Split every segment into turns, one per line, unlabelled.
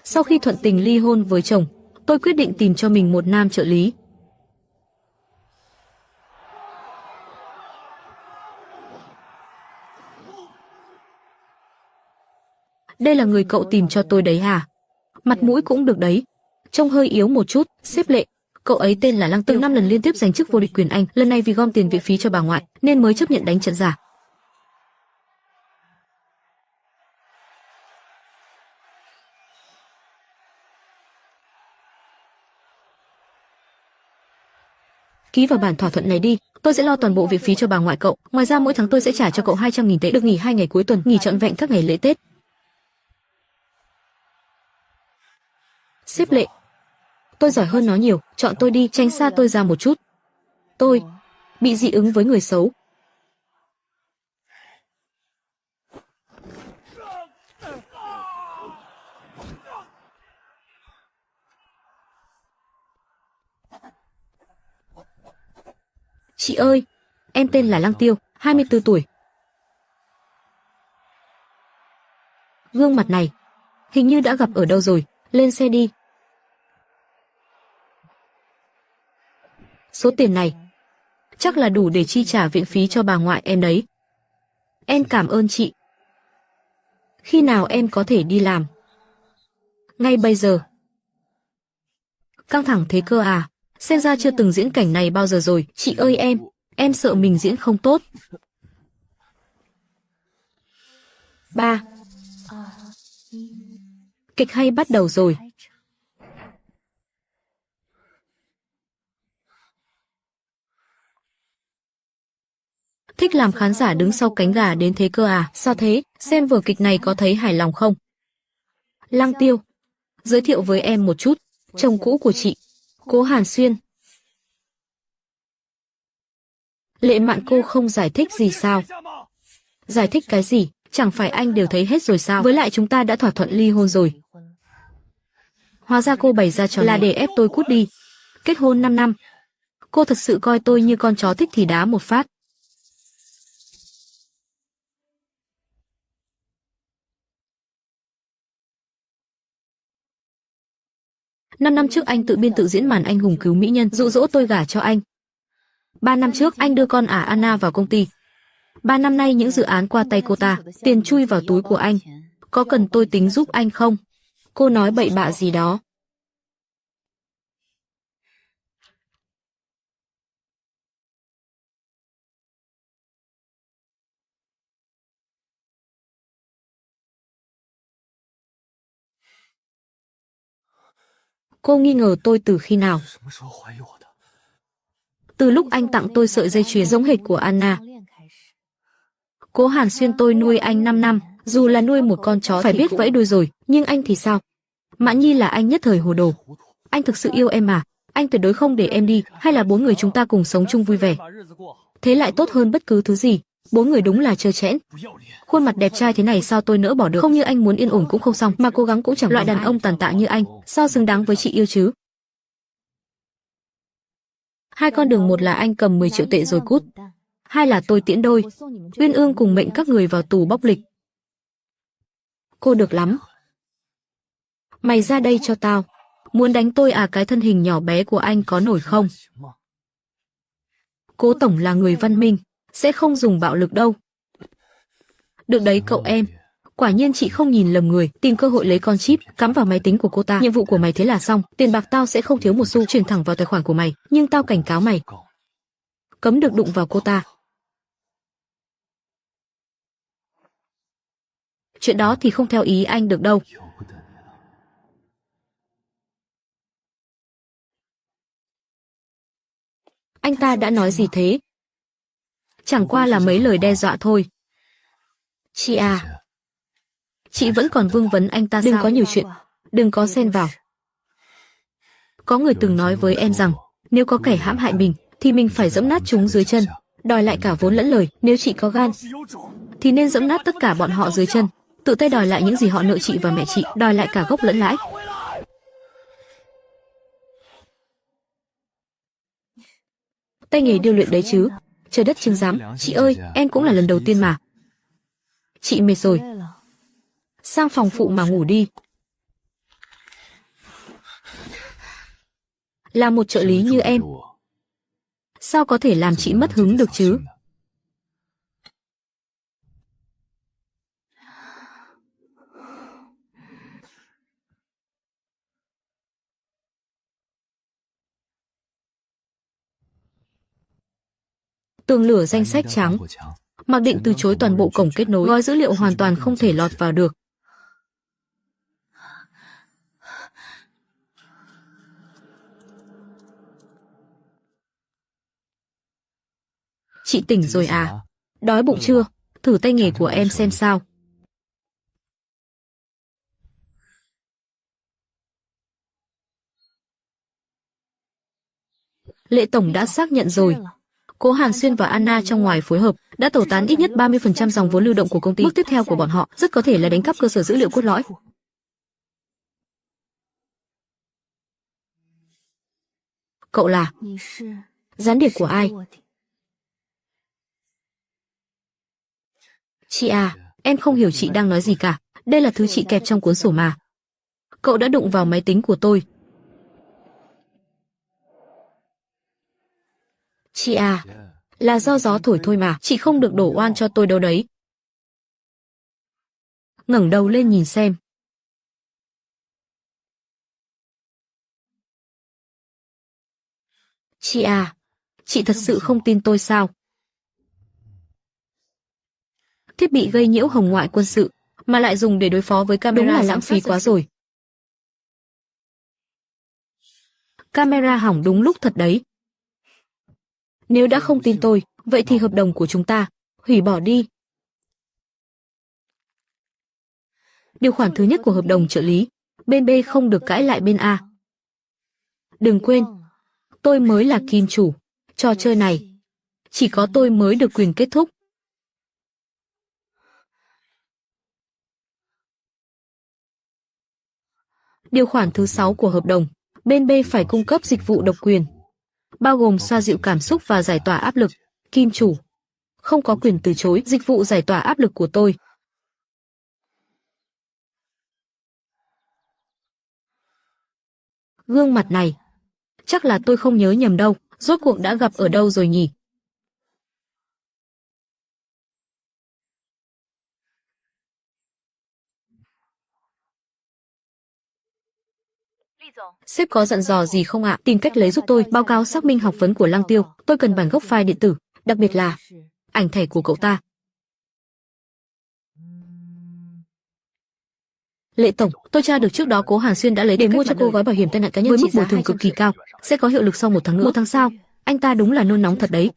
Sau khi thuận tình ly hôn với chồng, tôi quyết định tìm cho mình một nam trợ lý. Đây là người cậu tìm cho tôi đấy hả? Mặt mũi cũng được đấy. Trông hơi yếu một chút, xếp lệ. Cậu ấy tên là Lăng Tiêu, 5 lần liên tiếp giành chức vô địch quyền Anh, lần này vì gom tiền viện phí cho bà ngoại nên mới chấp nhận đánh trận giả. Ký vào bản thỏa thuận này đi, tôi sẽ lo toàn bộ viện phí cho bà ngoại cậu. Ngoài ra mỗi tháng tôi sẽ trả cho cậu 200.000 tệ, được nghỉ 2 ngày cuối tuần, nghỉ trọn vẹn các ngày lễ Tết. Xếp lệ. Tôi giỏi hơn nó nhiều, chọn tôi đi, tránh xa tôi ra một chút. Tôi bị dị ứng với người xấu. Chị ơi, em tên là Lăng Tiêu, 24 tuổi. Gương mặt này, hình như đã gặp ở đâu rồi, lên xe đi. Số tiền này, chắc là đủ để chi trả viện phí cho bà ngoại em đấy. Em cảm ơn chị. Khi nào em có thể đi làm? Ngay bây giờ. Căng thẳng thế cơ à? Xem ra chưa từng diễn cảnh này bao giờ rồi. Chị ơi em sợ mình diễn không tốt. 3. Kịch hay bắt đầu rồi. Thích làm khán giả đứng sau cánh gà đến thế cơ à? Sao thế? Xem vở kịch này có thấy hài lòng không? Lăng Tiêu, giới thiệu với em một chút, chồng cũ của chị, Cố Hàn Xuyên. Lệ Mạn cô không giải thích gì sao? Giải thích cái gì? Chẳng phải anh đều thấy hết rồi sao? Với lại chúng ta đã thỏa thuận ly hôn rồi. Hóa ra cô bày ra trò là để ép tôi cút đi. Kết hôn 5 năm. Cô thật sự coi tôi như con chó thích thì đá một phát. Năm năm trước anh tự biên tự diễn màn anh hùng cứu mỹ nhân, dụ dỗ tôi gả cho anh. 3 năm trước anh đưa con Anna vào công ty. 3 năm nay những dự án qua tay cô ta, tiền chui vào túi của anh. Có cần tôi tính giúp anh không? Cô nói bậy bạ gì đó. Cô nghi ngờ tôi từ khi nào? Từ lúc anh tặng tôi sợi dây chuyền giống hệt của Anna. Cố Hàn Xuyên tôi nuôi anh 5 năm, dù là nuôi một con chó phải biết vẫy đuôi rồi, nhưng anh thì sao? Mạn Nhi là anh nhất thời hồ đồ. Anh thực sự yêu em à? Anh tuyệt đối không để em đi, hay là 4 người chúng ta cùng sống chung vui vẻ. Thế lại tốt hơn bất cứ thứ gì. 4 người đúng là trơ trẽn. Khuôn mặt đẹp trai thế này sao tôi nỡ bỏ được? Không như anh muốn yên ổn cũng không xong, mà cố gắng cũng chẳng. Loại đàn ông tàn tạ như anh, sao xứng đáng với chị yêu chứ? Hai con đường, một là anh cầm 10 triệu tệ rồi cút, hai là tôi tiễn đôi uyên ương cùng mệnh các người vào tù bóc lịch. Cô được lắm. Mày ra đây cho tao. Muốn đánh tôi à? Cái thân hình nhỏ bé của anh có nổi không? Cố tổng là người văn minh, sẽ không dùng bạo lực đâu. Được đấy cậu em. Quả nhiên chị không nhìn lầm người. Tìm cơ hội lấy con chip, cắm vào máy tính của cô ta. Nhiệm vụ của mày thế là xong. Tiền bạc tao sẽ không thiếu một xu, chuyển thẳng vào tài khoản của mày. Nhưng tao cảnh cáo mày, cấm được đụng vào cô ta. Chuyện đó thì không theo ý anh được đâu. Anh ta đã nói gì thế? Chẳng qua là mấy lời đe dọa thôi. Chị à, chị vẫn còn vương vấn anh ta sao? Đừng có nhiều chuyện, đừng có xen vào. Có người từng nói với em rằng, nếu có kẻ hãm hại mình, thì mình phải giẫm nát chúng dưới chân, đòi lại cả vốn lẫn lời. Nếu chị có gan, thì nên giẫm nát tất cả bọn họ dưới chân, tự tay đòi lại những gì họ nợ chị và mẹ chị, đòi lại cả gốc lẫn lãi. Tay nghề điêu luyện đấy chứ, trời đất chứng giám. Chị ơi, em cũng là lần đầu tiên mà. Chị mệt rồi, sang phòng phụ mà ngủ đi. Là một trợ lý như em, sao có thể làm chị mất hứng được chứ? Tường lửa danh sách trắng. Mạc Định từ chối toàn bộ cổng kết nối, gói dữ liệu hoàn toàn không thể lọt vào được. Chị tỉnh rồi à? Đói bụng chưa? Thử tay nghề của em xem sao. Lệ tổng đã xác nhận rồi. Cố Hàn Xuyên và Anna trong ngoài phối hợp đã tẩu tán ít nhất 30% dòng vốn lưu động của công ty. Bước tiếp theo của bọn họ rất có thể là đánh cắp cơ sở dữ liệu cốt lõi. Cậu là gián điệp của ai? Chị à, em không hiểu chị đang nói gì cả. Đây là thứ chị kẹp trong cuốn sổ mà. Cậu đã đụng vào máy tính của tôi. Chị à, là do gió thổi thôi mà, chị không được đổ oan cho tôi đâu đấy. Ngẩng đầu lên nhìn xem. Chị à, chị thật sự không tin tôi sao? Thiết bị gây nhiễu hồng ngoại quân sự, mà lại dùng để đối phó với camera, đúng là lãng phí quá rồi. Camera hỏng đúng lúc thật đấy. Nếu đã không tin tôi, vậy thì hợp đồng của chúng ta hủy bỏ đi. Điều khoản thứ nhất của hợp đồng trợ lý, bên B không được cãi lại bên A. Đừng quên, tôi mới là kim chủ. Trò chơi này, chỉ có tôi mới được quyền kết thúc. Điều khoản thứ 6 của hợp đồng, bên B phải cung cấp dịch vụ độc quyền, bao gồm xoa dịu cảm xúc và giải tỏa áp lực. Kim chủ không có quyền từ chối dịch vụ giải tỏa áp lực của tôi. Gương mặt này, chắc là tôi không nhớ nhầm đâu, rốt cuộc đã gặp ở đâu rồi nhỉ? Sếp có dặn dò gì không ạ? Tìm cách lấy giúp tôi báo cáo xác minh học vấn của Lăng Tiêu. Tôi cần bản gốc file điện tử, đặc biệt là ảnh thẻ của cậu ta. Lệ tổng, tôi tra được trước đó Cố Hàn Xuyên đã lấy để mua cho cô gói bảo hiểm tai nạn cá nhân với mức bồi thường cực kỳ cao, sẽ có hiệu lực sau 1 tháng nữa. 1 tháng sau, anh ta đúng là nôn nóng thật đấy.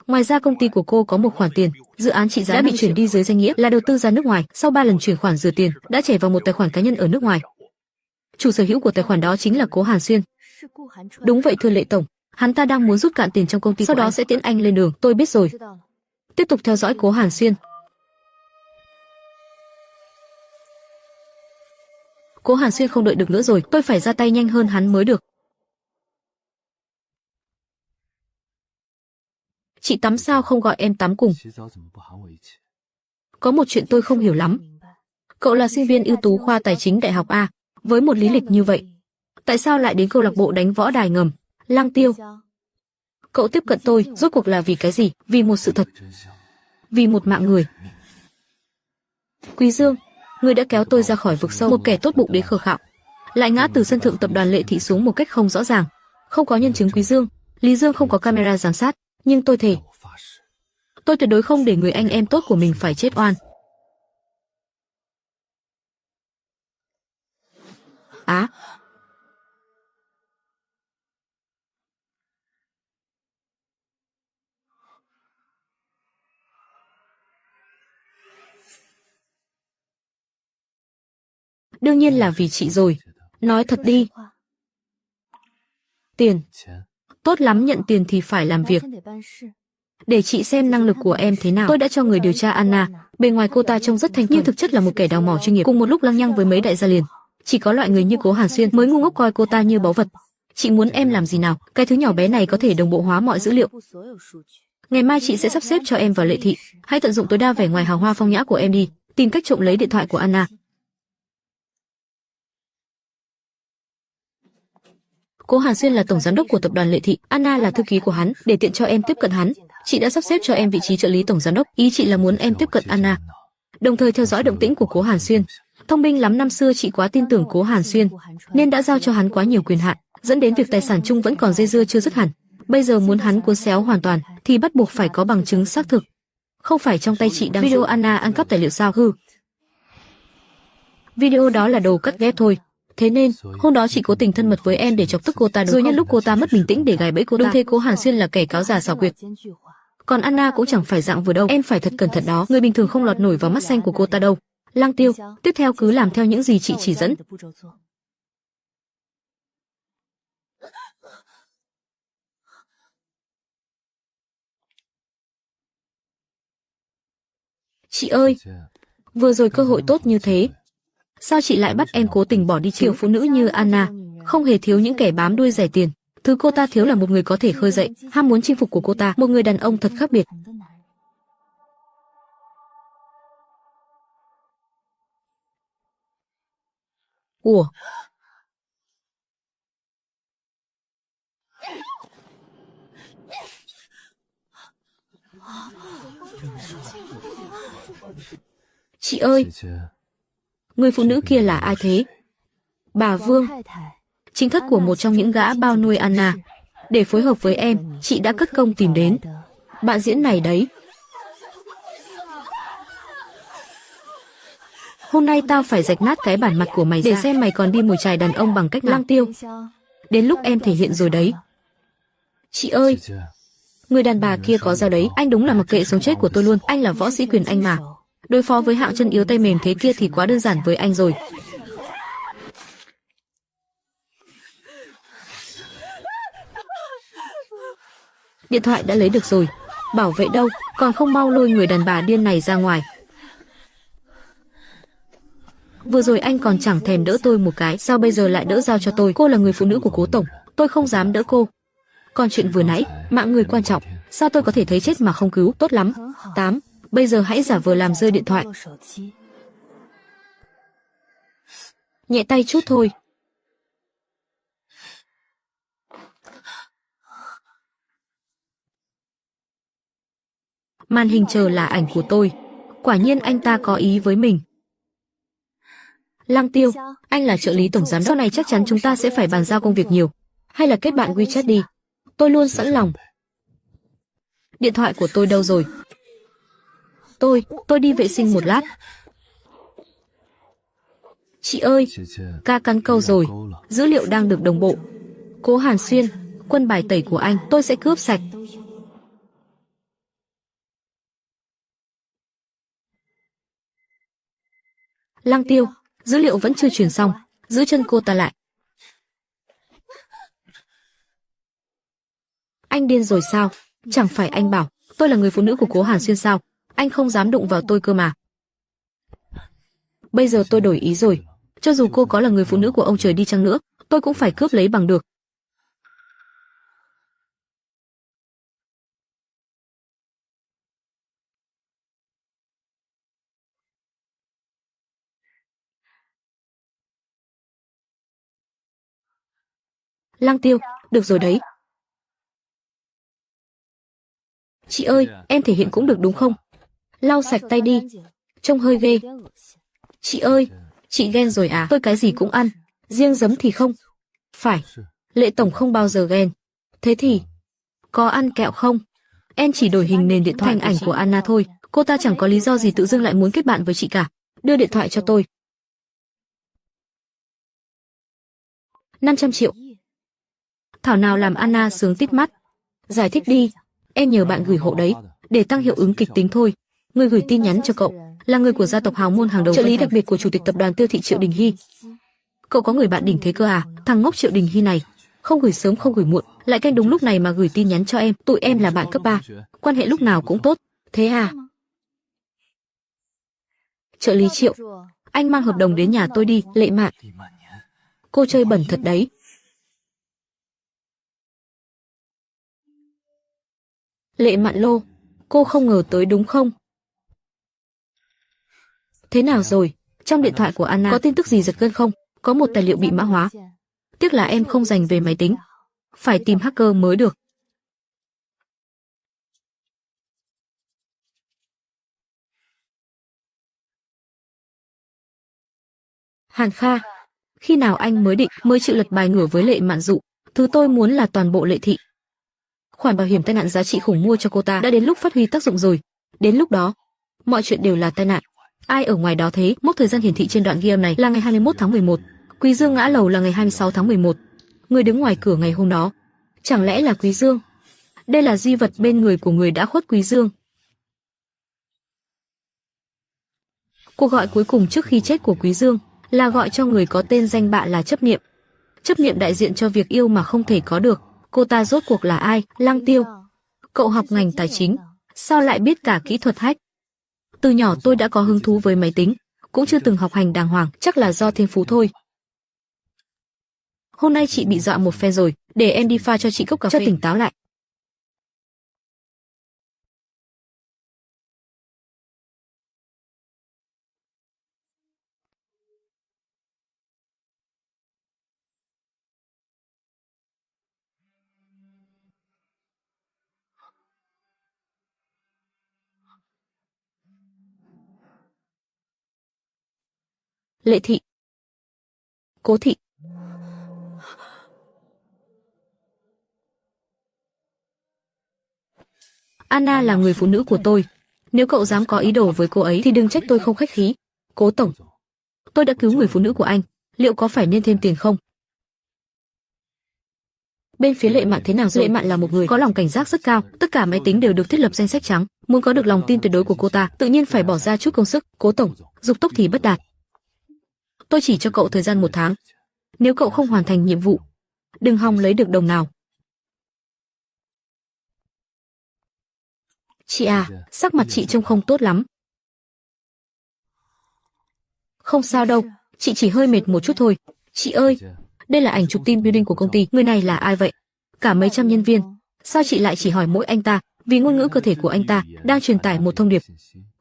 Ngoài ra công ty của cô có một khoản tiền, dự án trị giá đã bị chuyển đi dưới danh nghĩa là đầu tư ra nước ngoài. Sau 3 lần chuyển khoản rửa tiền, đã chảy vào một tài khoản cá nhân ở nước ngoài. Chủ sở hữu của tài khoản đó chính là Cố Hàn Xuyên. Đúng vậy thưa Lệ tổng, hắn ta đang muốn rút cạn tiền trong công ty, sau đó sẽ tiễn anh lên đường. Tôi biết rồi. Tiếp tục theo dõi Cố Hàn Xuyên. Cố Hàn Xuyên không đợi được nữa rồi, tôi phải ra tay nhanh hơn hắn mới được. Chị tắm sao không gọi em tắm cùng? Có một chuyện tôi không hiểu lắm. Cậu là sinh viên ưu tú khoa tài chính đại học A, với một lý lịch như vậy, tại sao lại đến câu lạc bộ đánh võ đài ngầm? Lăng Tiêu, cậu tiếp cận tôi rốt cuộc là vì cái gì? Vì một sự thật, vì một mạng người. Quý Dương, người đã kéo tôi ra khỏi vực sâu, một kẻ tốt bụng đến khờ khạo, lại ngã từ sân thượng tập đoàn Lệ Thị xuống một cách không rõ ràng, không có nhân chứng. Quý Dương, Lý Dương không có camera giám sát, nhưng tôi thề, tôi tuyệt đối không để người anh em tốt của mình phải chết oan. Á, đương nhiên là vì chị rồi. Nói thật đi. Tiền. Tốt lắm, nhận tiền thì phải làm việc. Để chị xem năng lực của em thế nào. Tôi đã cho người điều tra Anna. Bề ngoài cô ta trông rất thanh thuần, nhưng thực chất là một kẻ đào mỏ chuyên nghiệp, cùng một lúc lăng nhăng với mấy đại gia liền. Chỉ có loại người như Cố Hàn Xuyên mới ngu ngốc coi cô ta như báu vật. Chị muốn em làm gì nào? Cái thứ nhỏ bé này có thể đồng bộ hóa mọi dữ liệu. Ngày mai chị sẽ sắp xếp cho em vào Lệ Thị. Hãy tận dụng tối đa vẻ ngoài hào hoa phong nhã của em đi. Tìm cách trộm lấy điện thoại của Anna. Cố Hàn Xuyên là tổng giám đốc của tập đoàn Lệ Thị, Anna là thư ký của hắn, để tiện cho em tiếp cận hắn. Chị đã sắp xếp cho em vị trí trợ lý tổng giám đốc, ý chị là muốn em tiếp cận Anna, đồng thời theo dõi động tĩnh của Cố Hàn Xuyên. Thông minh lắm, năm xưa chị quá tin tưởng Cố Hàn Xuyên, nên đã giao cho hắn quá nhiều quyền hạn, dẫn đến việc tài sản chung vẫn còn dây dưa chưa dứt hẳn. Bây giờ muốn hắn cuốn xéo hoàn toàn, thì bắt buộc phải có bằng chứng xác thực. Không phải trong tay chị đang video Anna ăn cắp tài liệu sao? Hừ. Video đó là đồ cắt ghép thôi. Thế nên, hôm đó chị cố tình thân mật với em để chọc tức cô ta, rồi nhân lúc cô ta mất bình tĩnh để gài bẫy cô ta. Đúng thế, Cố Hàn Xuyên là kẻ cáo già xảo quyệt. Còn Anna cũng chẳng phải dạng vừa đâu, em phải thật cẩn thận đó, người bình thường không lọt nổi vào mắt xanh của cô ta đâu. Lăng Tiêu, tiếp theo cứ làm theo những gì chị chỉ dẫn. Chị ơi, vừa rồi cơ hội tốt như thế, sao chị lại bắt em cố tình bỏ đi? Kiểu phụ nữ như Anna không hề thiếu những kẻ bám đuôi rẻ tiền. Thứ cô ta thiếu là một người có thể khơi dậy ham muốn chinh phục của cô ta, một người đàn ông thật khác biệt. Ủa? Chị ơi, người phụ nữ kia là ai thế? Bà Vương, chính thất của một trong những gã bao nuôi Anna. Để phối hợp với em, chị đã cất công tìm đến bạn diễn này đấy. Hôm nay tao phải rạch nát cái bản mặt của mày để xem mày còn đi mồi chài đàn ông bằng cách nào. Lăng Tiêu, đến lúc em thể hiện rồi đấy. Chị ơi, người đàn bà kia có ra đấy, anh đúng là mặc kệ sống chết của tôi luôn. Anh là võ sĩ quyền Anh mà, đối phó với hạng chân yếu tay mềm thế kia thì quá đơn giản với anh rồi. Điện thoại đã lấy được rồi, bảo vệ đâu, còn không mau lôi người đàn bà điên này ra ngoài. Vừa rồi anh còn chẳng thèm đỡ tôi một cái, sao bây giờ lại đỡ giao cho tôi? Cô là người phụ nữ của Cố tổng, tôi không dám đỡ cô. Còn chuyện vừa nãy, mạng người quan trọng, sao tôi có thể thấy chết mà không cứu? Tốt lắm. 8. Bây giờ hãy giả vờ làm rơi điện thoại. Nhẹ tay chút thôi. Màn hình chờ là ảnh của tôi. Quả nhiên anh ta có ý với mình. Lăng Tiêu, anh là trợ lý tổng giám đốc, sau này chắc chắn chúng ta sẽ phải bàn giao công việc nhiều. Hay là kết bạn WeChat đi. Tôi luôn sẵn lòng. Điện thoại của tôi đâu rồi? Tôi đi vệ sinh một lát. Chị ơi, ca cắn câu rồi. Dữ liệu đang được đồng bộ. Cố Hàn Xuyên, quân bài tẩy của anh, tôi sẽ cướp sạch. Lăng Tiêu, dữ liệu vẫn chưa truyền xong, giữ chân cô ta lại. Anh điên rồi sao? Chẳng phải anh bảo tôi là người phụ nữ của Cố Hàn Xuyên sao? Anh không dám đụng vào tôi cơ mà. Bây giờ tôi đổi ý rồi. Cho dù cô có là người phụ nữ của ông trời đi chăng nữa, tôi cũng phải cướp lấy bằng được. Lăng Tiêu, được rồi đấy. Chị ơi, em thể hiện cũng được đúng không? Lau sạch tay đi, trông hơi ghê. Chị ơi, chị ghen rồi à? Tôi cái gì cũng ăn, riêng giấm thì không. Phải, Lệ tổng không bao giờ ghen. Thế thì, có ăn kẹo không? Em chỉ đổi hình nền điện thoại thành ảnh của Anna thôi. Cô ta chẳng có lý do gì tự dưng lại muốn kết bạn với chị cả. Đưa điện thoại cho tôi. 500 triệu. Thảo nào làm Anna sướng tít mắt. Giải thích đi. Em nhờ bạn gửi hộ đấy, để tăng hiệu ứng kịch tính thôi. Người gửi tin nhắn cho cậu là người của gia tộc hào môn hàng đầu, trợ lý đặc biệt của chủ tịch tập đoàn Tiêu Thị Triệu Đình Hy. Cậu có người bạn đỉnh thế cơ à? Thằng ngốc Triệu Đình Hy này, không gửi sớm không gửi muộn, lại canh đúng lúc này mà gửi tin nhắn cho em. Tụi em là bạn cấp 3, quan hệ lúc nào cũng tốt. Thế à? Trợ lý Triệu, anh mang hợp đồng đến nhà tôi đi. Lệ Mạn, cô chơi bẩn thật đấy. Lệ Mạn Lô, cô không ngờ tới đúng không? Thế nào rồi? Trong điện thoại của Anna có tin tức gì giật gân không? Có một tài liệu bị mã hóa. Tiếc là em không dành về máy tính. Phải tìm hacker mới được. Hàn Kha, khi nào anh mới chịu lật bài ngửa với Lệ Mạn Dụ? Thứ tôi muốn là toàn bộ Lệ Thị. Khoản bảo hiểm tai nạn giá trị khủng mua cho cô ta đã đến lúc phát huy tác dụng rồi. Đến lúc đó, mọi chuyện đều là tai nạn. Ai ở ngoài đó thế? Mốc thời gian hiển thị trên đoạn ghi âm này là ngày 21 tháng 11. Quý Dương ngã lầu là ngày 26 tháng 11. Người đứng ngoài cửa ngày hôm đó, chẳng lẽ là Quý Dương? Đây là di vật bên người của người đã khuất Quý Dương. Cuộc gọi cuối cùng trước khi chết của Quý Dương là gọi cho người có tên danh bạ là Chấp Niệm. Chấp Niệm đại diện cho việc yêu mà không thể có được. Cô ta rốt cuộc là ai? Lăng Tiêu. Cậu học ngành tài chính, sao lại biết cả kỹ thuật hack? Từ nhỏ tôi đã có hứng thú với máy tính, cũng chưa từng học hành đàng hoàng, chắc là do thiên phú thôi. Hôm nay chị bị dọa một phen rồi, để em đi pha cho chị cốc cà phê cho tỉnh táo lại. Lệ Thị. Cố Thị. Anna là người phụ nữ của tôi. Nếu cậu dám có ý đồ với cô ấy thì đừng trách tôi không khách khí. Cố tổng, tôi đã cứu người phụ nữ của anh, liệu có phải nên thêm tiền không? Bên phía Lệ Mạn thế nào rồi? Lệ Mạn là một người có lòng cảnh giác rất cao, tất cả máy tính đều được thiết lập danh sách trắng, muốn có được lòng tin tuyệt đối của cô ta, tự nhiên phải bỏ ra chút công sức. Cố tổng, dục tốc thì bất đạt. Tôi chỉ cho cậu thời gian 1 tháng. Nếu cậu không hoàn thành nhiệm vụ, đừng hòng lấy được đồng nào. Chị à, sắc mặt chị trông không tốt lắm. Không sao đâu, chị chỉ hơi mệt một chút thôi. Chị ơi, đây là ảnh chụp team building của công ty, người này là ai vậy? Cả mấy trăm nhân viên, sao chị lại chỉ hỏi mỗi anh ta? Vì ngôn ngữ cơ thể của anh ta đang truyền tải một thông điệp.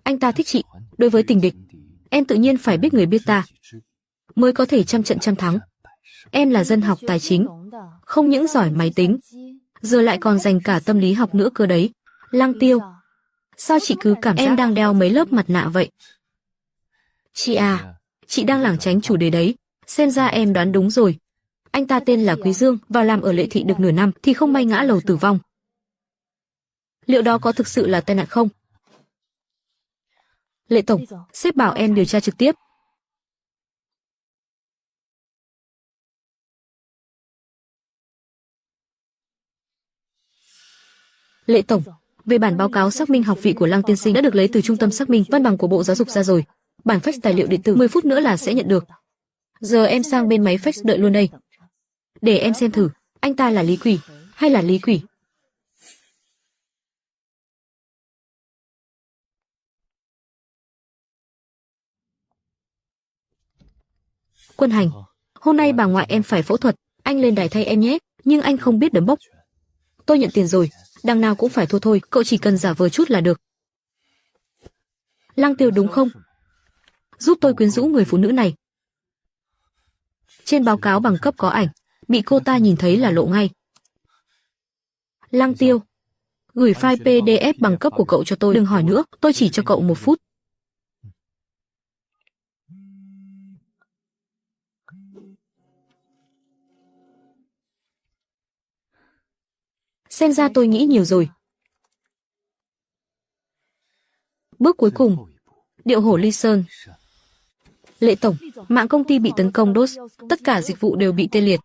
Anh ta thích chị, đối với tình địch, em tự nhiên phải biết người biết ta, mới có thể trăm trận trăm thắng. Em là dân học tài chính, không những giỏi máy tính, giờ lại còn dành cả tâm lý học nữa cơ đấy. Lăng Tiêu, sao chị cứ cảm giác em đang đeo mấy lớp mặt nạ vậy? Chị à, chị đang lảng tránh chủ đề đấy. Xem ra em đoán đúng rồi. Anh ta tên là Quý Dương, vào làm ở Lệ Thị được nửa năm thì không may ngã lầu tử vong. Liệu đó có thực sự là tai nạn không? Lệ tổng, sếp bảo em điều tra trực tiếp. Lệ tổng, về bản báo cáo xác minh học vị của Lăng tiên sinh đã được lấy từ trung tâm xác minh văn bằng của Bộ Giáo dục ra rồi. Bản fax tài liệu điện tử 10 phút nữa là sẽ nhận được. Giờ em sang bên máy fax đợi luôn đây. Để em xem thử, anh ta là Lý Quỷ hay là Lý Quỷ? Quân Hành, hôm nay bà ngoại em phải phẫu thuật, anh lên đài thay em nhé, nhưng anh không biết đấm bốc. Tôi nhận tiền rồi, đằng nào cũng phải thua thôi, cậu chỉ cần giả vờ chút là được. Lăng Tiêu đúng không? Giúp tôi quyến rũ người phụ nữ này. Trên báo cáo bằng cấp có ảnh, bị cô ta nhìn thấy là lộ ngay. Lăng Tiêu, gửi file PDF bằng cấp của cậu cho tôi, đừng hỏi nữa, tôi chỉ cho cậu 1 phút. Xem ra tôi nghĩ nhiều rồi. Bước cuối cùng, điệu hổ Ly Sơn. Lệ tổng, mạng công ty bị tấn công DOS, tất cả dịch vụ đều bị tê liệt.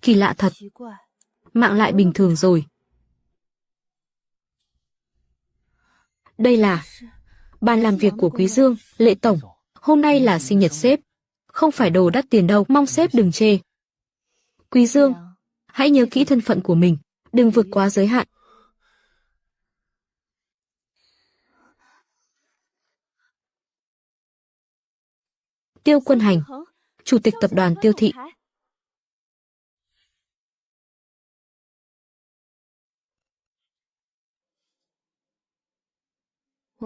Kỳ lạ thật, mạng lại bình thường rồi. Đây là bàn làm việc của Quý Dương. Lệ tổng, hôm nay là sinh nhật sếp, không phải đồ đắt tiền đâu, mong sếp đừng chê. Quý Dương, hãy nhớ kỹ thân phận của mình, đừng vượt quá giới hạn. Tiêu Quân Hành, chủ tịch tập đoàn Tiêu Thị.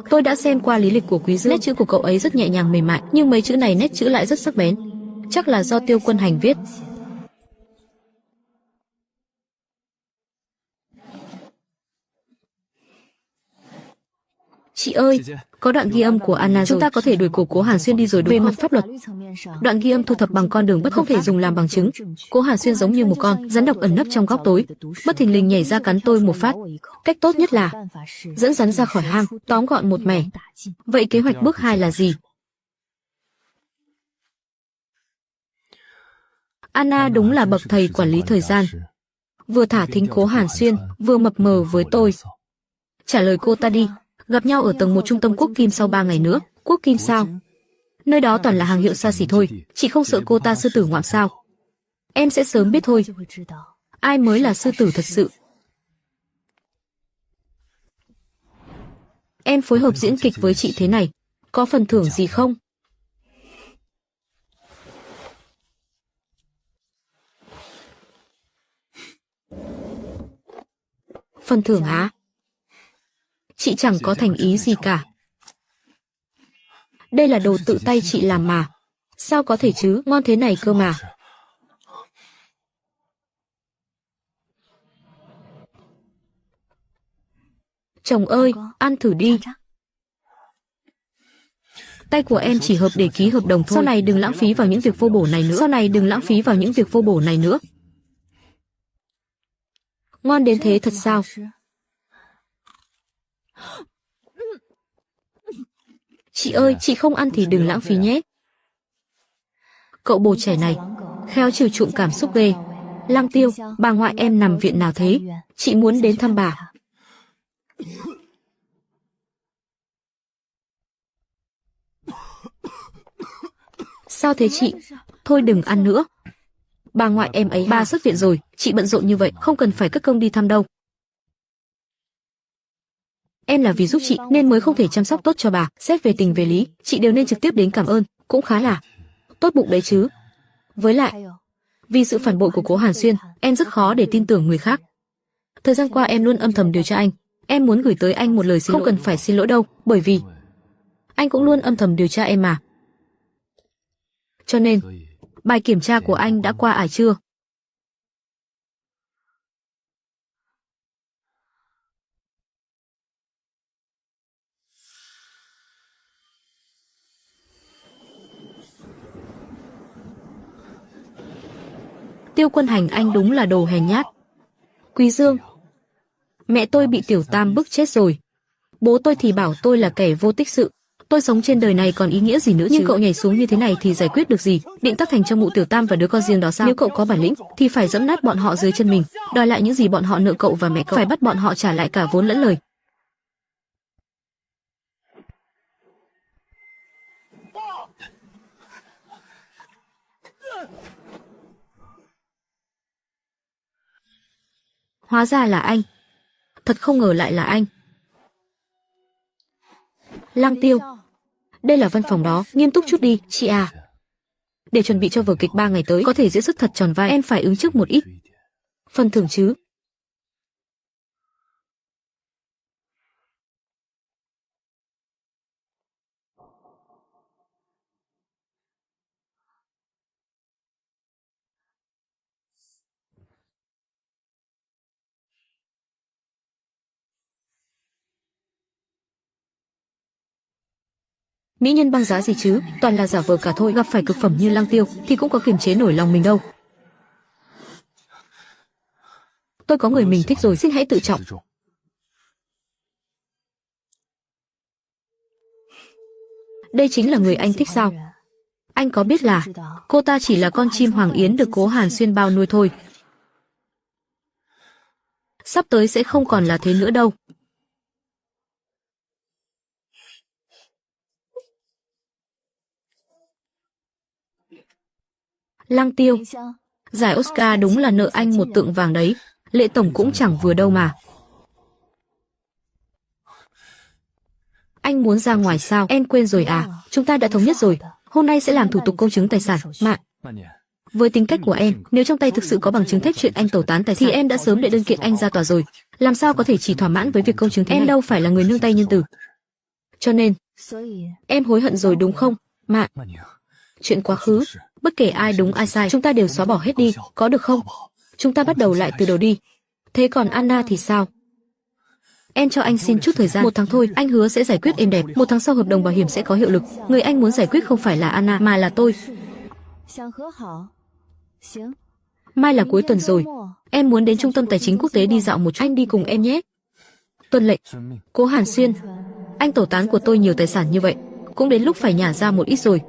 Tôi đã xem qua lý lịch của Quý Dương, nét chữ của cậu ấy rất nhẹ nhàng mềm mại, nhưng mấy chữ này nét chữ lại rất sắc bén. Chắc là do Tiêu Quân Hành viết. Chị ơi, có đoạn ghi âm của Anna rồi. Chúng ta có thể đuổi cổ Cố Hàn Xuyên đi rồi đúng không? Về mặt pháp luật, đoạn ghi âm thu thập bằng con đường bất không thể dùng làm bằng chứng. Cố Hàn Xuyên giống như một con rắn độc ẩn nấp trong góc tối, bất thình lình nhảy ra cắn tôi một phát. Cách tốt nhất là dẫn rắn ra khỏi hang, tóm gọn một mẻ. Vậy kế hoạch bước 2 là gì? Anna đúng là bậc thầy quản lý thời gian. Vừa thả thính Cố Hàn Xuyên, vừa mập mờ với tôi. Trả lời cô ta đi. Gặp nhau ở tầng 1 trung tâm Quốc Kim sau 3 ngày nữa. Quốc Kim sao? Nơi đó toàn là hàng hiệu xa xỉ thôi. Chị không sợ cô ta sư tử ngoạm sao? Em sẽ sớm biết thôi. Ai mới là sư tử thật sự? Em phối hợp diễn kịch với chị thế này, có phần thưởng gì không? Phần thưởng á? Chị chẳng có thành ý gì cả. Đây là đồ tự tay chị làm mà. Sao có thể chứ, ngon thế này cơ mà. Chồng ơi, ăn thử đi. Tay của em chỉ hợp để ký hợp đồng thôi. Sau này đừng lãng phí vào những việc vô bổ này nữa. Sau này đừng lãng phí vào những việc vô bổ này nữa. Ngon đến thế thật sao? Chị ơi, chị không ăn thì đừng lãng phí nhé. Cậu bồ trẻ này, khéo chiều chuộng cảm xúc ghê. Lăng Tiêu, bà ngoại em nằm viện nào thế? Chị muốn đến thăm bà. Sao thế chị? Thôi đừng ăn nữa. Bà ngoại em ấy ba xuất viện rồi, chị bận rộn như vậy, không cần phải cất công đi thăm đâu. Em là vì giúp chị nên mới không thể chăm sóc tốt cho bà. Xét về tình về lý, chị đều nên trực tiếp đến cảm ơn, cũng khá là tốt bụng đấy chứ. Với lại, vì sự phản bội của Cố Hàn Xuyên, em rất khó để tin tưởng người khác. Thời gian qua em luôn âm thầm điều tra anh. Em muốn gửi tới anh một lời xin lỗi. Không cần phải xin lỗi đâu, bởi vì anh cũng luôn âm thầm điều tra em mà. Cho nên, bài kiểm tra của anh đã qua ải chưa? Tiêu Quân Hành anh đúng là đồ hèn nhát. Quý Dương, mẹ tôi bị Tiểu Tam bức chết rồi. Bố tôi thì bảo tôi là kẻ vô tích sự. Tôi sống trên đời này còn ý nghĩa gì nữa chứ? Nhưng cậu nhảy xuống như thế này thì giải quyết được gì? Định tắc thành cho mụ Tiểu Tam và đứa con riêng đó sao? Nếu cậu có bản lĩnh thì phải giẫm nát bọn họ dưới chân mình, đòi lại những gì bọn họ nợ cậu và mẹ cậu, phải bắt bọn họ trả lại cả vốn lẫn lời. Hóa ra là anh. Thật không ngờ lại là anh. Lăng Tiêu, đây là văn phòng đó, nghiêm túc chút đi, chị à. Để chuẩn bị cho vở kịch 3 ngày tới, có thể diễn xuất thật tròn vai, em phải ứng trước một ít phần thưởng chứ. Mỹ nhân băng giá gì chứ, toàn là giả vờ cả thôi, gặp phải cực phẩm như Lăng Tiêu thì cũng có kiềm chế nổi lòng mình đâu. Tôi có người mình thích rồi, xin hãy tự trọng. Đây chính là người anh thích sao? Anh có biết là cô ta chỉ là con chim hoàng yến được Cố Hàn Xuyên bao nuôi thôi. Sắp tới sẽ không còn là thế nữa đâu. Lăng Tiêu, giải Oscar đúng là nợ anh một tượng vàng đấy. Lệ tổng cũng chẳng vừa đâu mà. Anh muốn ra ngoài sao? Em quên rồi à? Chúng ta đã thống nhất rồi. Hôm nay sẽ làm thủ tục công chứng tài sản. Mà với tính cách của em, nếu trong tay thực sự có bằng chứng thép chuyện anh tẩu tán tài sản thì em đã sớm đệ đơn kiện anh ra tòa rồi. Làm sao có thể chỉ thỏa mãn với việc công chứng thế này? Em đâu phải là người nương tay nhân từ. Cho nên, em hối hận rồi đúng không, Mạn? Chuyện quá khứ, bất kể ai đúng ai sai, chúng ta đều xóa bỏ hết đi, có được không? Chúng ta bắt đầu lại từ đầu đi. Thế còn Anna thì sao? Em cho anh xin chút thời gian, 1 tháng thôi, anh hứa sẽ giải quyết êm đẹp. 1 tháng sau hợp đồng bảo hiểm sẽ có hiệu lực. Người anh muốn giải quyết không phải là Anna mà là tôi. Mai là cuối tuần rồi, em muốn đến trung tâm tài chính quốc tế đi dạo một chút, anh đi cùng em nhé. Tuân lệnh. Cố Hàn Xuyên, anh tẩu tán của tôi nhiều tài sản như vậy, cũng đến lúc phải nhả ra một ít rồi.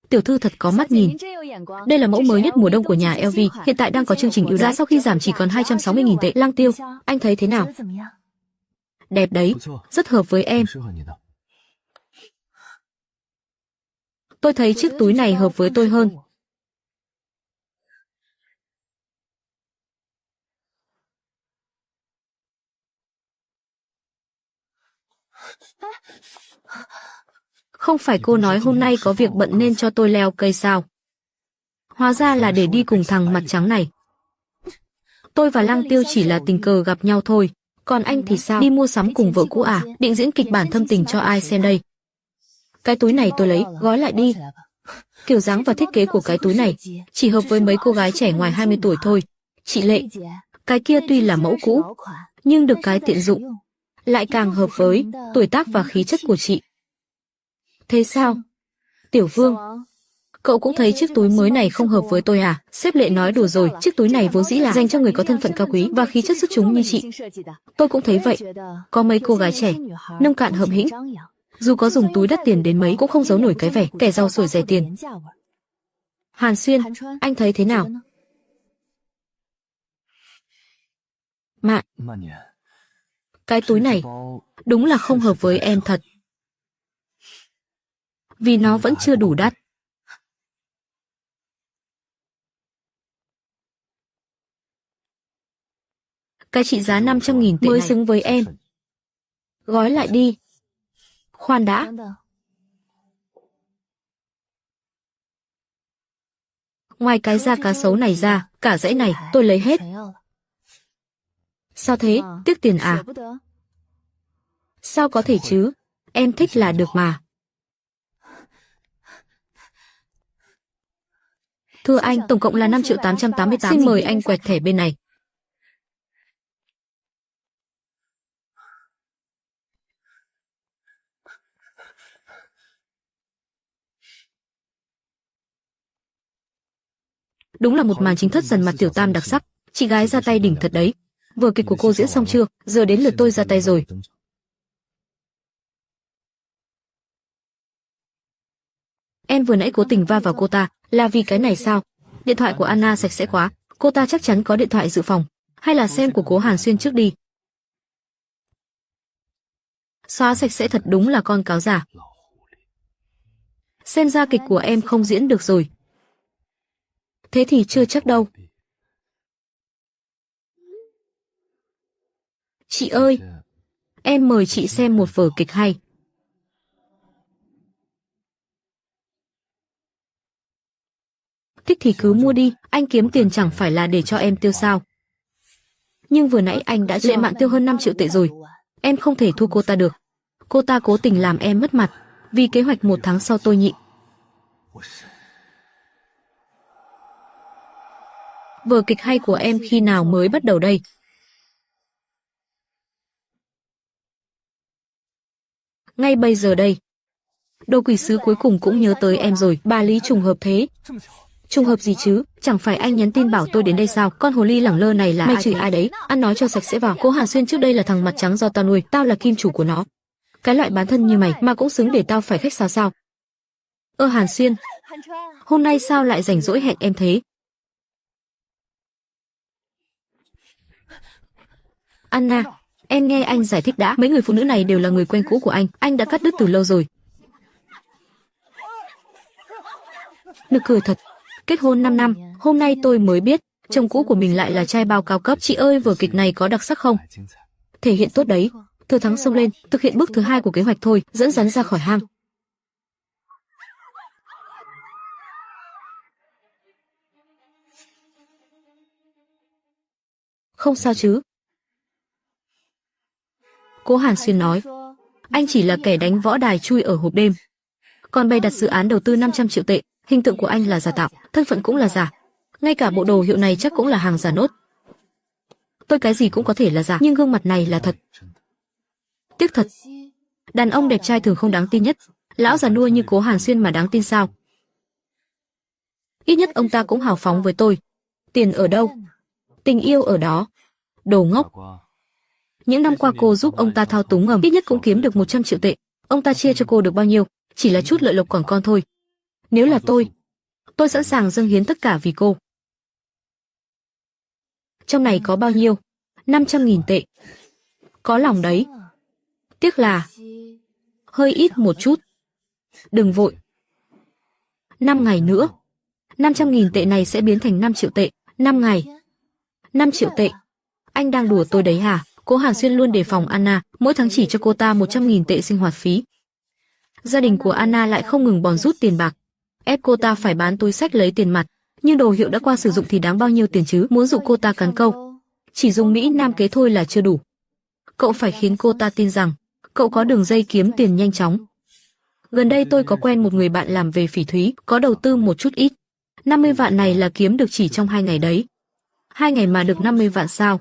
Tiểu thư thật có mắt nhìn. Đây là mẫu mới nhất mùa đông của nhà LV, hiện tại đang có chương trình ưu đãi sau khi giảm chỉ còn 260.000 tệ. Lăng Tiêu, anh thấy thế nào? Đẹp đấy, rất hợp với em. Tôi thấy chiếc túi này hợp với tôi hơn. Không phải cô nói hôm nay có việc bận nên cho tôi leo cây sao? Hóa ra là để đi cùng thằng mặt trắng này. Tôi và Lăng Tiêu chỉ là tình cờ gặp nhau thôi. Còn anh thì sao? Đi mua sắm cùng vợ cũ à? Định diễn kịch bản thâm tình cho ai xem đây? Cái túi này tôi lấy, gói lại đi. Kiểu dáng và thiết kế của cái túi này chỉ hợp với mấy cô gái trẻ ngoài 20 tuổi thôi. Chị Lệ, cái kia tuy là mẫu cũ, nhưng được cái tiện dụng, lại càng hợp với tuổi tác và khí chất của chị. Thế sao? Tiểu Vương, cậu cũng thấy chiếc túi mới này không hợp với tôi à? Sếp Lệ nói đùa rồi, chiếc túi này vốn dĩ là dành cho người có thân phận cao quý và khí chất xuất chúng như chị. Tôi cũng thấy vậy. Có mấy cô gái trẻ, nông cạn hợm hĩnh, dù có dùng túi đắt tiền đến mấy cũng không giấu nổi cái vẻ kẻ giàu sổi rẻ tiền. Hàn Xuyên, anh thấy thế nào? Mạn, cái túi này đúng là không hợp với em thật. Vì nó vẫn chưa đủ đắt. Cái trị giá 500.000 tệ mới xứng với em. Gói lại đi. Khoan đã. Ngoài cái da cá sấu này ra, cả dãy này tôi lấy hết. Sao thế? Tiếc tiền à? Sao có thể chứ? Em thích là được mà. Thưa anh, tổng cộng là 5.888.000. Xin mời anh quẹt thẻ bên này. Đúng là một màn chính thất dần mặt tiểu tam đặc sắc. Chị gái ra tay đỉnh thật đấy. Vở kịch của cô diễn xong chưa? Giờ đến lượt tôi ra tay rồi. Em vừa nãy cố tình va vào cô ta, là vì cái này sao? Điện thoại của Anna sạch sẽ quá. Cô ta chắc chắn có điện thoại dự phòng. Hay là xem của Cố Hàn Xuyên trước đi. Xóa sạch sẽ thật đúng là con cáo giả. Xem ra kịch của em không diễn được rồi. Thế thì chưa chắc đâu. Chị ơi, em mời chị xem một vở kịch hay. Thích thì cứ mua đi, anh kiếm tiền chẳng phải là để cho em tiêu sao. Nhưng vừa nãy anh đã Lệ Mạn tiêu hơn 5 triệu tệ rồi. Em không thể thua cô ta được. Cô ta cố tình làm em mất mặt, vì kế hoạch 1 tháng sau tôi nhịn. Vở kịch hay của em khi nào mới bắt đầu đây? Ngay bây giờ đây. Đồ quỷ sứ cuối cùng cũng nhớ tới em rồi. Bà Lý trùng hợp thế. Trùng hợp gì chứ? Chẳng phải anh nhắn tin bảo tôi đến đây sao? Con hồ ly lẳng lơ này là mày chửi ai đấy? Ăn nói cho sạch sẽ vào. Cố Hàn Xuyên trước đây là thằng mặt trắng do tao nuôi, tao là kim chủ của nó. Cái loại bán thân như mày mà cũng xứng để tao phải khách sáo sao? Hàn Xuyên, hôm nay sao lại rảnh rỗi hẹn em thế? Anna, em nghe anh giải thích đã. Mấy người phụ nữ này đều là người quen cũ của anh đã cắt đứt từ lâu rồi. Nực cười thật. Kết hôn 5 năm, hôm nay tôi mới biết, chồng cũ của mình lại là trai bao cao cấp. Chị ơi, vở kịch này có đặc sắc không? Thể hiện tốt đấy. Thừa thắng xông lên, thực hiện bước thứ 2 của kế hoạch thôi, dẫn rắn ra khỏi hang. Không sao chứ? Cố Hàn Xuyên nói. Anh chỉ là kẻ đánh võ đài chui ở hộp đêm. Còn bày đặt dự án đầu tư 500 triệu tệ, hình tượng của anh là giả tạo, thân phận cũng là giả. Ngay cả bộ đồ hiệu này chắc cũng là hàng giả nốt. Tôi cái gì cũng có thể là giả, nhưng gương mặt này là thật. Tiếc thật. Đàn ông đẹp trai thường không đáng tin nhất. Lão già nua như Cố Hàn Xuyên mà đáng tin sao? Ít nhất ông ta cũng hào phóng với tôi. Tiền ở đâu? Tình yêu ở đó. Đồ ngốc. Những năm qua cô giúp ông ta thao túng ngầm, ít nhất cũng kiếm được 100 triệu tệ. Ông ta chia cho cô được bao nhiêu? Chỉ là chút lợi lộc còn con thôi. Nếu là tôi sẵn sàng dâng hiến tất cả vì cô. Trong này có bao nhiêu? 500.000 tệ. Có lòng đấy. Tiếc là hơi ít một chút. Đừng vội. 5 ngày nữa, 500.000 tệ này sẽ biến thành 5 triệu tệ. 5 ngày. 5 triệu tệ. Anh đang đùa tôi đấy hả? Cố Hàn Xuyên luôn đề phòng Anna, mỗi tháng chỉ cho cô ta 100.000 tệ sinh hoạt phí. Gia đình của Anna lại không ngừng bòn rút tiền bạc, ép cô ta phải bán túi xách lấy tiền mặt. Nhưng đồ hiệu đã qua sử dụng thì đáng bao nhiêu tiền chứ? Muốn dụ cô ta cắn câu, chỉ dùng Mỹ Nam kế thôi là chưa đủ. Cậu phải khiến cô ta tin rằng cậu có đường dây kiếm tiền nhanh chóng. Gần đây tôi có quen một người bạn làm về phỉ thúy, có đầu tư một chút ít. 50 vạn này là kiếm được chỉ trong 2 ngày đấy. 2 ngày mà được 50 vạn sao?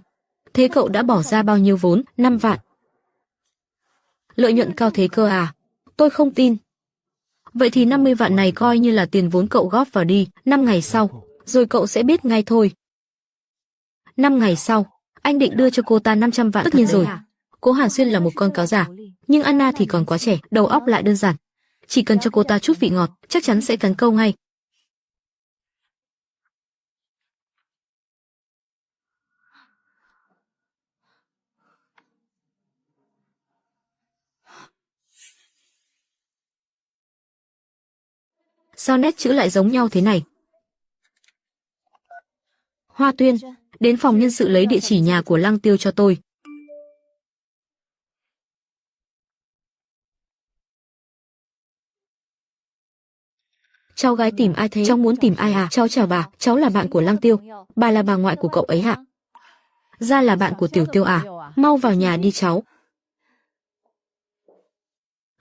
Thế cậu đã bỏ ra bao nhiêu vốn? 5 vạn. Lợi nhuận cao thế cơ à? Tôi không tin. Vậy thì 50 vạn này coi như là tiền vốn cậu góp vào đi. 5 ngày sau, rồi cậu sẽ biết ngay thôi. 5 ngày sau, anh định đưa cho cô ta 500 vạn. Tất nhiên rồi. Cố Hàn Xuyên là một con cáo giả, nhưng Anna thì còn quá trẻ, đầu óc lại đơn giản. Chỉ cần cho cô ta chút vị ngọt, chắc chắn sẽ cắn câu ngay. Sao nét chữ lại giống nhau thế này? Hoa Tuyên, đến phòng nhân sự lấy địa chỉ nhà của Lăng Tiêu cho tôi. Cháu gái tìm ai thế? Cháu muốn tìm ai à? Cháu chào bà, cháu là bạn của Lăng Tiêu. Bà là bà ngoại của cậu ấy hả? Ra là bạn của Tiểu Tiêu à? Mau vào nhà đi cháu.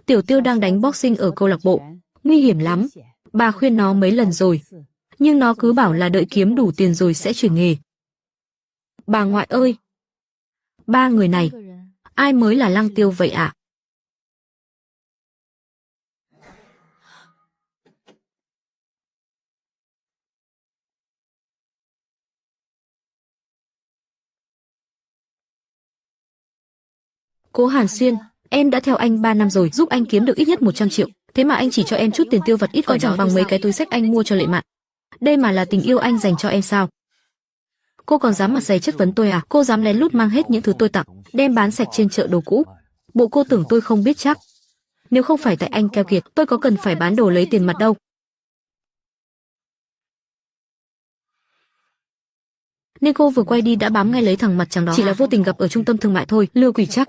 Tiểu Tiêu đang đánh boxing ở câu lạc bộ, nguy hiểm lắm. Bà khuyên nó mấy lần rồi, nhưng nó cứ bảo là đợi kiếm đủ tiền rồi sẽ chuyển nghề. Bà ngoại ơi! 3 người này, ai mới là Lăng Tiêu vậy ạ? Cố Hàn Xuyên, em đã theo anh 3 năm rồi, giúp anh kiếm được ít nhất 100 triệu. Thế mà anh chỉ cho em chút tiền tiêu vặt ít còn chẳng bằng mấy cái túi xách anh mua cho Lệ Mạn. Đây mà là tình yêu anh dành cho em sao? Cô còn dám mặt dày chất vấn tôi à? Cô dám lén lút mang hết những thứ tôi tặng, đem bán sạch trên chợ đồ cũ. Bộ cô tưởng tôi không biết chắc. Nếu không phải tại anh keo kiệt, tôi có cần phải bán đồ lấy tiền mặt đâu. Nên cô vừa quay đi đã bám ngay lấy thằng mặt trắng đó. Chỉ là vô tình gặp ở trung tâm thương mại thôi, lừa quỷ chắc.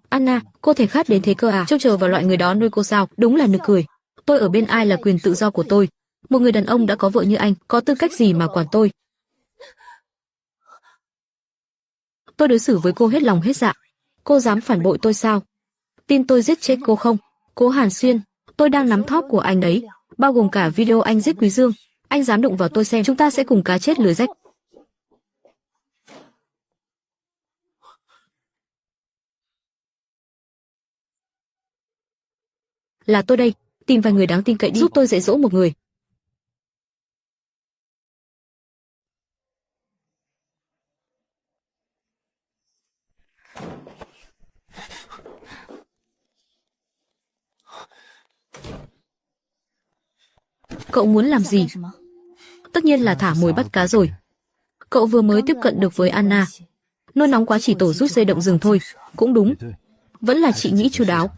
Anna, cô thể khát đến thế cơ à? Trông chờ vào loại người đó nuôi cô sao? Đúng là nực cười. Tôi ở bên ai là quyền tự do của tôi. Một người đàn ông đã có vợ như anh, có tư cách gì mà quản tôi? Tôi đối xử với cô hết lòng hết dạ. Cô dám phản bội tôi sao? Tin tôi giết chết cô không? Cố Hàn Xuyên, tôi đang nắm thóp của anh đấy, bao gồm cả video anh giết Quý Dương. Anh dám đụng vào tôi xem, chúng ta sẽ cùng cá chết lưới rách. Là tôi đây, tìm vài người đáng tin cậy đi, giúp tôi dạy dỗ một người. Cậu muốn làm gì? Tất nhiên là thả mồi bắt cá rồi. Cậu vừa mới tiếp cận được với Anna, nôn nóng quá chỉ tổ rút dây động rừng thôi. Cũng đúng, vẫn là chị nghĩ chu đáo.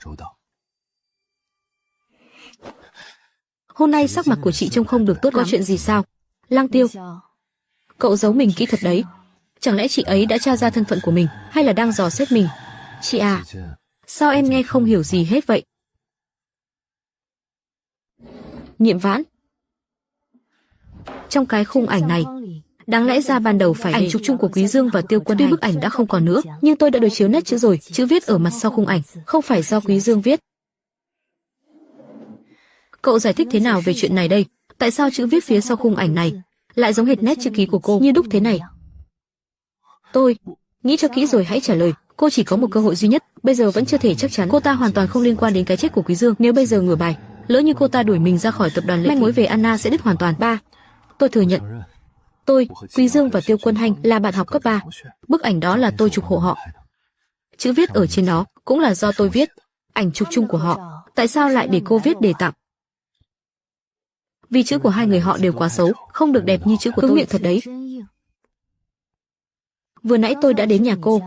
Hôm nay sắc mặt của chị trông không được tốt lắm. Có chuyện gì sao? Lăng Tiêu, cậu giấu mình kỹ thật đấy. Chẳng lẽ chị ấy đã tra ra thân phận của mình, hay là đang dò xét mình? Chị à, sao em nghe không hiểu gì hết vậy? Nhiệm Vãn. Trong cái khung ảnh này, Đáng lẽ ra ban đầu phải ảnh chụp chung của Quý Dương và Tiêu Quân. Tuy bức ảnh đã không còn nữa, nhưng tôi đã đối chiếu nét chữ rồi, chữ viết ở mặt sau khung ảnh, không phải do Quý Dương viết. Cậu giải thích thế nào về chuyện này đây? Tại sao chữ viết phía sau khung ảnh này lại giống hệt nét chữ ký của cô như đúc thế này? Tôi nghĩ cho kỹ rồi hãy trả lời. Cô chỉ có một cơ hội duy nhất, bây giờ vẫn chưa thể chắc chắn. Cô ta hoàn toàn không liên quan đến cái chết của Quý Dương. Nếu bây giờ ngửa bài, lỡ như cô ta đuổi mình ra khỏi tập đoàn Lệ, manh mối về Anna sẽ đứt hoàn toàn. Tôi thừa nhận, tôi, Quý Dương và Tiêu Quân Hành là bạn học cấp 3. Bức ảnh đó là tôi chụp hộ họ. Chữ viết ở trên đó cũng là do tôi viết. Ảnh chụp chung của họ, tại sao lại để cô viết đề tặng? Vì chữ của hai người họ đều quá xấu, không được đẹp như chữ của tôi. Miệng thật đấy. Vừa nãy tôi đã đến nhà cô,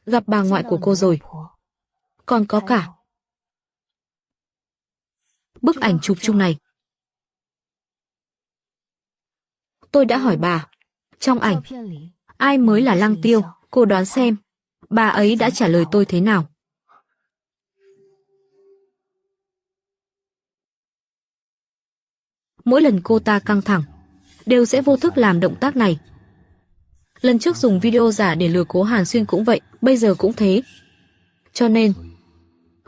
gặp bà ngoại của cô rồi. Còn có cả bức ảnh chụp chung này. Tôi đã hỏi bà, trong ảnh, ai mới là Lăng Tiêu? Cô đoán xem, bà ấy đã trả lời tôi thế nào? Mỗi lần cô ta căng thẳng, đều sẽ vô thức làm động tác này. Lần trước dùng video giả để lừa Cố Hàn Xuyên cũng vậy, bây giờ cũng thế. Cho nên,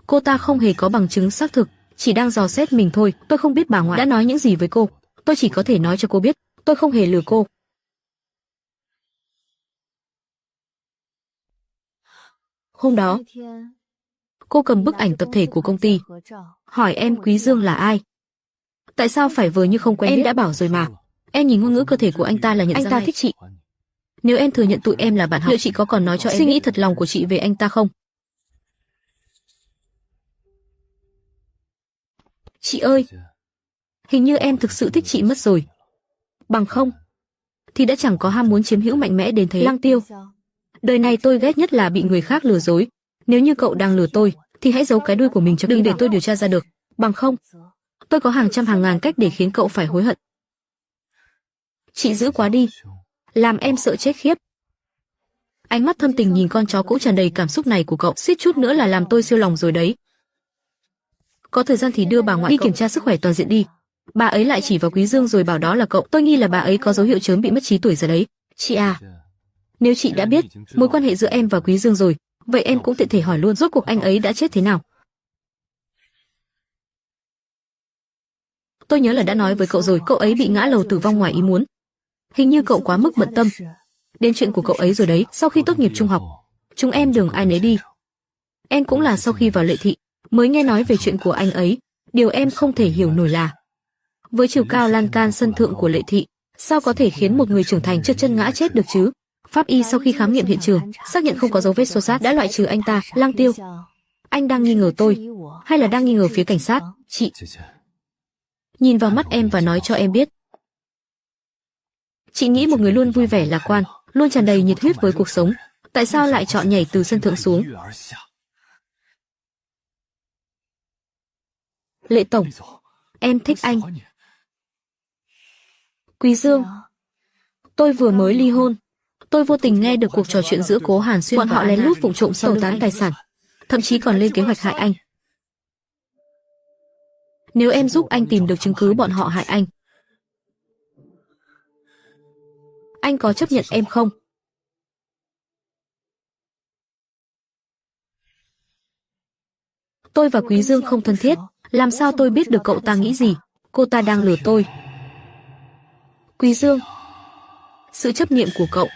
cô ta không hề có bằng chứng xác thực, chỉ đang dò xét mình thôi. Tôi không biết bà ngoại đã nói những gì với cô. Tôi chỉ có thể nói cho cô biết, tôi không hề lừa cô. Hôm đó, cô cầm bức ảnh tập thể của công ty, hỏi em Quý Dương là ai. Tại sao phải vờ như không quen biết? Em đã bảo rồi mà. Em nhìn ngôn ngữ cơ thể của anh ta là nhận ra anh ta thích chị. Nếu em thừa nhận tụi em là bạn học, liệu chị có còn nói cho em suy nghĩ thật lòng của chị về anh ta không? Chị ơi, hình như em thực sự thích chị mất rồi. Bằng không, thì đã chẳng có ham muốn chiếm hữu mạnh mẽ đến thế. Lăng Tiêu, đời này tôi ghét nhất là bị người khác lừa dối. Nếu như cậu đang lừa tôi, thì hãy giấu cái đuôi của mình cho đừng để tôi điều tra ra được. Bằng không, tôi có hàng trăm hàng ngàn cách để khiến cậu phải hối hận. Chị dữ quá đi, làm em sợ chết khiếp. Ánh mắt thâm tình nhìn con chó cũng tràn đầy cảm xúc này của cậu, suýt chút nữa là làm tôi siêu lòng rồi đấy. Có thời gian thì đưa bà ngoại đi kiểm tra sức khỏe toàn diện đi. Bà ấy lại chỉ vào Quý Dương rồi bảo đó là cậu. Tôi nghi là bà ấy có dấu hiệu chớm bị mất trí tuổi rồi đấy. Chị à, nếu chị đã biết mối quan hệ giữa em và Quý Dương rồi, vậy em cũng tiện thể hỏi luôn rốt cuộc anh ấy đã chết thế nào. Tôi nhớ là đã nói với cậu rồi, cậu ấy bị ngã lầu tử vong ngoài ý muốn. Hình như cậu quá mức bận tâm đến chuyện của cậu ấy rồi đấy. Sau khi tốt nghiệp trung học, chúng em đường ai nấy đi. Em cũng là sau khi vào Lệ Thị mới nghe nói về chuyện của anh ấy. Điều em không thể hiểu nổi là, với chiều cao lan can sân thượng của Lệ Thị, sao có thể khiến một người trưởng thành trượt chân ngã chết được chứ? Pháp y sau khi khám nghiệm hiện trường, xác nhận không có dấu vết xô xát, đã loại trừ anh ta. Lăng Tiêu, anh đang nghi ngờ tôi, hay là đang nghi ngờ phía cảnh sát? Chị nhìn vào mắt em và nói cho em biết. Chị nghĩ một người luôn vui vẻ lạc quan, luôn tràn đầy nhiệt huyết với cuộc sống, tại sao lại chọn nhảy từ sân thượng xuống? Lệ tổng, em thích anh. Quý Dương, tôi vừa mới ly hôn. Tôi vô tình nghe được cuộc trò chuyện giữa Cố Hàn Xuyên, bọn họ lén lút vụng trộm tẩu tán tài sản, thậm chí còn lên kế hoạch hại anh. Nếu em giúp anh tìm được chứng cứ bọn họ hại anh có chấp nhận em không? Tôi và Quý Dương không thân thiết, làm sao tôi biết được cậu ta nghĩ gì? Cô ta đang lừa tôi. Quý Dương, sự chấp niệm của cậu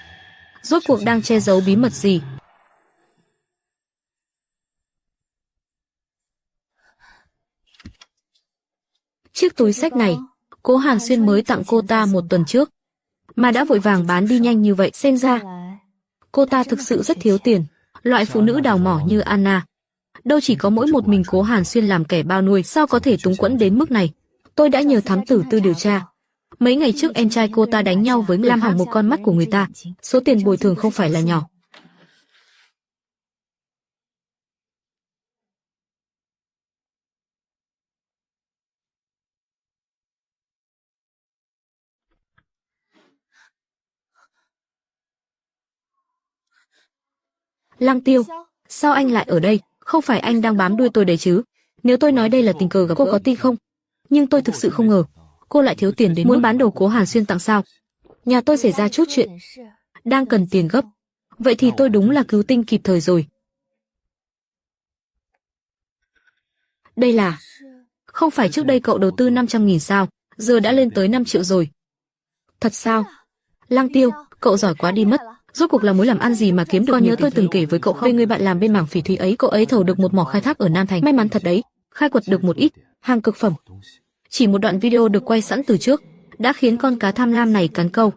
rốt cuộc đang che giấu bí mật gì? Chiếc túi xách này, Cố Hàn Xuyên mới tặng cô ta một tuần trước, mà đã vội vàng bán đi nhanh như vậy. Xem ra, cô ta thực sự rất thiếu tiền. Loại phụ nữ đào mỏ như Anna, đâu chỉ có mỗi một mình Cố Hàn Xuyên làm kẻ bao nuôi, sao có thể túng quẫn đến mức này? Tôi đã nhờ thám tử Tư điều tra. Mấy ngày trước em trai cô ta đánh nhau với người làm hỏng một con mắt của người ta. Số tiền bồi thường không phải là nhỏ. Lăng Tiêu, sao anh lại ở đây? Không phải anh đang bám đuôi tôi đấy chứ? Nếu tôi nói đây là tình cờ gặp cô có tin không? Nhưng tôi thực sự không ngờ cô lại thiếu tiền đến muốn bán đồ Cố Hàn Xuyên tặng sao? Nhà tôi xảy ra chút chuyện, đang cần tiền gấp. Vậy thì tôi đúng là cứu tinh kịp thời rồi. Đây là... Không phải trước đây cậu đầu tư 500.000 sao, giờ đã lên tới 5 triệu rồi. Thật sao? Lang Tiêu, cậu giỏi quá đi mất. Rốt cuộc là mối làm ăn gì mà kiếm được nhiều nhớ tôi từng kể với cậu không? Về người bạn làm bên mảng phỉ thúy ấy, cậu ấy thầu được một mỏ khai thác ở Nam Thành. May mắn thật đấy, khai quật được một ít hàng cực phẩm. Chỉ một đoạn video được quay sẵn từ trước đã khiến con cá tham lam này cắn câu.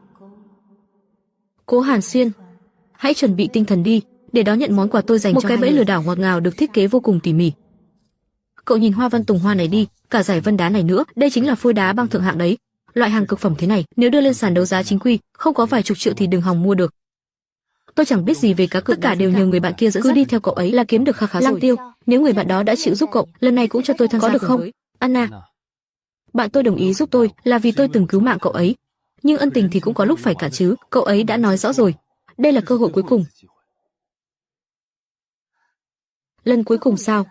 Cố Hàn Xuyên, hãy chuẩn bị tinh thần đi, để đón nhận món quà tôi dành cho cái bẫy lừa đảo ngọt ngào được thiết kế vô cùng tỉ mỉ. Cậu nhìn hoa văn tùng hoa này đi, cả dải vân đá này nữa, đây chính là phôi đá băng thượng hạng đấy. Loại hàng cực phẩm thế này, nếu đưa lên sàn đấu giá chính quy, không có vài chục triệu thì đừng hòng mua được. Tôi chẳng biết gì về cá cược, tất cả đều nhờ người bạn kia dẫn dắt, cứ đi theo cậu ấy là kiếm được khá khá rồi. Lang Tiêu, nếu người bạn đó đã chịu giúp cậu, lần này cũng cho tôi tham gia được không? Anna, bạn tôi đồng ý giúp tôi là vì tôi từng cứu mạng cậu ấy, nhưng ân tình thì cũng có lúc phải cả chứ. Cậu ấy đã nói rõ rồi, đây là cơ hội cuối cùng. Lần cuối cùng sao?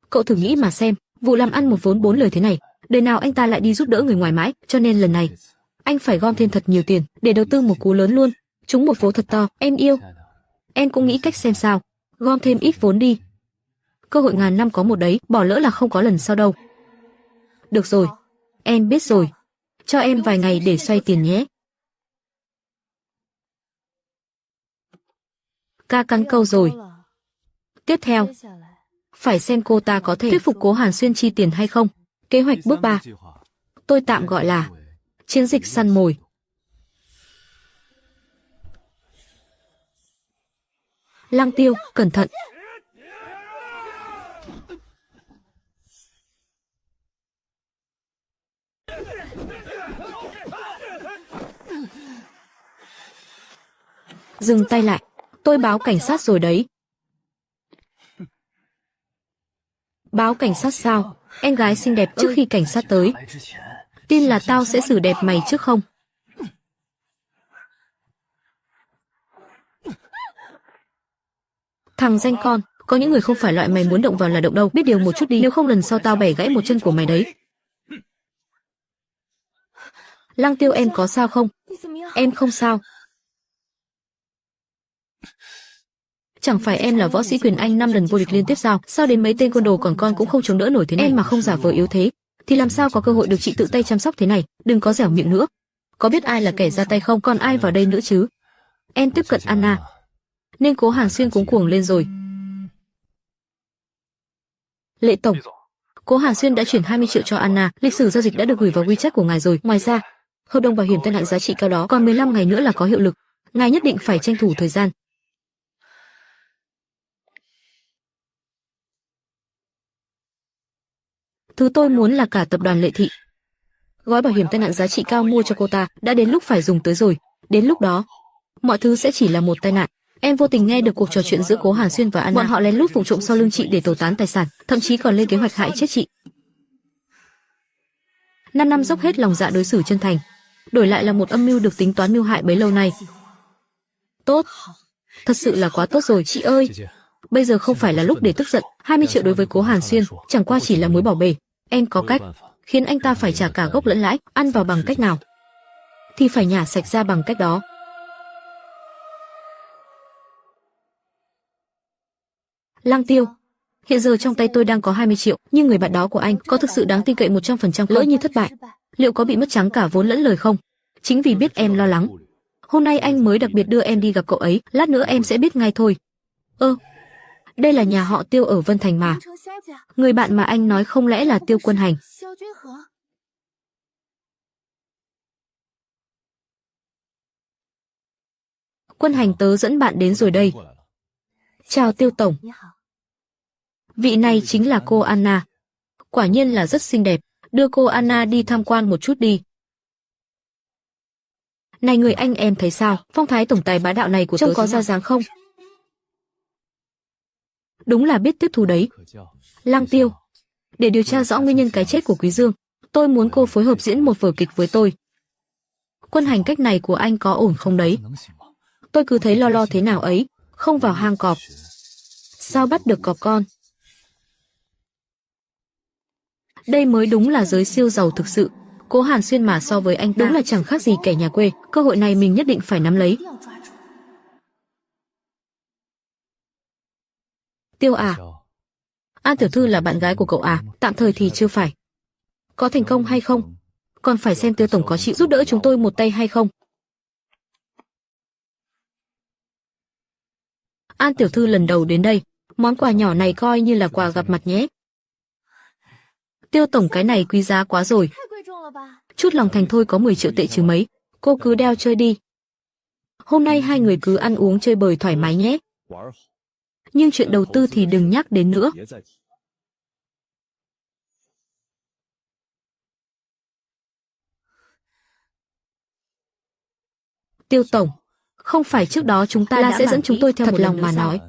Cậu thử nghĩ mà xem, vụ làm ăn một vốn 4 lời thế này, đời nào anh ta lại đi giúp đỡ người ngoài mãi, cho nên lần này anh phải gom thêm thật nhiều tiền để đầu tư một cú lớn luôn, trúng một phố thật to. Em yêu, em cũng nghĩ cách xem sao, gom thêm ít vốn đi. Cơ hội ngàn năm có một đấy, bỏ lỡ là không có lần sau đâu. Được rồi, em biết rồi, cho em vài ngày để xoay tiền nhé. Ca cắn câu rồi. Tiếp theo, phải xem cô ta có thể thuyết phục Cố Hàn Xuyên chi tiền hay không. Kế hoạch bước 3, tôi tạm gọi là chiến dịch săn mồi. Lang Tiêu, cẩn thận. Dừng tay lại, tôi báo cảnh sát rồi đấy. Báo cảnh sát sao? Em gái xinh đẹp trước khi cảnh sát tới. Tin là tao sẽ xử đẹp mày trước không? Thằng danh con, có những người không phải loại mày muốn động vào là động đâu, biết điều một chút đi, nếu không lần sau tao bẻ gãy một chân của mày đấy. Lang Tiêu, em có sao không? Em không sao. Chẳng phải em là võ sĩ quyền Anh 5 lần vô địch liên tiếp sao? Sao đến mấy tên côn đồ còn con cũng không chống đỡ nổi thế này? Em mà không giả vờ yếu thế, thì làm sao có cơ hội được chị tự tay chăm sóc thế này? Đừng có dẻo miệng nữa. Có biết ai là kẻ ra tay không? Còn ai vào đây nữa chứ? Em tiếp cận Anna, nên Cố Hàn Xuyên cuống cuồng lên rồi. Lệ tổng, Cố Hàn Xuyên đã chuyển 20 triệu cho Anna, lịch sử giao dịch đã được gửi vào WeChat của ngài rồi. Ngoài ra, hợp đồng bảo hiểm tai nạn giá trị cao đó còn 15 ngày nữa là có hiệu lực. Ngài nhất định phải tranh thủ thời gian. Thứ tôi muốn là cả tập đoàn Lệ Thị. Gói bảo hiểm tai nạn giá trị cao mua cho cô ta đã đến lúc phải dùng tới rồi. Đến lúc đó, mọi thứ sẽ chỉ là một tai nạn. Em vô tình nghe được cuộc trò chuyện giữa Cố Hàn Xuyên và Anna. Bọn họ lén lút vụng trộm sau lưng chị để tẩu tán tài sản, thậm chí còn lên kế hoạch hại chết chị. 5 năm dốc hết lòng dạ đối xử chân thành, đổi lại là một âm mưu được tính toán mưu hại bấy lâu nay. Tốt, thật sự là quá tốt rồi chị ơi. Bây giờ không phải là lúc để tức giận. 20 triệu đối với Cố Hàn Xuyên chẳng qua chỉ là muối bỏ bể. Em có cách khiến anh ta phải trả cả gốc lẫn lãi. Ăn vào bằng cách nào thì phải nhả sạch ra bằng cách đó. Lang Tiêu, hiện giờ trong tay tôi đang có 20 triệu, nhưng người bạn đó của anh có thực sự đáng tin cậy 100% không? Lỡ như thất bại, liệu có bị mất trắng cả vốn lẫn lời không? Chính vì biết em lo lắng, hôm nay anh mới đặc biệt đưa em đi gặp cậu ấy, lát nữa em sẽ biết ngay thôi. Đây là nhà họ Tiêu ở Vân Thành mà. Người bạn mà anh nói không lẽ là Tiêu Quân Hành? Quân Hành, tớ dẫn bạn đến rồi đây. Chào Tiêu tổng. Vị này chính là cô Anna. Quả nhiên là rất xinh đẹp. Đưa cô Anna đi tham quan một chút đi. Này người anh, em thấy sao? Phong thái tổng tài bá đạo này của tớ có ra dáng không? Đúng là biết tiếp thu đấy. Lang Tiêu, để điều tra rõ nguyên nhân cái chết của Quý Dương, tôi muốn cô phối hợp diễn một vở kịch với tôi. Quân Hành, cách này của anh có ổn không đấy? Tôi cứ thấy lo lo thế nào ấy, không vào hang cọp sao bắt được cọp con? Đây mới đúng là giới siêu giàu thực sự. Cố Hàn Xuyên mà so với anh đúng là chẳng khác gì kẻ nhà quê, cơ hội này mình nhất định phải nắm lấy. Tiêu à? An tiểu thư là bạn gái của cậu à? Tạm thời thì chưa phải. Có thành công hay không? Còn phải xem Tiêu tổng có chịu giúp đỡ chúng tôi một tay hay không. An tiểu thư lần đầu đến đây, món quà nhỏ này coi như là quà gặp mặt nhé. Tiêu tổng cái này quý giá quá rồi. Chút lòng thành thôi, có 10 triệu tệ chứ mấy. Cô cứ đeo chơi đi. Hôm nay hai người cứ ăn uống chơi bời thoải mái nhé. Nhưng chuyện đầu tư thì đừng nhắc đến nữa. Tiêu tổng, không phải trước đó chúng ta đã sẽ dẫn chúng tôi theo một lòng mà nói.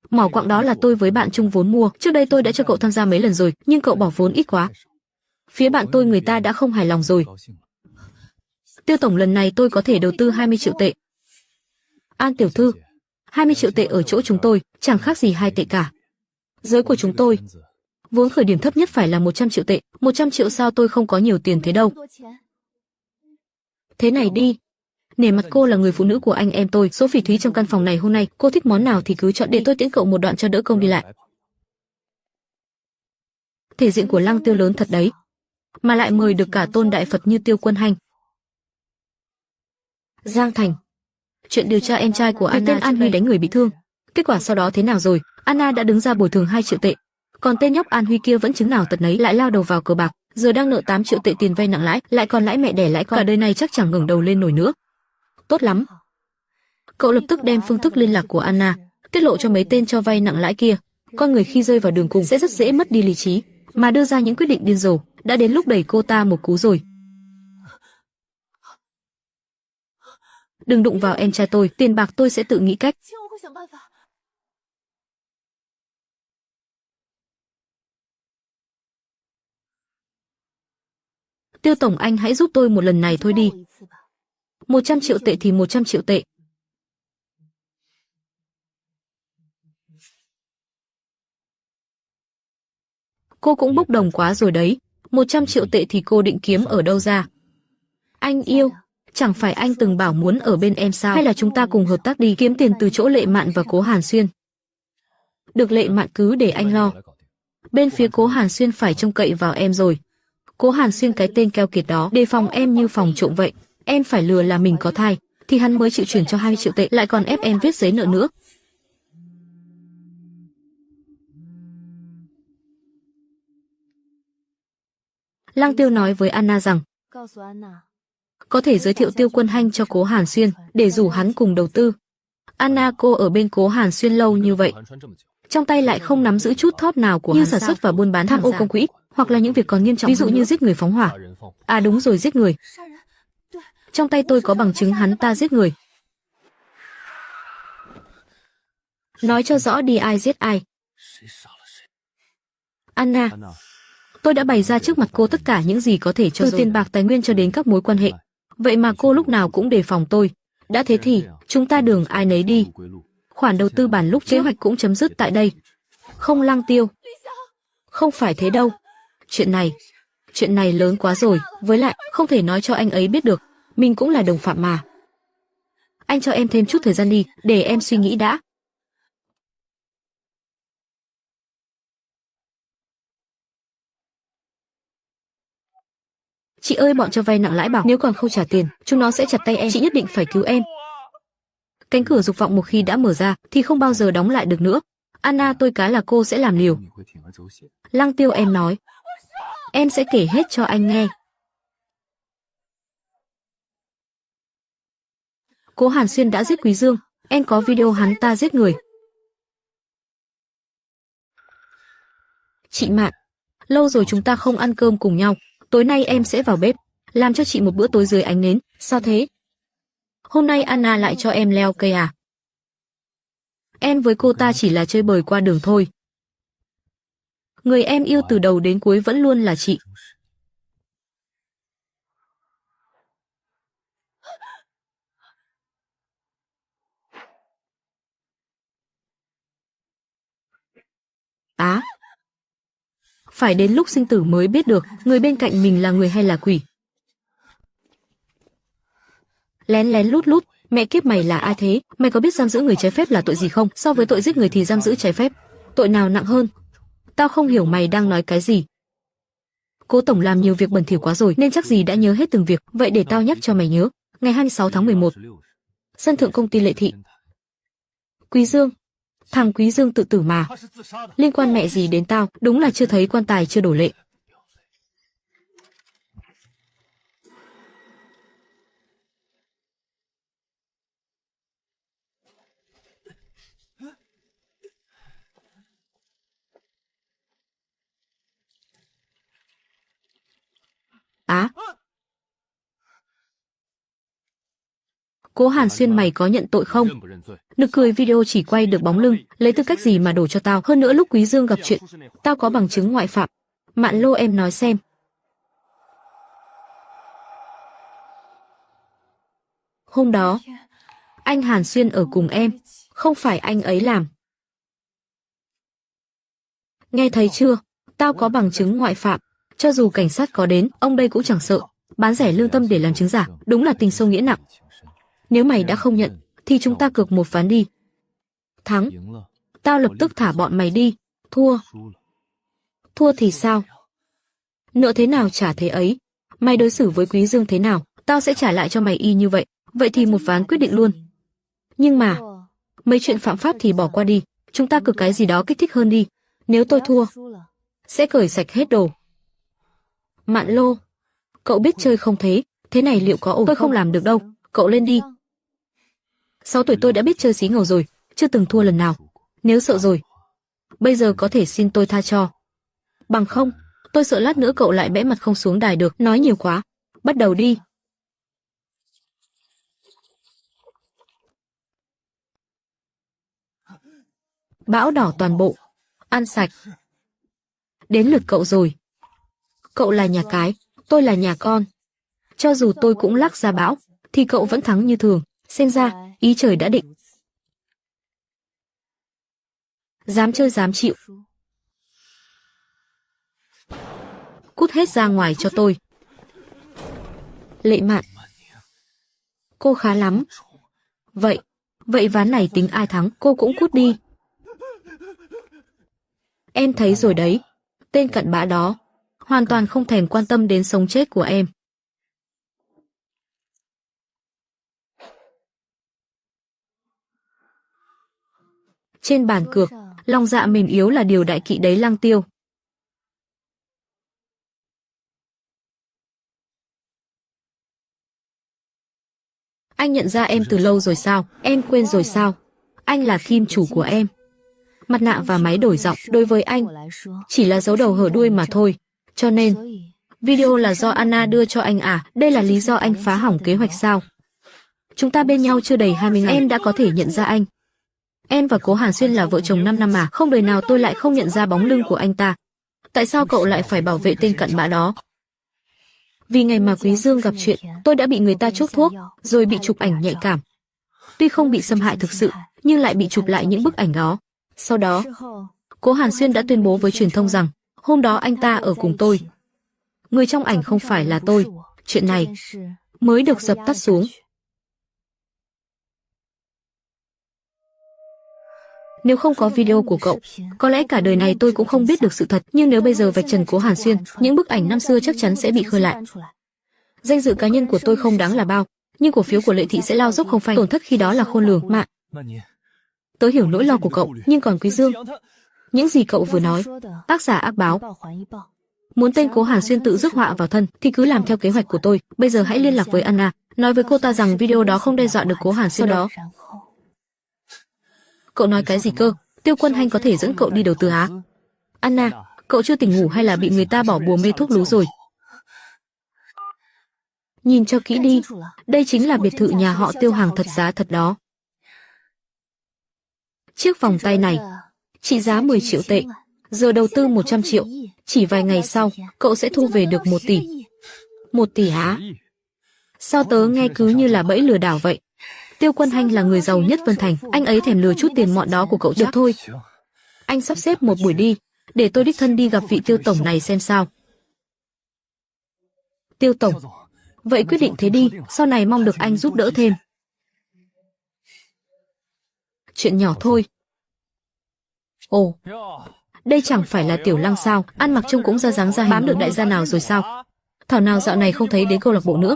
Mỏ quặng đó là tôi với bạn chung vốn mua, trước đây tôi đã cho cậu tham gia mấy lần rồi, nhưng cậu bỏ vốn ít quá. Phía bạn tôi người ta đã không hài lòng rồi. Tiêu tổng, lần này tôi có thể đầu tư 20 triệu tệ. An tiểu thư, 20 triệu tệ ở chỗ chúng tôi, chẳng khác gì 2 tệ cả. Giới của chúng tôi, vốn khởi điểm thấp nhất phải là 100 triệu tệ. 100 triệu sao, tôi không có nhiều tiền thế đâu. Thế này đi, nể mặt cô là người phụ nữ của anh em tôi, số phỉ thúy trong căn phòng này hôm nay, cô thích món nào thì cứ chọn, để tôi tiễn cậu một đoạn cho đỡ công đi lại. Thể diện của Lăng Tiêu lớn thật đấy, mà lại mời được cả tôn đại Phật như Tiêu Quân Hanh. Giang Thành, chuyện điều tra em trai của Anna tên An Huy đánh người bị thương, kết quả sau đó thế nào rồi? Anna đã đứng ra bồi thường 2 triệu tệ, còn tên nhóc An Huy kia vẫn chứng nào tật nấy, lại lao đầu vào cờ bạc, giờ đang nợ 8 triệu tệ tiền vay nặng lãi, lại còn lãi mẹ đẻ lãi con, cả đời này chắc chẳng ngẩng đầu lên nổi nữa. Tốt lắm, cậu lập tức đem phương thức liên lạc của Anna tiết lộ cho mấy tên cho vay nặng lãi kia. Con người khi rơi vào đường cùng sẽ rất dễ mất đi lý trí, mà đưa ra những quyết định điên rồ. Đã đến lúc đẩy cô ta một cú rồi. Đừng đụng vào em trai tôi, tiền bạc tôi sẽ tự nghĩ cách. Tiêu tổng, anh hãy giúp tôi một lần này thôi đi. 100 triệu tệ thì 100 triệu tệ. Cô cũng bốc đồng quá rồi đấy. 100 triệu tệ thì cô định kiếm ở đâu ra? Anh yêu, chẳng phải anh từng bảo muốn ở bên em sao? Hay là chúng ta cùng hợp tác đi, kiếm tiền từ chỗ Lệ Mạn và Cố Hàn Xuyên. Được, Lệ Mạn cứ để anh lo. Bên phía Cố Hàn Xuyên phải trông cậy vào em rồi. Cố Hàn Xuyên cái tên keo kiệt đó, đề phòng em như phòng trộm vậy. Em phải lừa là mình có thai, thì hắn mới chịu chuyển cho 20 triệu tệ, lại còn ép em viết giấy nợ nữa. Lăng Tiêu nói với Anna rằng có thể giới thiệu Tiêu Quân Hanh cho Cố Hàn Xuyên để rủ hắn cùng đầu tư. Anna, cô ở bên Cố Hàn Xuyên lâu như vậy, trong tay lại không nắm giữ chút thóp nào của như sản xuất và buôn bán, tham ô công quỹ, hoặc là những việc còn nghiêm trọng, ví dụ như giết người phóng hỏa. À đúng rồi, giết người. Trong tay tôi có bằng chứng hắn ta giết người. Nói cho rõ đi, ai giết ai. Anna, tôi đã bày ra trước mặt cô tất cả những gì có thể cho, từ tiền bạc, tài nguyên cho đến các mối quan hệ. Vậy mà cô lúc nào cũng đề phòng tôi. Đã thế thì, chúng ta đường ai nấy đi. Khoản đầu tư bản lúc kế hoạch cũng chấm dứt tại đây. Không Lăng Tiêu. Không phải thế đâu. Chuyện này lớn quá rồi. Với lại, không thể nói cho anh ấy biết được. Mình cũng là đồng phạm mà. Anh cho em thêm chút thời gian đi, để em suy nghĩ đã. Chị ơi, bọn cho vay nặng lãi bảo nếu còn không trả tiền, chúng nó sẽ chặt tay em. Chị nhất định phải cứu em. Cánh cửa dục vọng một khi đã mở ra thì không bao giờ đóng lại được nữa. Anna, tôi cá là cô sẽ làm liều. Lăng Tiêu, em nói. Em sẽ kể hết cho anh nghe. Cố Hàn Xuyên đã giết Quý Dương. Em có video hắn ta giết người. Chị Mạn, lâu rồi chúng ta không ăn cơm cùng nhau. Tối nay em sẽ vào bếp, làm cho chị một bữa tối dưới ánh nến. Sao thế? Hôm nay Anna lại cho em leo cây à? Em với cô ta chỉ là chơi bời qua đường thôi. Người em yêu từ đầu đến cuối vẫn luôn là chị. Á, phải đến lúc sinh tử mới biết được người bên cạnh mình là người hay là quỷ. lén lén lút lút. Mẹ kiếp mày là ai thế? Mày có biết giam giữ người trái phép là tội gì không? So với tội giết người thì giam giữ trái phép, tội nào nặng hơn? Tao không hiểu mày đang nói cái gì. Cố tổng làm nhiều việc bẩn thỉu quá rồi nên chắc gì đã nhớ hết từng việc. Vậy để tao nhắc cho mày nhớ. Ngày 26 tháng 11, sân thượng công ty Lệ Thị. Quý Dương, thằng Quý Dương tự tử mà. Liên quan mẹ gì đến tao? Đúng là chưa thấy quan tài chưa đổ lệ. Á, Cố Hàn Xuyên, mày có nhận tội không? Nực cười, video chỉ quay được bóng lưng, lấy tư cách gì mà đổ cho tao? Hơn nữa lúc Quý Dương gặp chuyện, tao có bằng chứng ngoại phạm. Mạn Lô, em nói xem. Hôm đó, anh Hàn Xuyên ở cùng em, không phải anh ấy làm. Nghe thấy chưa? Tao có bằng chứng ngoại phạm. Cho dù cảnh sát có đến, ông đây cũng chẳng sợ. Bán rẻ lương tâm để làm chứng giả, đúng là tình sâu nghĩa nặng. Nếu mày đã không nhận, thì chúng ta cược một ván đi. Thắng, tao lập tức thả bọn mày đi. Thua thì sao? Nợ thế nào trả thế ấy. Mày đối xử với Quý Dương thế nào, tao sẽ trả lại cho mày y như vậy. Vậy thì một ván quyết định luôn. Nhưng mà, mấy chuyện phạm pháp thì bỏ qua đi. Chúng ta cược cái gì đó kích thích hơn đi. Nếu tôi thua, sẽ cởi sạch hết đồ. Mạn Lô, cậu biết chơi không thế? Thế này liệu có ổn? Tôi không làm được đâu. Cậu lên đi. 6 tuổi tôi đã biết chơi xí ngầu rồi, chưa từng thua lần nào. Nếu sợ rồi, bây giờ có thể xin tôi tha cho. Bằng không, tôi sợ lát nữa cậu lại bẽ mặt không xuống đài được. Nói nhiều quá. Bắt đầu đi. Bão đỏ toàn bộ. Ăn sạch. Đến lượt cậu rồi. Cậu là nhà cái, tôi là nhà con. Cho dù tôi cũng lắc ra bão, thì cậu vẫn thắng như thường. Xem ra, ý trời đã định. Dám chơi dám chịu. Cút hết ra ngoài cho tôi. Lệ Mạn, cô khá lắm. Vậy ván này tính ai thắng, cô cũng cút đi. Em thấy rồi đấy, tên cặn bã đó, hoàn toàn không thèm quan tâm đến sống chết của em. Trên bàn cược, lòng dạ mềm yếu là điều đại kỵ đấy Lăng Tiêu. Anh nhận ra em từ lâu rồi sao? Em quên rồi sao? Anh là kim chủ của em. Mặt nạ và máy đổi giọng đối với anh chỉ là dấu đầu hở đuôi mà thôi. Cho nên, video là do Anna đưa cho anh à? Đây là lý do anh phá hỏng kế hoạch sao? Chúng ta bên nhau chưa đầy 20 ngày, em đã có thể nhận ra anh. Em và Cố Hàn Xuyên là vợ chồng 5 năm mà, không đời nào tôi lại không nhận ra bóng lưng của anh ta. Tại sao cậu lại phải bảo vệ tên cặn bã đó? Vì ngày mà Quý Dương gặp chuyện, tôi đã bị người ta chuốc thuốc, rồi bị chụp ảnh nhạy cảm. Tuy không bị xâm hại thực sự, nhưng lại bị chụp lại những bức ảnh đó. Sau đó, Cố Hàn Xuyên đã tuyên bố với truyền thông rằng, hôm đó anh ta ở cùng tôi. Người trong ảnh không phải là tôi. Chuyện này mới được dập tắt xuống. Nếu không có video của cậu, có lẽ cả đời này tôi cũng không biết được sự thật. Nhưng nếu bây giờ vạch trần Cố Hàn Xuyên, những bức ảnh năm xưa chắc chắn sẽ bị khơi lại. Danh dự cá nhân của tôi không đáng là bao, nhưng cổ phiếu của Lệ Thị sẽ lao dốc không phanh. Tổn thất khi đó là khôn lường. Mạn, tớ hiểu nỗi lo của cậu, nhưng còn Quý Dương, những gì cậu vừa nói, tác giả ác báo. Muốn tên Cố Hàn Xuyên tự rước họa vào thân thì cứ làm theo kế hoạch của tôi. Bây giờ hãy liên lạc với Anna, nói với cô ta rằng video đó không đe dọa được Cố Hàn Xuyên đó. Cậu nói cái gì cơ? Tiêu Quân Hanh có thể dẫn cậu đi đầu tư á? Anna, cậu chưa tỉnh ngủ hay là bị người ta bỏ bùa mê thuốc lú rồi? Nhìn cho kỹ đi, đây chính là biệt thự nhà họ Tiêu hàng thật giá thật đó. Chiếc vòng tay này, trị giá 10 triệu tệ, giờ đầu tư 100 triệu, chỉ vài ngày sau, cậu sẽ thu về được 1 tỷ. 1 tỷ hả? Sao tớ nghe cứ như là bẫy lừa đảo vậy? Tiêu Quân Hanh là người giàu nhất Vân Thành, anh ấy thèm lừa chút tiền mọn đó của cậu. Được thôi, anh sắp xếp một buổi đi, để tôi đích thân đi gặp vị Tiêu tổng này xem sao. Tiêu tổng, Vậy quyết định thế đi, sau này mong được anh giúp đỡ thêm. Chuyện nhỏ thôi. Ồ, đây chẳng phải là Tiểu Lăng sao, ăn mặc trông cũng ra dáng ra hình, bám được đại gia nào rồi sao? Thảo nào dạo này không thấy đến câu lạc bộ nữa.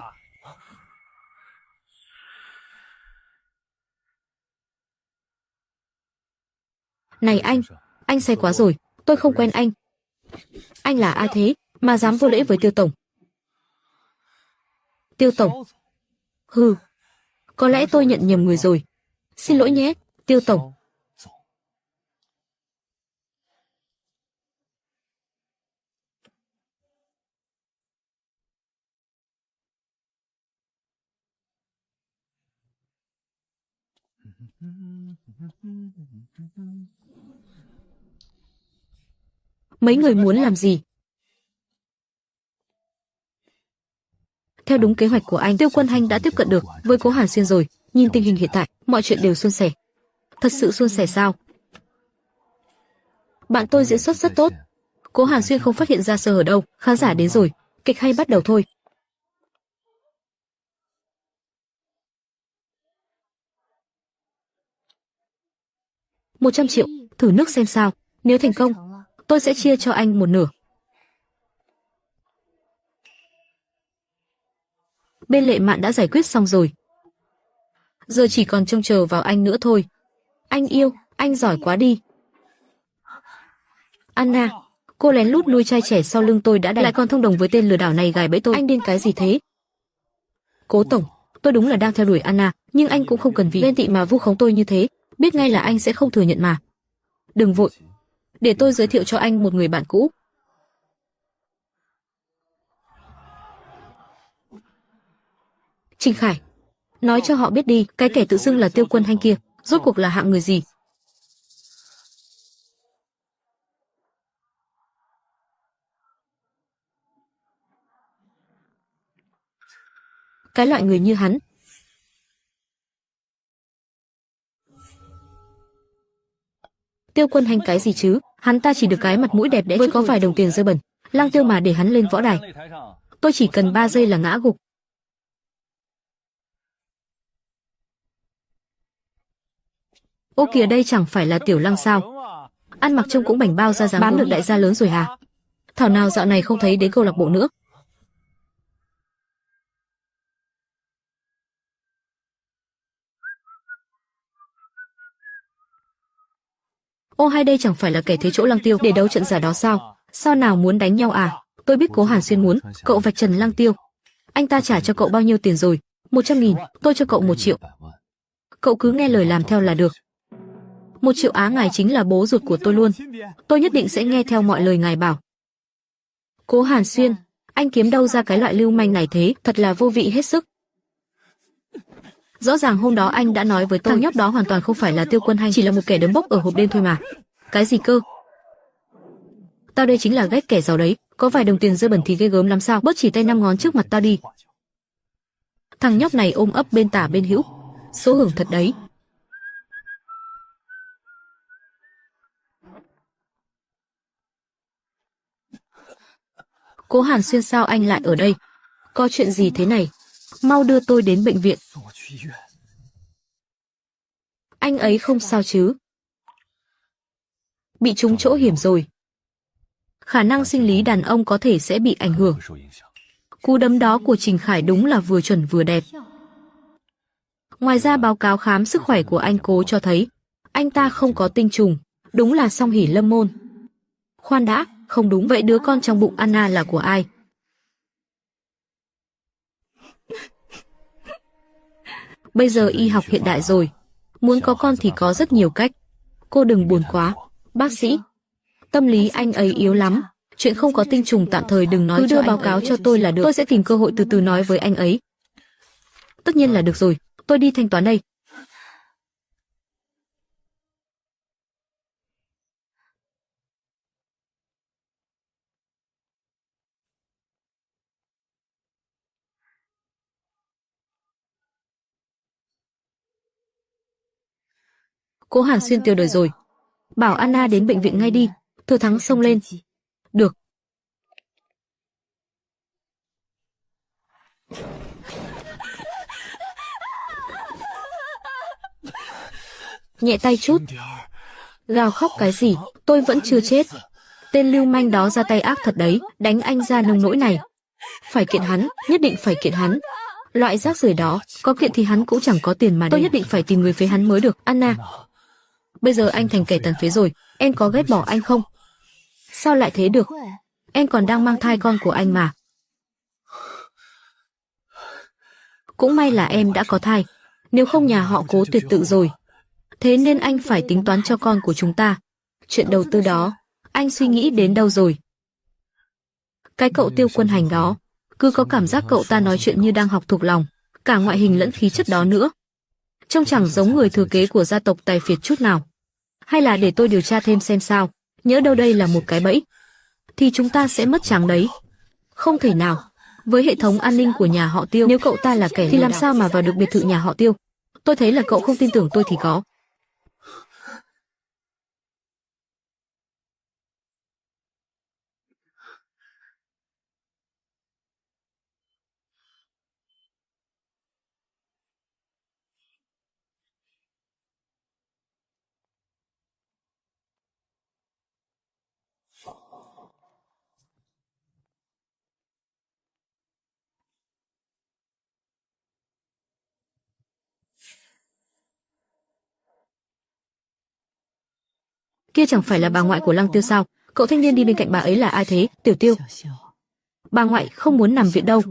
Này anh say quá rồi, tôi không quen anh. Anh là ai thế, mà dám vô lễ với Tiêu tổng? Tiêu tổng? Hừ, có lẽ tôi nhận nhầm người rồi. Xin lỗi nhé, Tiêu tổng. Mấy người muốn làm gì? Theo đúng kế hoạch của anh, Tiêu Quân Hanh đã tiếp cận được với Cố Hàn Xuyên rồi. Nhìn tình hình hiện tại, mọi chuyện đều suôn sẻ. Thật sự suôn sẻ sao? Bạn tôi diễn xuất rất tốt. Cố Hàn Xuyên không phát hiện ra sơ hở đâu. Khán giả đến rồi, kịch hay bắt đầu thôi. $100 triệu, thử nước xem sao. Nếu thành công, tôi sẽ chia cho anh một nửa. Bên Lệ Mạn đã giải quyết xong rồi. Giờ chỉ còn trông chờ vào anh nữa thôi. Anh yêu, anh giỏi quá đi. Anna, cô lén lút nuôi trai trẻ sau lưng tôi đã đành, lại còn thông đồng với tên lừa đảo này gài bẫy tôi. Anh điên cái gì thế? Cố tổng, tôi đúng là đang theo đuổi Anna, nhưng anh cũng không cần vì ghen tị mà vu khống tôi như thế. Biết ngay là anh sẽ không thừa nhận mà. Đừng vội, để tôi giới thiệu cho anh một người bạn cũ. Trình Khải, nói cho họ biết đi, cái kẻ tự xưng là Tiêu Quân Hanh kia, rốt cuộc là hạng người gì? Cái loại người như hắn. Tiêu Quân Hanh cái gì chứ? Hắn ta chỉ được cái mặt mũi đẹp đẽ với có vài đồng tiền dơ bẩn. Lăng Tiêu mà để hắn lên võ đài, tôi chỉ cần 3 giây là ngã gục. Ô kìa, đây chẳng phải là Tiểu Lăng sao? Ăn mặc trông cũng bảnh bao ra dáng, bám được đại gia lớn rồi hả? Thảo nào dạo này không thấy đến câu lạc bộ nữa. Ô, hay đây chẳng phải là kẻ thế chỗ Lăng Tiêu để đấu trận giả đó sao? Sao nào, muốn đánh nhau à? Tôi biết Cố Hàn Xuyên muốn cậu vạch trần Lăng Tiêu. Anh ta trả cho cậu bao nhiêu tiền rồi? 100.000, tôi cho cậu 1 triệu. Cậu cứ nghe lời làm theo là được. 1 triệu á? Ngài chính là bố ruột của tôi luôn. Tôi nhất định sẽ nghe theo mọi lời ngài bảo. Cố Hàn Xuyên, anh kiếm đâu ra cái loại lưu manh này thế? Thật là vô vị hết sức. Rõ ràng hôm đó anh đã nói với tôi, thằng nhóc đó hoàn toàn không phải là Tiêu Quân Hanh, chỉ là một kẻ đấm bốc ở hộp đêm thôi mà. Cái gì cơ? Tao đây chính là ghét kẻ giàu đấy, có vài đồng tiền dơ bẩn thì ghê gớm lắm sao? Bớt chỉ tay 5 ngón trước mặt tao đi. Thằng nhóc này ôm ấp bên tả bên hữu, số hưởng thật đấy. Cố Hàn Xuyên, sao anh lại ở đây? Có chuyện gì thế này? Mau đưa tôi đến bệnh viện. Anh ấy không sao chứ? Bị trúng chỗ hiểm rồi. Khả năng sinh lý đàn ông có thể sẽ bị ảnh hưởng. Cú đấm đó của Trình Khải đúng là vừa chuẩn vừa đẹp. Ngoài ra báo cáo khám sức khỏe của anh Cố cho thấy anh ta không có tinh trùng, đúng là song hỷ lâm môn. Khoan đã, không đúng, vậy đứa con trong bụng Anna là của ai? Bây giờ y học hiện đại rồi, muốn có con thì có rất nhiều cách. Cô đừng buồn quá, bác sĩ. Tâm lý anh ấy yếu lắm, chuyện không có tinh trùng tạm thời đừng nói, cứ đưa báo cáo cho tôi là được, tôi sẽ tìm cơ hội từ từ nói với anh ấy. Tất nhiên là được rồi, tôi đi thanh toán đây. Cố Hàn Xuyên tiêu đời rồi. Bảo Anna đến bệnh viện ngay đi. Thừa Thắng xông lên. Được. Nhẹ tay chút. Gào khóc cái gì, tôi vẫn chưa chết. Tên lưu manh đó ra tay ác thật đấy, đánh anh ra nông nỗi này. Phải kiện hắn, nhất định phải kiện hắn. Loại rác rưởi đó, có kiện thì hắn cũng chẳng có tiền mà tôi nhất định phải tìm người phế hắn mới được. Anna, bây giờ anh thành kẻ tàn phế rồi, em có ghét bỏ anh không? Sao lại thế được? Em còn đang mang thai con của anh mà. Cũng may là em đã có thai, nếu không nhà họ Cố tuyệt tự rồi. Thế nên anh phải tính toán cho con của chúng ta. Chuyện đầu tư đó, anh suy nghĩ đến đâu rồi? Cái cậu Tiêu Quân Hành đó, cứ có cảm giác cậu ta nói chuyện như đang học thuộc lòng, cả ngoại hình lẫn khí chất đó nữa. Trông chẳng giống người thừa kế của gia tộc tài phiệt chút nào. Hay là để tôi điều tra thêm xem sao, nhỡ đâu đây là một cái bẫy, thì chúng ta sẽ mất trắng đấy. Không thể nào, với hệ thống an ninh của nhà họ Tiêu, nếu cậu ta là kẻ thì làm sao mà vào được biệt thự nhà họ Tiêu? Tôi thấy là cậu không tin tưởng tôi thì có. Kia chẳng phải là bà ngoại của Lăng Tiêu sao? Cậu thanh niên đi bên cạnh bà ấy là ai thế? Tiểu Tiêu. Bà ngoại không muốn nằm viện đâu.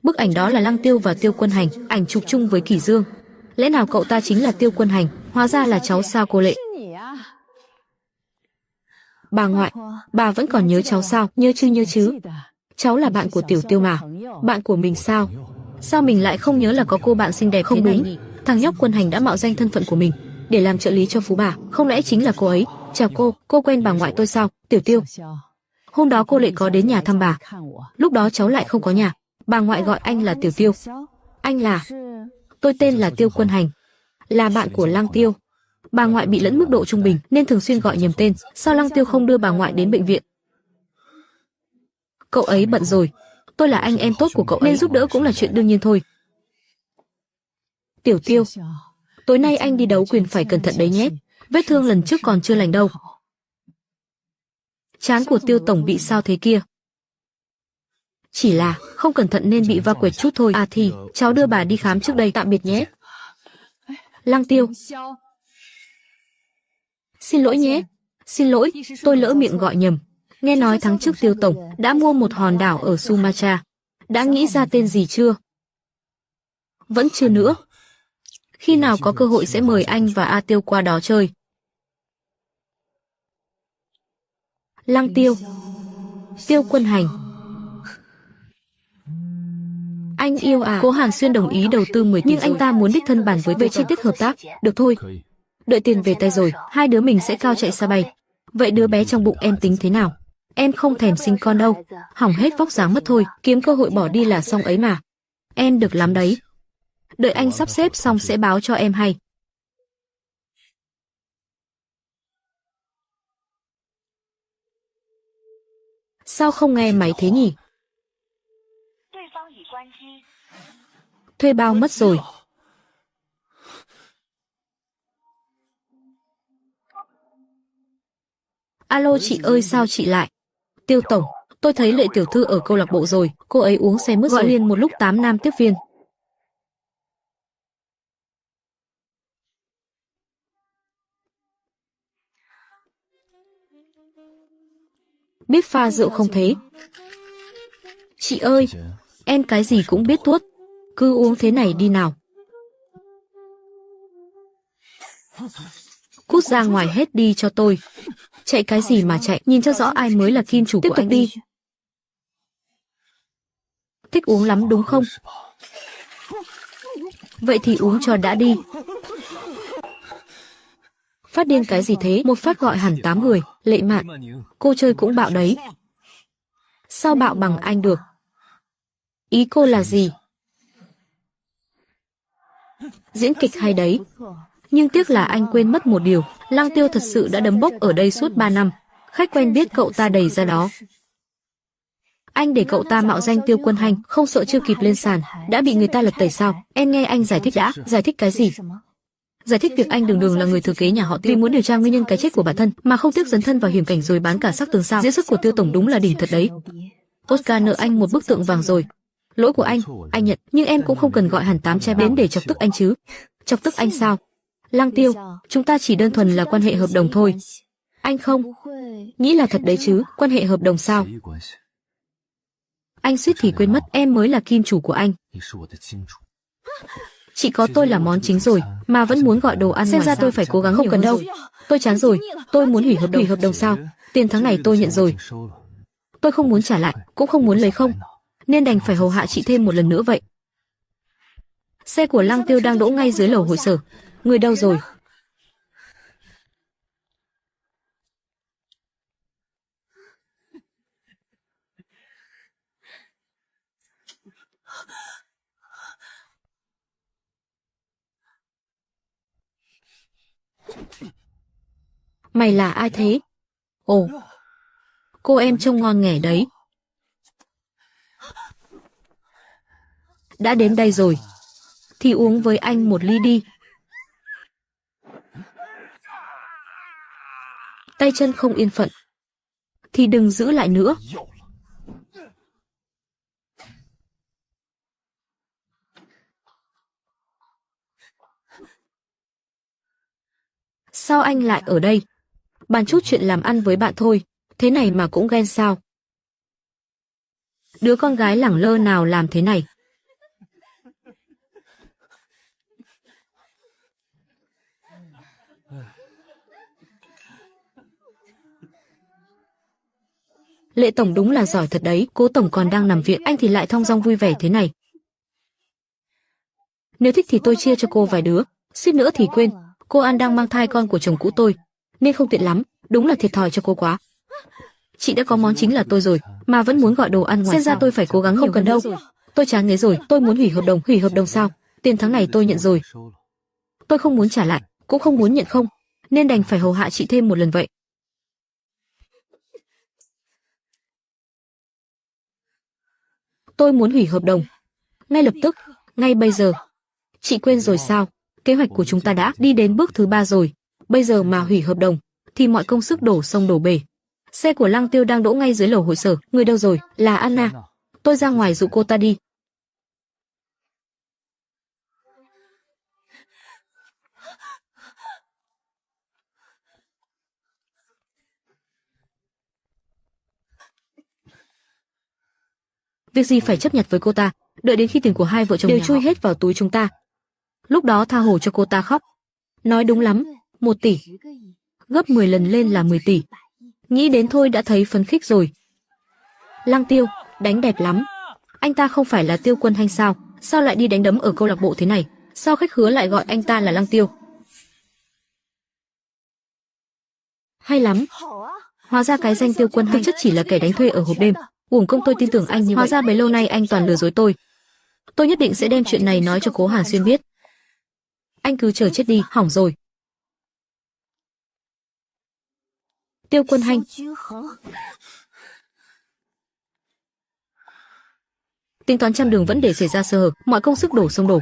Bức ảnh đó là Lăng Tiêu và Tiêu Quân Hành, ảnh chụp chung với Kỷ Dương. Lẽ nào cậu ta chính là Tiêu Quân Hành, hóa ra là cháu sao cô Lệ? Bà ngoại, bà vẫn còn nhớ cháu sao? Nhớ chứ. Cháu là bạn của Tiểu Tiêu mà. Bạn của mình sao? Sao mình lại không nhớ là có cô bạn xinh đẹp không đúng? Thằng nhóc Quân Hành đã mạo danh thân phận của mình để làm trợ lý cho Phú bà, không lẽ chính là cô ấy? Chào cô quen bà ngoại tôi sao? Tiểu Tiêu. Hôm đó cô Lệ có đến nhà thăm bà. Lúc đó cháu lại không có nhà. Bà ngoại gọi anh là Tiểu Tiêu. Anh là... Tôi tên là Tiêu Quân Hành, là bạn của Lăng Tiêu. Bà ngoại bị lẫn mức độ trung bình nên thường xuyên gọi nhầm tên. Sao Lăng Tiêu không đưa bà ngoại đến bệnh viện? Cậu ấy bận rồi. Tôi là anh em tốt của cậu nên giúp đỡ cũng là chuyện đương nhiên thôi. Tiểu Tiêu, tối nay anh đi đấu quyền phải cẩn thận đấy nhé. Vết thương lần trước còn chưa lành đâu. Trán của Tiêu tổng bị sao thế kia? Chỉ là không cẩn thận nên bị va quệt chút thôi. À thì, cháu đưa bà đi khám trước đây, tạm biệt nhé. Lăng Tiêu. Xin lỗi nhé. Xin lỗi, tôi lỡ miệng gọi nhầm. Nghe nói tháng trước Tiêu tổng đã mua một hòn đảo ở Sumatra. Đã nghĩ ra tên gì chưa? Vẫn chưa nữa. Khi nào có cơ hội sẽ mời anh và A Tiêu qua đó chơi. Lăng Tiêu. Tiêu Quân Hành. Anh yêu à? Cố Hàn Xuyên đồng ý đầu tư 10 tỷ nhưng anh ta muốn đích thân bàn với về chi tiết hợp tác. Được thôi. Đợi tiền về tay rồi, hai đứa mình sẽ cao chạy xa bay. Vậy đứa bé trong bụng em tính thế nào? Em không thèm sinh con đâu. Hỏng hết vóc dáng mất thôi, kiếm cơ hội bỏ đi là xong ấy mà. Em được lắm đấy. Đợi anh sắp xếp xong sẽ báo cho em hay. Sao không nghe máy thế nhỉ? Thuê bao mất rồi. Alo chị ơi, sao chị lại? Tiêu tổng, tôi thấy Lệ tiểu thư ở câu lạc bộ rồi, cô ấy uống say mướt gọi rồi. Liền một lúc 8 nam tiếp viên. Biết pha rượu không thế? Chị ơi, em cái gì cũng biết tuốt. Cứ uống thế này đi nào. Cút ra ngoài hết đi cho tôi. Chạy cái gì mà chạy, nhìn cho rõ ai mới là kim chủ của anh đi. Thích uống lắm đúng không? Vậy thì uống cho đã đi. Phát điên cái gì thế? Một phát gọi hẳn 8 người. Lệ Mạn, cô chơi cũng bạo đấy. Sao bạo bằng anh được? Ý cô là gì? Diễn kịch hay đấy. Nhưng tiếc là anh quên mất một điều. Lăng Tiêu thật sự đã đấm bốc ở đây suốt 3 năm. Khách quen biết cậu ta đầy ra đó. Anh để cậu ta mạo danh Tiêu Quân Hành, không sợ chưa kịp lên sàn, đã bị người ta lật tẩy sao? Em nghe anh giải thích đã. Giải thích cái gì? Giải thích việc anh đường đường là người thừa kế nhà họ Tiêu, vì muốn điều tra nguyên nhân cái chết của bản thân mà không tiếc dấn thân vào hiểm cảnh rồi bán cả xác tường sao? Diễn xuất của Tiêu tổng đúng là đỉnh thật đấy. Oscar nợ anh một bức tượng vàng rồi. Lỗi của anh nhận, nhưng em cũng không cần gọi hẳn 8 trai đến để chọc tức anh chứ. Chọc tức anh sao? Lăng Tiêu, chúng ta chỉ đơn thuần là quan hệ hợp đồng thôi. Anh không nghĩ là thật đấy chứ? Quan hệ hợp đồng sao? Anh suýt thì quên mất, em mới là kim chủ của anh. Chỉ có tôi là món chính rồi, mà vẫn muốn gọi đồ ăn. Xem ra tôi phải cố gắng. Không cần đâu, tôi chán rồi. Tôi muốn hủy hợp đồng. Hủy hợp đồng sao? Tiền tháng này tôi nhận rồi. Tôi không muốn trả lại, cũng không muốn lấy không, nên đành phải hầu hạ chị thêm một lần nữa vậy. Xe của Lăng Tiêu đang đỗ ngay dưới lầu hội sở. Người đâu rồi? Mày là ai thế? Ồ, cô em trông ngon nghẻ đấy. Đã đến đây rồi, thì uống với anh một ly đi. Tay chân không yên phận thì đừng giữ lại nữa. Sao anh lại ở đây? Bàn chút chuyện làm ăn với bạn thôi, thế này mà cũng ghen sao? Đứa con gái lẳng lơ nào làm thế này? Lệ tổng đúng là giỏi thật đấy, Cố tổng còn đang nằm viện, anh thì lại thong dong vui vẻ thế này. Nếu thích thì tôi chia cho cô vài đứa, suýt nữa thì quên, cô An đang mang thai con của chồng cũ tôi, nên không tiện lắm, đúng là thiệt thòi cho cô quá. Chị đã có món chính là tôi rồi, mà vẫn muốn gọi đồ ăn ngoài. Xem ra tôi phải cố gắng. Không cần đâu, tôi chán nghề rồi, tôi muốn hủy hợp đồng. Hủy hợp đồng sao? Tiền tháng này tôi nhận rồi. Tôi không muốn trả lại, cũng không muốn nhận không, nên đành phải hầu hạ chị thêm một lần vậy. Tôi muốn hủy hợp đồng. Ngay lập tức, ngay bây giờ. Chị quên rồi sao? Kế hoạch của chúng ta đã đi đến bước thứ 3 rồi. Bây giờ mà hủy hợp đồng, thì mọi công sức đổ sông đổ bể. Xe của Lăng Tiêu đang đỗ ngay dưới lầu hội sở. Người đâu rồi? Là Anna. Tôi ra ngoài dụ cô ta đi. Việc gì phải chấp nhặt với cô ta, đợi đến khi tiền của hai vợ chồng đều chui hết vào túi chúng ta. Lúc đó tha hồ cho cô ta khóc. Nói đúng lắm, 1 tỷ. Gấp 10 lần lên là 10 tỷ. Nghĩ đến thôi đã thấy phấn khích rồi. Lăng Tiêu, đánh đẹp lắm. Anh ta không phải là Tiêu Quân Hành sao? Sao lại đi đánh đấm ở câu lạc bộ thế này? Sao khách khứa lại gọi anh ta là Lăng Tiêu? Hay lắm. Hóa ra cái danh Tiêu Quân Hành thực chất chỉ là kẻ đánh thuê ở hộp đêm. Uổng công tôi tin tưởng anh như vậy. Hóa ra bấy lâu nay anh toàn lừa dối tôi. Tôi nhất định sẽ đem chuyện này nói cho Cố Hàn Xuyên biết. Anh cứ chờ chết đi, hỏng rồi. Tiêu Quân Hành. Tính toán trăm đường vẫn để xảy ra sơ hở, mọi công sức đổ sông đổ.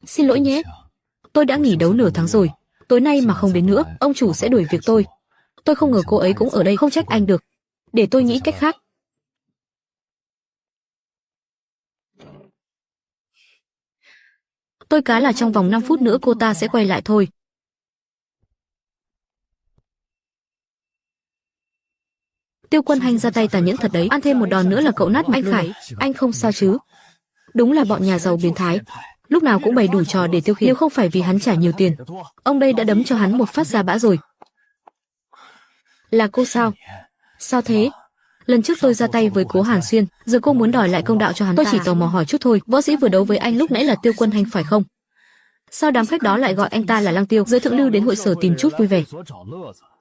Xin lỗi nhé. Tôi đã nghỉ đấu nửa tháng rồi. Tối nay mà không đến nữa, ông chủ sẽ đuổi việc tôi. Tôi không ngờ cô ấy cũng ở đây, không trách anh được. Để tôi nghĩ cách khác. Tôi cá là trong vòng 5 phút nữa cô ta sẽ quay lại thôi. Tiêu Quân Hành ra tay tàn nhẫn thật đấy, ăn thêm một đòn nữa là cậu nát. Anh Khải, anh không sao chứ? Đúng là bọn nhà giàu biến thái, lúc nào cũng bày đủ trò để tiêu khiển. Nếu không phải vì hắn trả nhiều tiền, ông đây đã đấm cho hắn một phát ra bã rồi. Là cô sao? Sao thế? Lần trước tôi ra tay với Cố Hàn Xuyên, giờ cô muốn đòi lại công đạo cho hắn. Tôi chỉ tò mò hỏi chút thôi, võ sĩ vừa đấu với anh lúc nãy là Tiêu Quân Hành phải không? Sao đám khách đó lại gọi anh ta là Lăng Tiêu, giới thượng lưu đến hội sở tìm chút vui vẻ?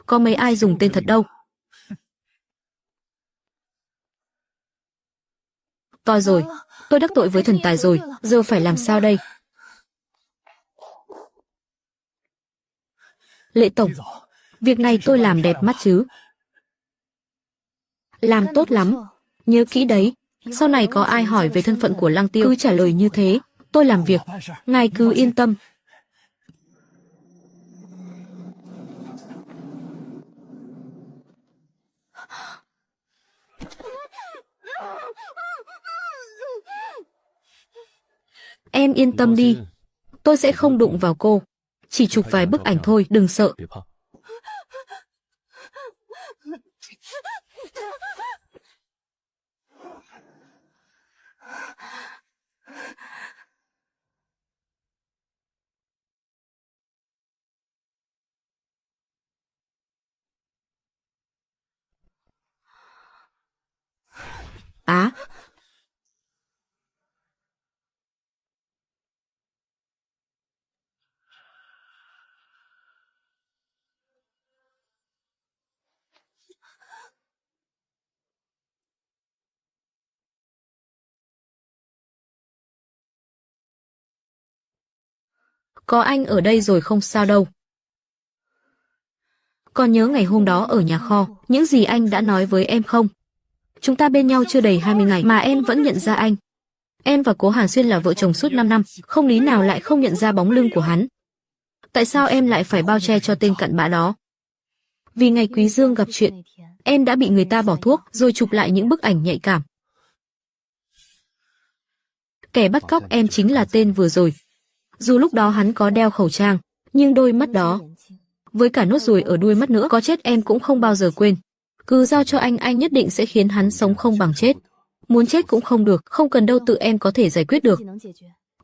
Có mấy ai dùng tên thật đâu. To rồi, tôi đắc tội với thần tài rồi, giờ phải làm sao đây? Lệ tổng, việc này tôi làm đẹp mắt chứ? Làm tốt lắm, nhớ kỹ đấy. Sau này có ai hỏi về thân phận của Lăng Tiêu, cứ trả lời như thế. Tôi làm việc, ngài cứ yên tâm. Em yên tâm đi, tôi sẽ không đụng vào cô. Chỉ chụp vài bức ảnh thôi, đừng sợ. Á, có anh ở đây rồi không sao đâu. Còn nhớ ngày hôm đó ở nhà kho, những gì anh đã nói với em không? Chúng ta bên nhau chưa đầy 20 ngày mà em vẫn nhận ra anh. Em và Cố Hàn Xuyên là vợ chồng suốt 5 năm, không lý nào lại không nhận ra bóng lưng của hắn. Tại sao em lại phải bao che cho tên cặn bã đó? Vì ngày Quý Dương gặp chuyện, em đã bị người ta bỏ thuốc rồi chụp lại những bức ảnh nhạy cảm. Kẻ bắt cóc em chính là tên vừa rồi. Dù lúc đó hắn có đeo khẩu trang, nhưng đôi mắt đó, với cả nốt ruồi ở đuôi mắt nữa, có chết em cũng không bao giờ quên. Cứ giao cho anh nhất định sẽ khiến hắn sống không bằng chết. Muốn chết cũng không được, không cần đâu, tự em có thể giải quyết được.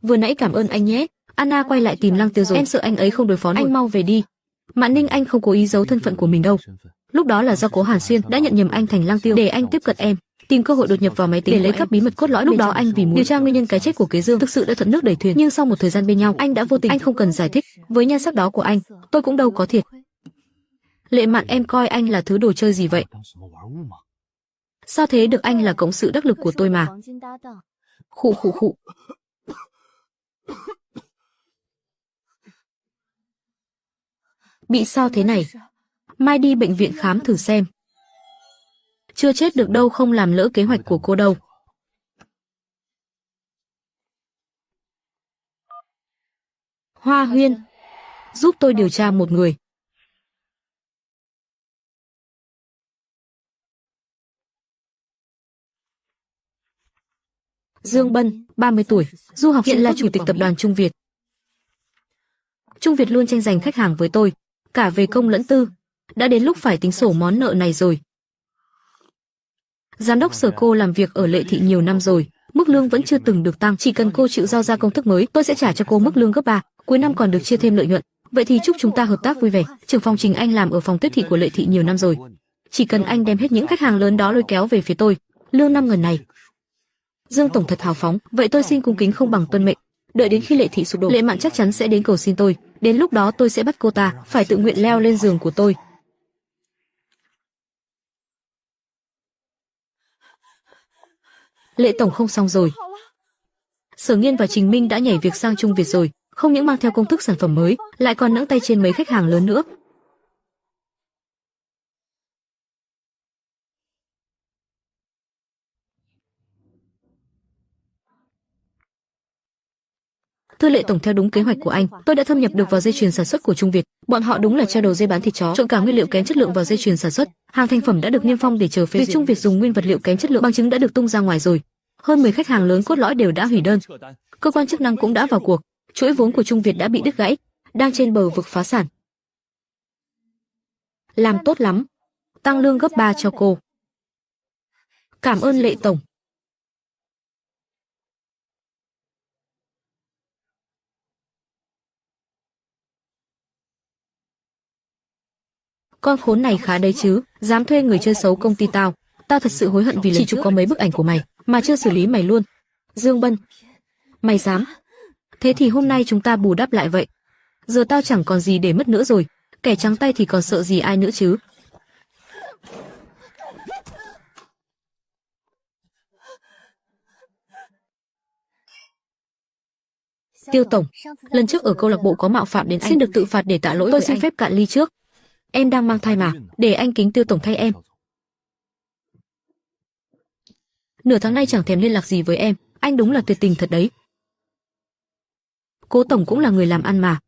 Vừa nãy cảm ơn anh nhé. Anna quay lại tìm Lăng Tiêu rồi, em sợ anh ấy không đối phó nổi. Anh mau về đi. Mạn Ninh, anh không cố ý giấu thân phận của mình đâu. Lúc đó là do Cố Hàn Xuyên đã nhận nhầm anh thành Lăng Tiêu để anh tiếp cận em, tìm cơ hội đột nhập vào máy tính để lấy cắp bí mật cốt lõi. Lúc đó anh vì muốn điều tra nguyên nhân cái chết của Kế Dương thực sự đã thuận nước đẩy thuyền, nhưng sau một thời gian bên nhau, anh đã vô tình. Anh không cần giải thích, với nhan sắc đó của anh, tôi cũng đâu có thiệt. Lệ Mạn, em coi anh là thứ đồ chơi gì vậy? Sao thế được, anh là cộng sự đắc lực của tôi mà. Khụ khụ khụ. Bị sao thế này? Mai đi bệnh viện khám thử xem. Chưa chết được đâu, không làm lỡ kế hoạch của cô đâu. Hoa Huyên, giúp tôi điều tra một người. Dương Bân, 30 tuổi, du học hiện là chủ tịch tập đoàn Trung Việt. Trung Việt luôn tranh giành khách hàng với tôi, cả về công lẫn tư. Đã đến lúc phải tính sổ món nợ này rồi. Giám đốc sở cô làm việc ở Lệ Thị nhiều năm rồi, mức lương vẫn chưa từng được tăng. Chỉ cần cô chịu giao ra công thức mới, tôi sẽ trả cho cô mức lương gấp 3, cuối năm còn được chia thêm lợi nhuận. Vậy thì chúc chúng ta hợp tác vui vẻ. Trưởng phòng Trình, anh làm ở phòng tiếp thị của Lệ Thị nhiều năm rồi. Chỉ cần anh đem hết những khách hàng lớn đó lôi kéo về phía tôi, lương 5 ngần này. Dương tổng thật hào phóng, vậy tôi xin cung kính không bằng tuân mệnh. Đợi đến khi Lệ Thị sụp đổ, Lệ Mạn chắc chắn sẽ đến cầu xin tôi. Đến lúc đó tôi sẽ bắt cô ta phải tự nguyện leo lên giường của tôi. Lệ tổng không xong rồi. Sở Nghiên và Trình Minh đã nhảy việc sang Trung Việt rồi, không những mang theo công thức sản phẩm mới, lại còn nẫng tay trên mấy khách hàng lớn nữa. Thưa Lệ tổng, theo đúng kế hoạch của anh, tôi đã thâm nhập được vào dây chuyền sản xuất của Trung Việt. Bọn họ đúng là treo đầu dây bán thịt chó, trộn cả nguyên liệu kém chất lượng vào dây chuyền sản xuất. Hàng thành phẩm đã được niêm phong để chờ phê duyệt. Trung Việt dùng nguyên vật liệu kém chất lượng, bằng chứng đã được tung ra ngoài rồi. Hơn 10 khách hàng lớn cốt lõi đều đã hủy đơn. Cơ quan chức năng cũng đã vào cuộc. Chuỗi vốn của Trung Việt đã bị đứt gãy, đang trên bờ vực phá sản. Làm tốt lắm, tăng lương gấp 3 cho cô. Cảm ơn Lệ tổng. Con khốn này khá đấy chứ, dám thuê người chơi xấu công ty tao. Tao thật sự hối hận vì lần trước có mấy bức ảnh của mày mà chưa xử lý mày luôn. Dương Bân, mày dám? Thế thì hôm nay chúng ta bù đắp lại vậy. Giờ tao chẳng còn gì để mất nữa rồi, kẻ trắng tay thì còn sợ gì ai nữa chứ. Tiêu tổng, lần trước ở câu lạc bộ có mạo phạm đến anh, xin được tự phạt để tạ lỗi. Tôi xin phép cạn ly trước. Em đang mang thai mà, để anh kính Tiêu tổng thay em. Nửa tháng nay chẳng thèm liên lạc gì với em, anh đúng là tuyệt tình thật đấy. Cố tổng cũng là người làm ăn mà.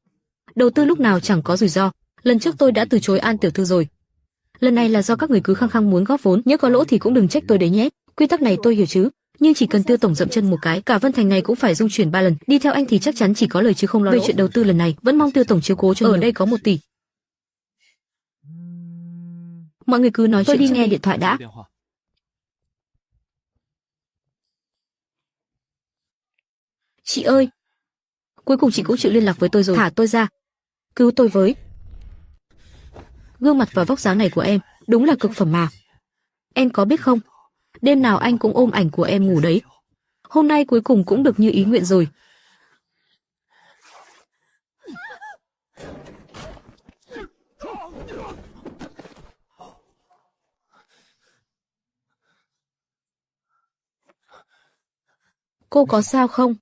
Đầu tư lúc nào chẳng có rủi ro. Lần trước tôi đã từ chối An tiểu thư rồi. Lần này là do các người cứ khăng khăng muốn góp vốn, nhớ có lỗ thì cũng đừng trách tôi đấy nhé. Quy tắc này tôi hiểu chứ, nhưng chỉ cần Tiêu tổng dậm chân một cái, cả Vân Thành này cũng phải rung chuyển 3 lần. Đi theo anh thì chắc chắn chỉ có lời chứ không lo lỗ. Về chuyện đầu tư lần này, vẫn mong Tiêu tổng chiếu cố cho. Ở đây có 1 tỷ. Mọi người cứ nói, tôi đi nghe điện thoại đã. Chị ơi, cuối cùng chị cũng chịu liên lạc với tôi rồi. Thả tôi ra, cứu tôi với. Gương mặt và vóc dáng này của em đúng là cực phẩm mà. Em có biết không, đêm nào anh cũng ôm ảnh của em ngủ đấy. Hôm nay cuối cùng cũng được như ý nguyện rồi. Cô có sao không?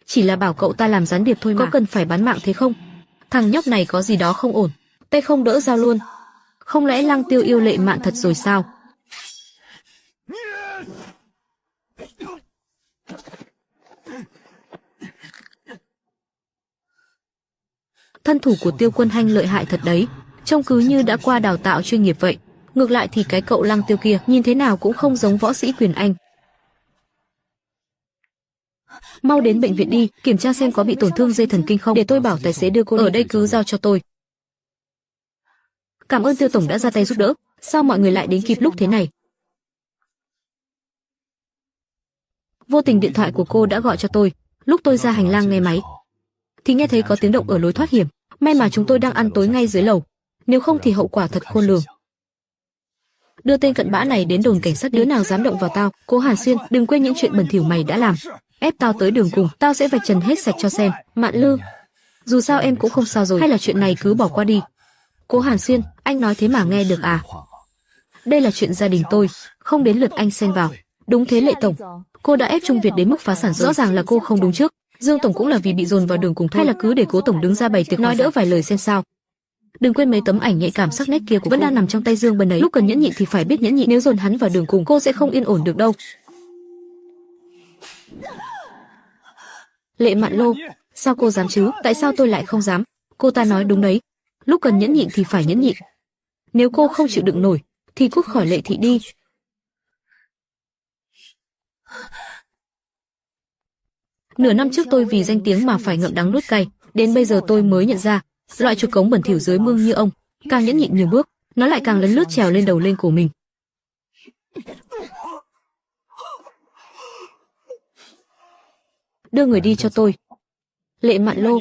Chỉ là bảo cậu ta làm gián điệp thôi mà. Có cần phải bán mạng thế không? Thằng nhóc này có gì đó không ổn. Tay không đỡ dao luôn. Không lẽ Lăng Tiêu yêu Lệ Mạn thật rồi sao? Thân thủ của Tiêu Quân Hanh lợi hại thật đấy. Trông cứ như đã qua đào tạo chuyên nghiệp vậy. Ngược lại thì cái cậu Lăng Tiêu kia nhìn thế nào cũng không giống võ sĩ Quyền Anh. Mau đến bệnh viện đi, kiểm tra xem có bị tổn thương dây thần kinh không. Để tôi bảo tài xế đưa cô đi. Ở đây cứ giao cho tôi. Cảm ơn Tiêu tổng đã ra tay giúp đỡ. Sao mọi người lại đến kịp lúc thế này? Vô tình điện thoại của cô đã gọi cho tôi. Lúc tôi ra hành lang nghe máy thì nghe thấy có tiếng động ở lối thoát hiểm. May mà chúng tôi đang ăn tối ngay dưới lầu, nếu không thì hậu quả thật khôn lường. Đưa tên cặn bã này đến đồn cảnh sát. Đứa nào dám động vào tao, Cố Hàn Xuyên, đừng quên những chuyện bẩn thỉu mày đã làm. Ép tao tới đường cùng, tao sẽ vạch trần hết sạch cho xem. Mạn Lư, dù sao em cũng không sao rồi, hay là chuyện này cứ bỏ qua đi. Cố Hàn Xuyên, anh nói thế mà nghe được à? Đây là chuyện gia đình tôi, không đến lượt anh xen vào. Đúng thế Lệ tổng, cô đã ép Trung Việt đến mức phá sản rồi. Rõ ràng là cô không đúng trước. Dương tổng cũng là vì bị dồn vào đường cùng thôi. Hay là cứ để Cố tổng đứng ra bày tiệc nói đỡ vài lời xem sao. Đừng quên mấy tấm ảnh nhạy cảm sắc nét kia của vẫn đang nằm trong tay Dương Bân ấy. Lúc cần nhẫn nhịn thì phải biết nhẫn nhịn, nếu dồn hắn vào đường cùng cô sẽ không yên ổn được đâu. Lệ Mạn Lô, sao cô dám chứ? Tại sao tôi lại không dám? Cô ta nói đúng đấy, lúc cần nhẫn nhịn thì phải nhẫn nhịn. Nếu cô không chịu đựng nổi thì cút khỏi Lệ thị đi. Nửa năm trước tôi vì danh tiếng mà phải ngậm đắng nuốt cay, đến bây giờ tôi mới nhận ra, loại chuột cống bẩn thỉu dưới mương như ông, càng nhẫn nhịn nhiều bước, nó lại càng lấn lướt trèo lên đầu lên cổ mình. Đưa người đi cho tôi. Lệ Mạn Lô,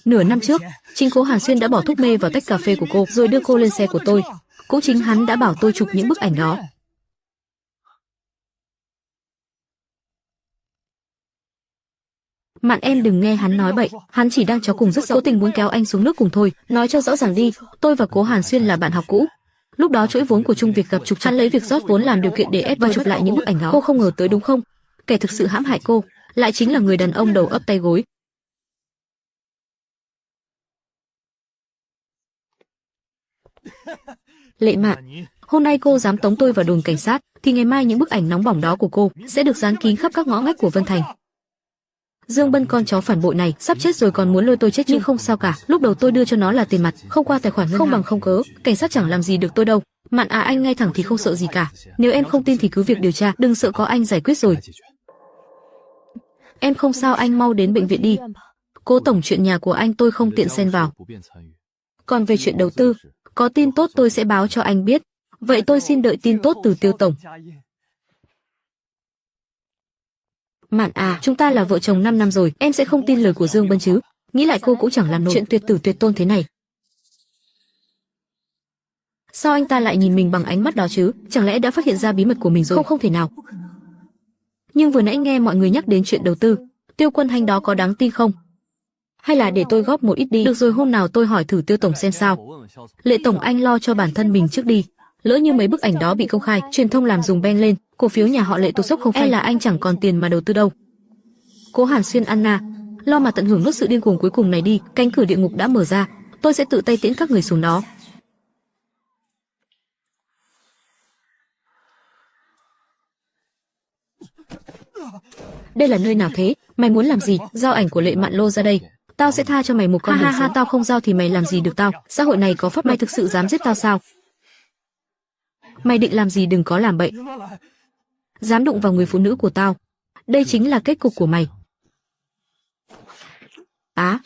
nửa năm trước, chính Cố Hàn Xuyên đã bỏ thuốc mê vào tách cà phê của cô, rồi đưa cô lên xe của tôi. Cũng chính hắn đã bảo tôi chụp những bức ảnh đó. Mạn em đừng nghe hắn nói bậy, hắn chỉ đang chó cùng rất cố tình muốn kéo anh xuống nước cùng thôi. Nói cho rõ ràng đi, tôi và Cố Hàn Xuyên là bạn học cũ. Lúc đó chuỗi vốn của Trung Việt gặp trục trặc, hắn lấy việc rót vốn làm điều kiện để ép và chụp lại những bức ảnh đó. Cô không ngờ tới đúng không? Kẻ thực sự hãm hại cô lại chính là người đàn ông đầu ấp tay gối. Lệ Mạn, hôm nay cô dám tống tôi vào đồn cảnh sát, thì ngày mai những bức ảnh nóng bỏng đó của cô sẽ được dán kín khắp các ngõ ngách của Vân Thành. Dương Bân con chó phản bội này sắp chết rồi còn muốn lôi tôi chết, nhưng không sao cả. Lúc đầu tôi đưa cho nó là tiền mặt, không qua tài khoản ngân hàng, không bằng không cớ. Cảnh sát chẳng làm gì được tôi đâu. Mạn à, anh ngay thẳng thì không sợ gì cả. Nếu em không tin thì cứ việc điều tra, đừng sợ, có anh giải quyết rồi. Em không sao, anh mau đến bệnh viện đi. Cố tổng, chuyện nhà của anh tôi không tiện xen vào. Còn về chuyện đầu tư, có tin tốt tôi sẽ báo cho anh biết. Vậy tôi xin đợi tin tốt từ Tiêu tổng. Mạn à, chúng ta là vợ chồng 5 năm rồi, em sẽ không tin lời của Dương Bân chứ? Nghĩ lại cô cũng chẳng làm nổi chuyện tuyệt tử tuyệt tôn thế này. Sao anh ta lại nhìn mình bằng ánh mắt đó chứ? Chẳng lẽ đã phát hiện ra bí mật của mình rồi? Không, không thể nào. Nhưng vừa nãy nghe mọi người nhắc đến chuyện đầu tư, Tiêu Quân Hành đó có đáng tin không? Hay là để tôi góp một ít đi? Được rồi, hôm nào tôi hỏi thử Tiêu tổng xem sao. Lệ tổng, anh lo cho bản thân mình trước đi. Lỡ như mấy bức ảnh đó bị công khai, truyền thông làm dùng beng lên, cổ phiếu nhà họ Lệ tụt dốc không phanh, là anh chẳng còn tiền mà đầu tư đâu. Cố Hàn Xuyên Anna, lo mà tận hưởng nốt sự điên cuồng cuối cùng này đi, cánh cửa địa ngục đã mở ra, tôi sẽ tự tay tiễn các người xuống đó. Đây là nơi nào thế? Mày muốn làm gì? Giao ảnh của Lệ Mạn Lô ra đây. Tao sẽ tha cho mày một con đường sống. Tao không giao thì mày làm gì được tao? Xã hội này có pháp, mày thực sự dám giết tao sao? Mày định làm gì? Đừng có làm bậy. Dám đụng vào người phụ nữ của tao, đây chính là kết cục của mày. Á.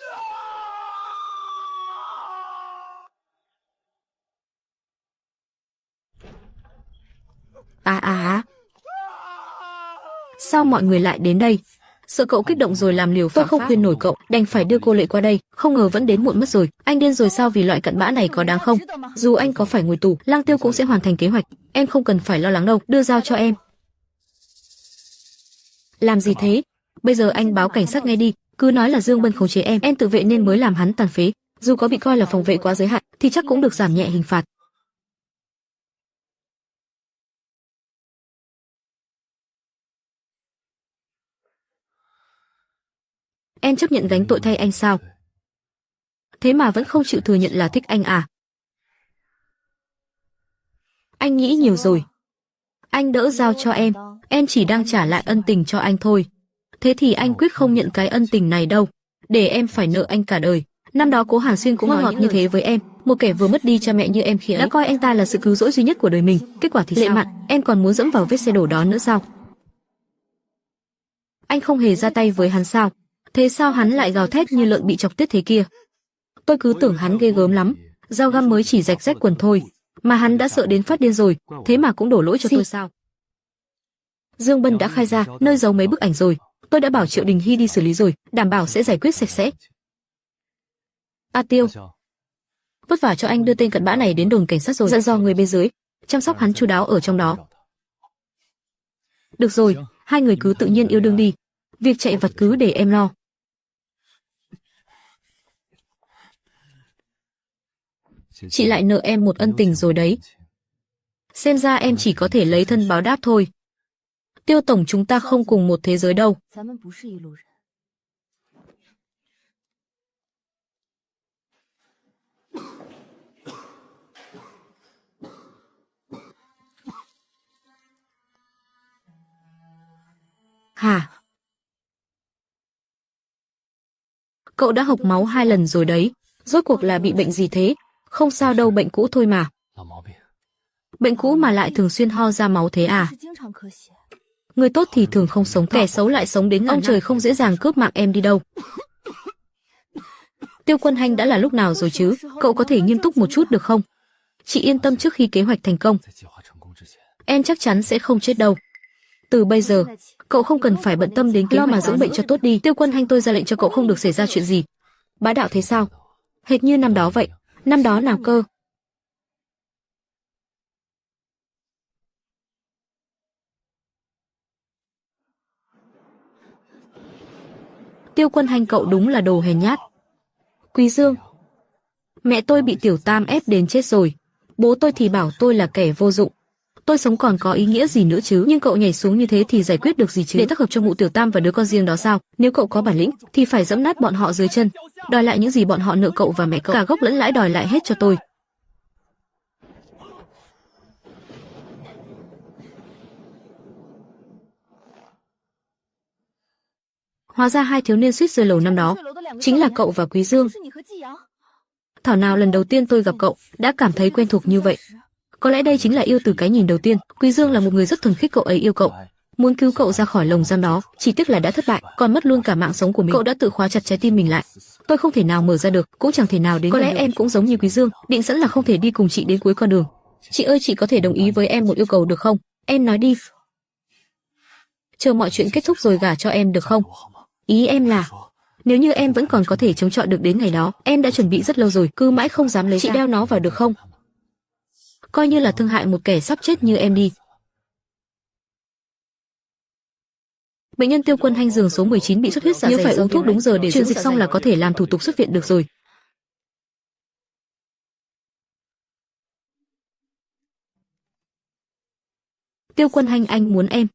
Sao mọi người lại đến đây? Sợ cậu kích động rồi làm liều phạm pháp. Tôi không khuyên nổi cậu, đành phải đưa cô Lệ qua đây. Không ngờ vẫn đến muộn mất rồi. Anh điên rồi sao? Vì loại cặn bã này có đáng không? Dù anh có phải ngồi tù, Lang Tiêu cũng sẽ hoàn thành kế hoạch. Em không cần phải lo lắng đâu. Đưa dao cho em. Làm gì thế? Bây giờ anh báo cảnh sát ngay đi. Cứ nói là Dương Bân khống chế em tự vệ nên mới làm hắn tàn phế. Dù có bị coi là phòng vệ quá giới hạn, thì chắc cũng được giảm nhẹ hình phạt. Em chấp nhận gánh tội thay anh sao? Thế mà vẫn không chịu thừa nhận là thích anh à? Anh nghĩ nhiều rồi. Anh đỡ giao cho em chỉ đang trả lại ân tình cho anh thôi. Thế thì anh quyết không nhận cái ân tình này đâu, để em phải nợ anh cả đời. Năm đó Cố Hàn Xuyên cũng ngọt như thế với em, một kẻ vừa mất đi cha mẹ như em khi ấy đã coi anh ta là sự cứu rỗi duy nhất của đời mình. Kết quả thì Lệ Mạn, em còn muốn dẫm vào vết xe đổ đó nữa sao? Anh không hề ra tay với hắn sao? Thế sao hắn lại gào thét như lợn bị chọc tiết thế kia? Tôi cứ tưởng hắn ghê gớm lắm, dao găm mới chỉ rạch rách quần thôi, mà hắn đã sợ đến phát điên rồi, thế mà cũng đổ lỗi cho tôi sao? Dương Bân đã khai ra nơi giấu mấy bức ảnh rồi, tôi đã bảo Triệu Đình Hy đi xử lý rồi, đảm bảo sẽ giải quyết sạch sẽ. A Tiêu, vất vả cho anh đưa tên cặn bã này đến đồn cảnh sát rồi, dặn dò người bên dưới chăm sóc hắn chu đáo ở trong đó. Được rồi, hai người cứ tự nhiên yêu đương đi, việc chạy vặt cứ để em lo. Chị lại nợ em một ân tình rồi đấy. Xem ra em chỉ có thể lấy thân báo đáp thôi. Tiêu tổng, chúng ta không cùng một thế giới đâu. Hả? Cậu đã hộc máu 2 lần rồi đấy. Rốt cuộc là bị bệnh gì thế? Không sao đâu, bệnh cũ thôi mà. Bệnh cũ mà lại thường xuyên ho ra máu thế à? Người tốt thì thường không sống, kẻ xấu lại sống đến ông trời, không dễ dàng cướp mạng em đi đâu. Tiêu Quân Hành, đã là lúc nào rồi chứ? Cậu có thể nghiêm túc một chút được không? Chị yên tâm, trước khi kế hoạch thành công, em chắc chắn sẽ không chết đâu. Từ bây giờ, cậu không cần phải bận tâm đến kế hoạch, mà dưỡng bệnh cho tốt đi. Tiêu Quân Hành, tôi ra lệnh cho cậu không được xảy ra chuyện gì. Bá đạo thế sao? Hệt như năm đó vậy. Năm đó nào cơ? Tiêu Quân Hành, cậu đúng là đồ hèn nhát. Quý Dương, mẹ tôi bị Tiểu Tam ép đến chết rồi. Bố tôi thì bảo tôi là kẻ vô dụng. Tôi sống còn có ý nghĩa gì nữa chứ? Nhưng cậu nhảy xuống như thế thì giải quyết được gì chứ? Để tác hợp cho mụ Tiểu Tam và đứa con riêng đó sao? Nếu cậu có bản lĩnh thì phải giẫm nát bọn họ dưới chân, đòi lại những gì bọn họ nợ cậu và mẹ cậu, cả gốc lẫn lãi đòi lại hết cho tôi. Hóa ra hai thiếu niên suýt rơi lầu năm đó chính là cậu và Quý Dương. Thảo nào lần đầu tiên tôi gặp cậu đã cảm thấy quen thuộc như vậy. Có lẽ đây chính là yêu từ cái nhìn đầu tiên. Quý Dương là một người rất thuần khiết, cậu ấy yêu cậu, muốn cứu cậu ra khỏi lồng giam đó, chỉ tiếc là đã thất bại, còn mất luôn cả mạng sống của mình. Cậu đã tự khóa chặt trái tim mình lại. Tôi không thể nào mở ra được, cũng chẳng thể nào đến. Có lẽ em cũng giống như Quý Dương, định sẵn là không thể đi cùng chị đến cuối con đường. Chị ơi, chị có thể đồng ý với em một yêu cầu được không? Em nói đi. chờ mọi chuyện kết thúc rồi gả cho em được không? Ý em là, nếu như em vẫn còn có thể chống chọi được đến ngày đó, em đã chuẩn bị rất lâu rồi, cứ mãi không dám lấy chị đeo nó vào được không? Coi như là thương hại một kẻ sắp chết như em đi. Bệnh nhân Tiêu Quân Hanh giường số 19 bị xuất huyết dạ dày, nhớ phải uống thuốc đúng giờ để truyền dịch xong là có thể làm thủ tục xuất viện được rồi. Tiêu Quân Hanh, anh muốn em.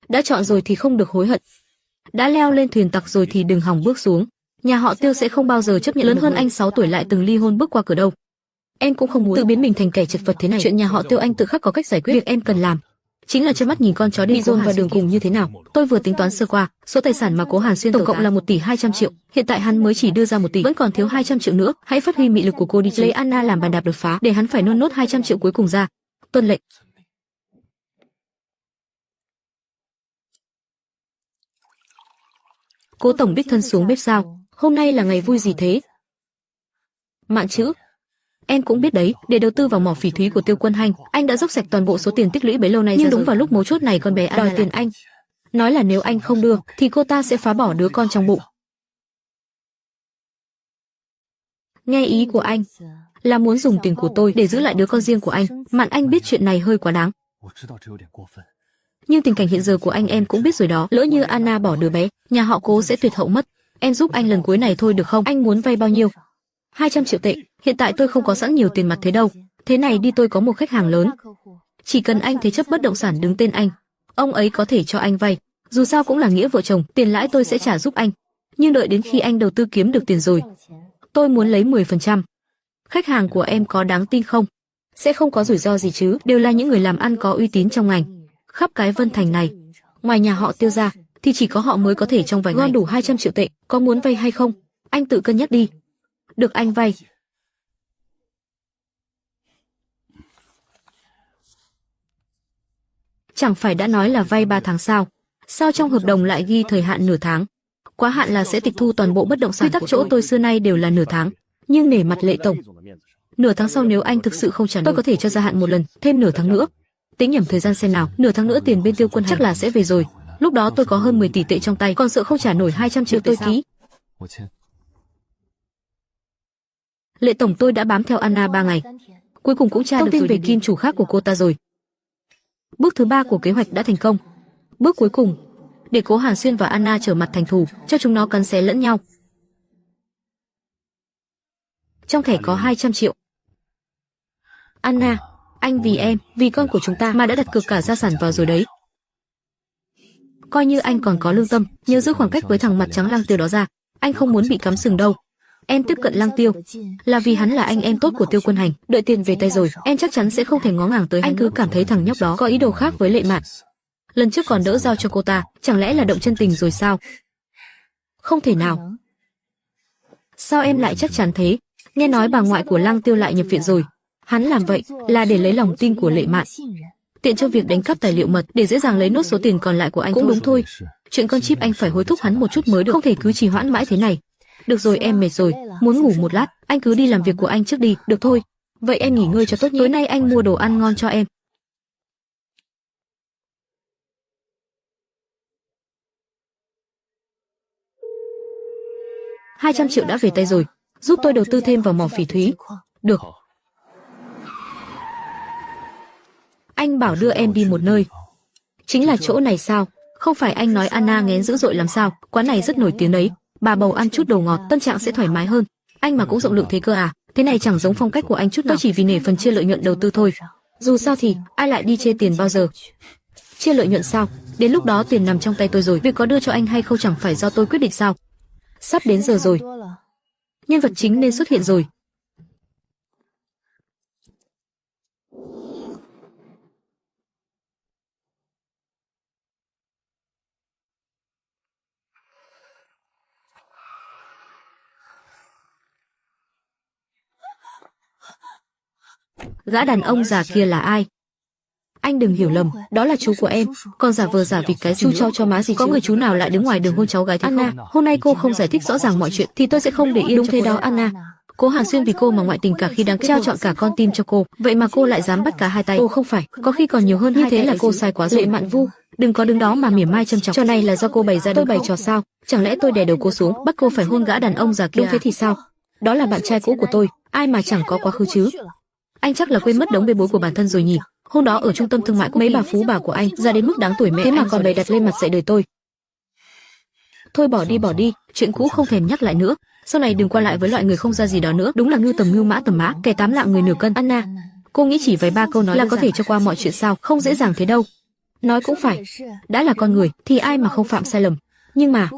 Đã chọn rồi thì không được hối hận. Đã leo lên thuyền tặc rồi thì đừng hòng bước xuống. Nhà họ Tiêu sẽ không bao giờ chấp nhận lớn hơn anh 6 tuổi lại từng ly hôn bước qua cửa đâu. Em cũng không muốn tự biến mình thành kẻ chật vật thế này. Chuyện nhà họ Tiêu anh tự khắc có cách giải quyết. Việc em cần làm chính là trơ mắt nhìn con chó đi dồn vào đường cùng như thế nào. Tôi vừa tính toán sơ qua, số tài sản mà Cố Hàn Xuyên tổng cộng là 1 tỷ 200 triệu. Hiện tại hắn mới chỉ đưa ra 1 tỷ, vẫn còn thiếu 200 triệu nữa. Hãy phát huy mị lực của cô đi, lấy Anna làm bàn đạp đột phá, để hắn phải nôn nốt 200 triệu cuối cùng ra. Tuân lệnh. Cố tổng đích thân xuống bếp sao? Hôm nay là ngày vui gì thế? Mạn Chữ, em cũng biết đấy, để đầu tư vào mỏ phỉ thúy của Tiêu Quân Hanh, anh đã dốc sạch toàn bộ số tiền tích lũy bấy lâu nay. Nhưng đúng vào lúc mấu chốt này con bé đòi tiền anh, nói là nếu anh không đưa thì cô ta sẽ phá bỏ đứa con trong bụng. Nghe ý của anh là muốn dùng tiền của tôi để giữ lại đứa con riêng của anh. Mạn, anh biết chuyện này hơi quá đáng. Nhưng tình cảnh hiện giờ của anh em cũng biết rồi đó, lỡ như Anna bỏ đứa bé, nhà họ Cố sẽ tuyệt hậu mất. Em giúp anh lần cuối này thôi được không? Anh muốn vay bao nhiêu? 200 triệu tệ. Hiện tại tôi không có sẵn nhiều tiền mặt thế đâu. Thế này đi, tôi có một khách hàng lớn, chỉ cần anh thế chấp bất động sản đứng tên anh, ông ấy có thể cho anh vay. Dù sao cũng là nghĩa vợ chồng, tiền lãi tôi sẽ trả giúp anh. Nhưng đợi đến khi anh đầu tư kiếm được tiền rồi, tôi muốn lấy 10%. Khách hàng của em có đáng tin không? Sẽ không có rủi ro gì chứ? Đều là những người làm ăn có uy tín trong ngành. Khắp cái Vân Thành này, ngoài nhà họ Tiêu ra, thì chỉ có họ mới có thể trong vài ngày gom đủ 200 triệu tệ. Có muốn vay hay không? Anh tự cân nhắc đi. Được, anh vay. Chẳng phải đã nói là vay 3 tháng sao? Sao trong hợp đồng lại ghi thời hạn nửa tháng? Quá hạn là sẽ tịch thu toàn bộ bất động sản. Quy tắc chỗ tôi xưa nay đều là nửa tháng. Nhưng nể mặt Lệ tổng, nửa tháng sau nếu anh thực sự không trả nổi, tôi có thể cho gia hạn một lần, thêm nửa tháng nữa. Tính nhẩm thời gian xem nào, nửa tháng nữa tiền bên Tiêu Quân chắc là sẽ về rồi. Lúc đó tôi có hơn 10 tỷ tệ trong tay, còn sợ không trả nổi 200 triệu tôi ký. Lệ tổng, tôi đã bám theo Anna 3 ngày. Cuối cùng cũng tra được tin về kim chủ khác của cô ta rồi. Bước thứ 3 của kế hoạch đã thành công. Bước cuối cùng, để Cố Hàn Xuyên và Anna trở mặt thành thù, cho chúng nó cắn xé lẫn nhau. Trong thẻ có 200 triệu. Anna, anh vì em, vì con của chúng ta mà đã đặt cược cả gia sản vào rồi đấy. Coi như anh còn có lương tâm, nhớ giữ khoảng cách với thằng mặt trắng Lang Tiêu đó ra. Anh không muốn bị cắm sừng đâu. Em tiếp cận Lang Tiêu là vì hắn là anh em tốt của Tiêu Quân Hành. Đợi tiền về tay rồi, em chắc chắn sẽ không thể ngó ngàng tới hắn. Anh cứ cảm thấy thằng nhóc đó có ý đồ khác với Lệ Mạn. Lần trước còn đỡ giao cho cô ta, chẳng lẽ là động chân tình rồi sao? Không thể nào. Sao em lại chắc chắn thế? Nghe nói bà ngoại của Lang Tiêu lại nhập viện rồi. Hắn làm vậy là để lấy lòng tin của Lệ Mạn, tiện cho việc đánh cắp tài liệu mật để dễ dàng lấy nốt số tiền còn lại của anh. Cũng đúng thôi. Chuyện con chip anh phải hối thúc hắn một chút mới được, không thể cứ trì hoãn mãi thế này. Được rồi, em mệt rồi, muốn ngủ một lát, anh cứ đi làm việc của anh trước đi, được thôi. Vậy em nghỉ ngơi cho tốt nhé. Tối nay anh mua đồ ăn ngon cho em. $200 triệu đã về tay rồi, giúp tôi đầu tư thêm vào mỏ phỉ thúy. Được. Anh bảo đưa em đi một nơi. Chính là chỗ này sao? Không phải anh nói Anna nghén dữ dội làm sao? Quán này rất nổi tiếng đấy. Bà bầu ăn chút đồ ngọt, tâm trạng sẽ thoải mái hơn. Anh mà cũng rộng lượng thế cơ à? Thế này chẳng giống phong cách của anh chút nào. Tôi chỉ vì nể phần chia lợi nhuận đầu tư thôi. Dù sao thì ai lại đi chê tiền bao giờ? Chia lợi nhuận sao? Đến lúc đó tiền nằm trong tay tôi rồi, việc có đưa cho anh hay không chẳng phải do tôi quyết định sao? Sắp đến giờ rồi. Nhân vật chính nên xuất hiện rồi. Gã đàn ông già kia là ai? Anh đừng hiểu lầm, đó là chú của em. Còn giả vờ giả vịt cái gì chú cho má gì chứ? Có người chú nào lại đứng ngoài đường hôn cháu gái thế không? Anna, hôm nay cô không giải thích rõ ràng mọi chuyện thì tôi sẽ không để yên. Đúng thế đó Anna. Cố Hàn Xuyên vì cô mà ngoại tình cả khi đang trao chọn cả con tim cho cô, vậy mà cô lại dám bắt cả hai tay. Cô không phải, có khi còn nhiều hơn như thế là cô sai quá rồi. Lệ Mạn Vu, đừng có đứng đó mà mỉa mai châm chọc. Trò này là do cô bày ra. Tôi bày trò sao? Chẳng lẽ tôi đè đầu cô xuống, bắt cô phải hôn gã đàn ông già kia? Đúng thế thì sao? Đó là bạn trai cũ của tôi, ai mà chẳng có quá khứ chứ? Anh chắc là quên mất đống bê bối của bản thân rồi nhỉ? Hôm đó ở trung tâm thương mại mấy bà phú bà của anh ra đến mức đáng tuổi mẹ, thế mà còn bày đặt lên mặt dạy đời tôi. Thôi bỏ đi, chuyện cũ không thèm nhắc lại nữa. Sau này đừng qua lại với loại người không ra gì đó nữa. Đúng là ngưu tầm mã, kẻ 8 lạng người nửa cân. Anna, cô nghĩ chỉ vài ba câu nói là có thể cho qua mọi chuyện sao? Không dễ dàng thế đâu. Nói cũng phải, đã là con người thì ai mà không phạm sai lầm. Nhưng mà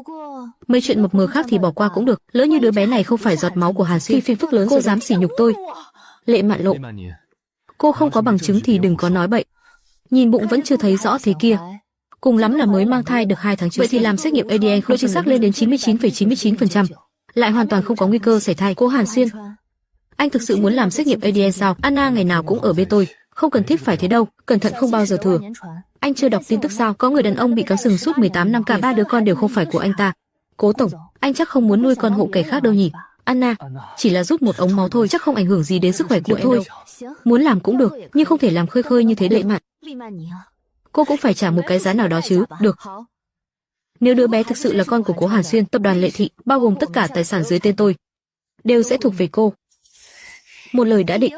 mấy chuyện mập mờ khác thì bỏ qua cũng được. Lỡ như đứa bé này không phải giọt máu của Hàn Xuyên, thì phiền phức lớn. Cô dám sỉ nhục tôi. Lệ Mạn Lộ, cô không có bằng chứng thì đừng có nói bậy. Nhìn bụng vẫn chưa thấy rõ thế kia. Cùng lắm là mới mang thai được 2 tháng trước. Vậy thì làm xét nghiệm ADN không chính xác lên đến 99,99%, lại hoàn toàn không có nguy cơ sảy thai. Cố Hàn Xuyên, anh thực sự muốn làm xét nghiệm ADN sao? Anna ngày nào cũng ở bên tôi, không cần thiết phải thế đâu, cẩn thận không bao giờ thừa. Anh chưa đọc tin tức sao? Có người đàn ông bị cắm sừng suốt 18 năm, cả 3 đứa con đều không phải của anh ta. Cố tổng, anh chắc không muốn nuôi con hộ kẻ khác đâu nhỉ? Anna, chỉ là rút một ống máu thôi, chắc không ảnh hưởng gì đến sức khỏe của em thôi. Muốn làm cũng được, nhưng không thể làm khơi khơi như thế. Lệ Mạn, cô cũng phải trả một cái giá nào đó chứ. Được. Nếu đứa bé thực sự là con của Cố Hàn Xuyên, tập đoàn Lệ Thị, bao gồm tất cả tài sản dưới tên tôi, đều sẽ thuộc về cô. Một lời đã định.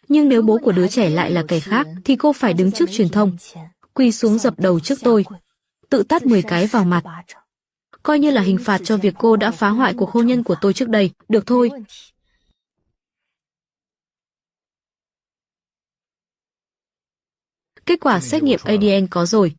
Nhưng nếu bố của đứa trẻ lại là kẻ khác, thì cô phải đứng trước truyền thông, quỳ xuống dập đầu trước tôi, tự tát 10 cái vào mặt, coi như là hình phạt cho việc cô đã phá hoại cuộc hôn nhân của tôi trước đây. Được thôi. Kết quả xét nghiệm ADN có rồi.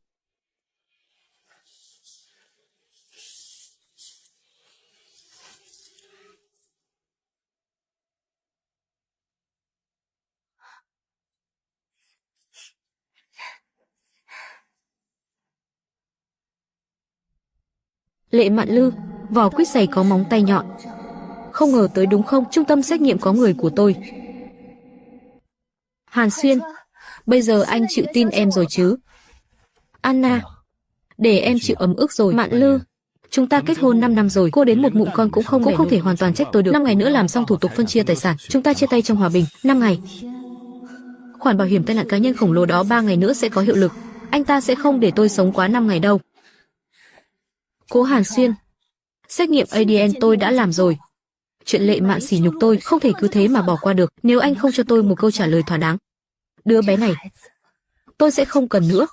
Lệ Mạn Lư, vỏ quýt dày có móng tay nhọn. Không ngờ tới đúng không? Trung tâm xét nghiệm có người của tôi. Hàn Xuyên, bây giờ anh chịu tin em rồi chứ? Anna, để em chịu ấm ức rồi. Mạn Lư, chúng ta kết hôn 5 năm rồi, cô đến một mụn con cũng không thể hoàn toàn trách tôi được. 5 ngày nữa làm xong thủ tục phân chia tài sản, chúng ta chia tay trong hòa bình. 5 ngày. Khoản bảo hiểm tai nạn cá nhân khổng lồ đó 3 ngày nữa sẽ có hiệu lực. Anh ta sẽ không để tôi sống quá 5 ngày đâu. Cố Hàn Xuyên, xét nghiệm ADN tôi đã làm rồi. Chuyện Lệ Mạn sỉ nhục tôi không thể cứ thế mà bỏ qua được. Nếu anh không cho tôi một câu trả lời thỏa đáng, đứa bé này tôi sẽ không cần nữa.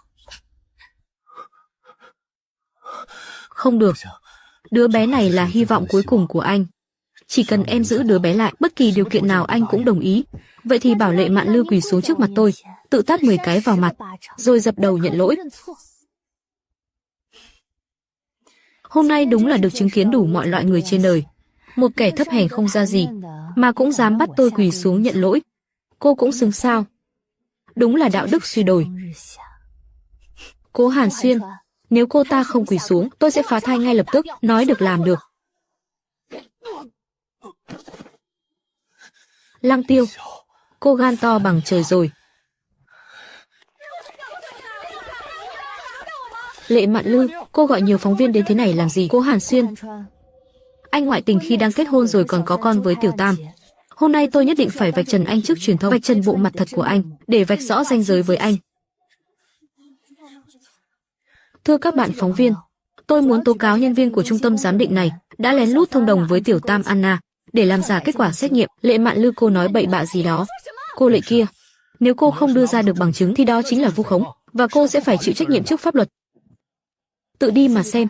Không được. Đứa bé này là hy vọng cuối cùng của anh. Chỉ cần em giữ đứa bé lại, bất kỳ điều kiện nào anh cũng đồng ý. Vậy thì bảo Lệ Mạn Lư quỳ xuống trước mặt tôi, tự tát 10 cái vào mặt, rồi dập đầu nhận lỗi. Hôm nay đúng là được chứng kiến đủ mọi loại người trên đời. Một kẻ thấp hèn không ra gì, mà cũng dám bắt tôi quỳ xuống nhận lỗi. Cô cũng xứng sao? Đúng là đạo đức suy đồi. Cố Hàn Xuyên, nếu cô ta không quỳ xuống, tôi sẽ phá thai ngay lập tức. Nói được làm được. Lăng Tiêu, cô gan to bằng trời rồi. Lệ Mạn Lư, cô gọi nhiều phóng viên đến thế này làm gì? Cố Hàn Xuyên, anh ngoại tình khi đang kết hôn rồi còn có con với Tiểu Tam. Hôm nay tôi nhất định phải vạch trần anh trước truyền thông, vạch trần bộ mặt thật của anh, để vạch rõ ranh giới với anh. Thưa các bạn phóng viên, tôi muốn tố cáo nhân viên của trung tâm giám định này đã lén lút thông đồng với Tiểu Tam Anna để làm giả kết quả xét nghiệm. Lệ Mạn Lư, cô nói bậy bạ gì đó. Cô Lệ kia, nếu cô không đưa ra được bằng chứng thì đó chính là vu khống, và cô sẽ phải chịu trách nhiệm trước pháp luật. Tự đi mà xem.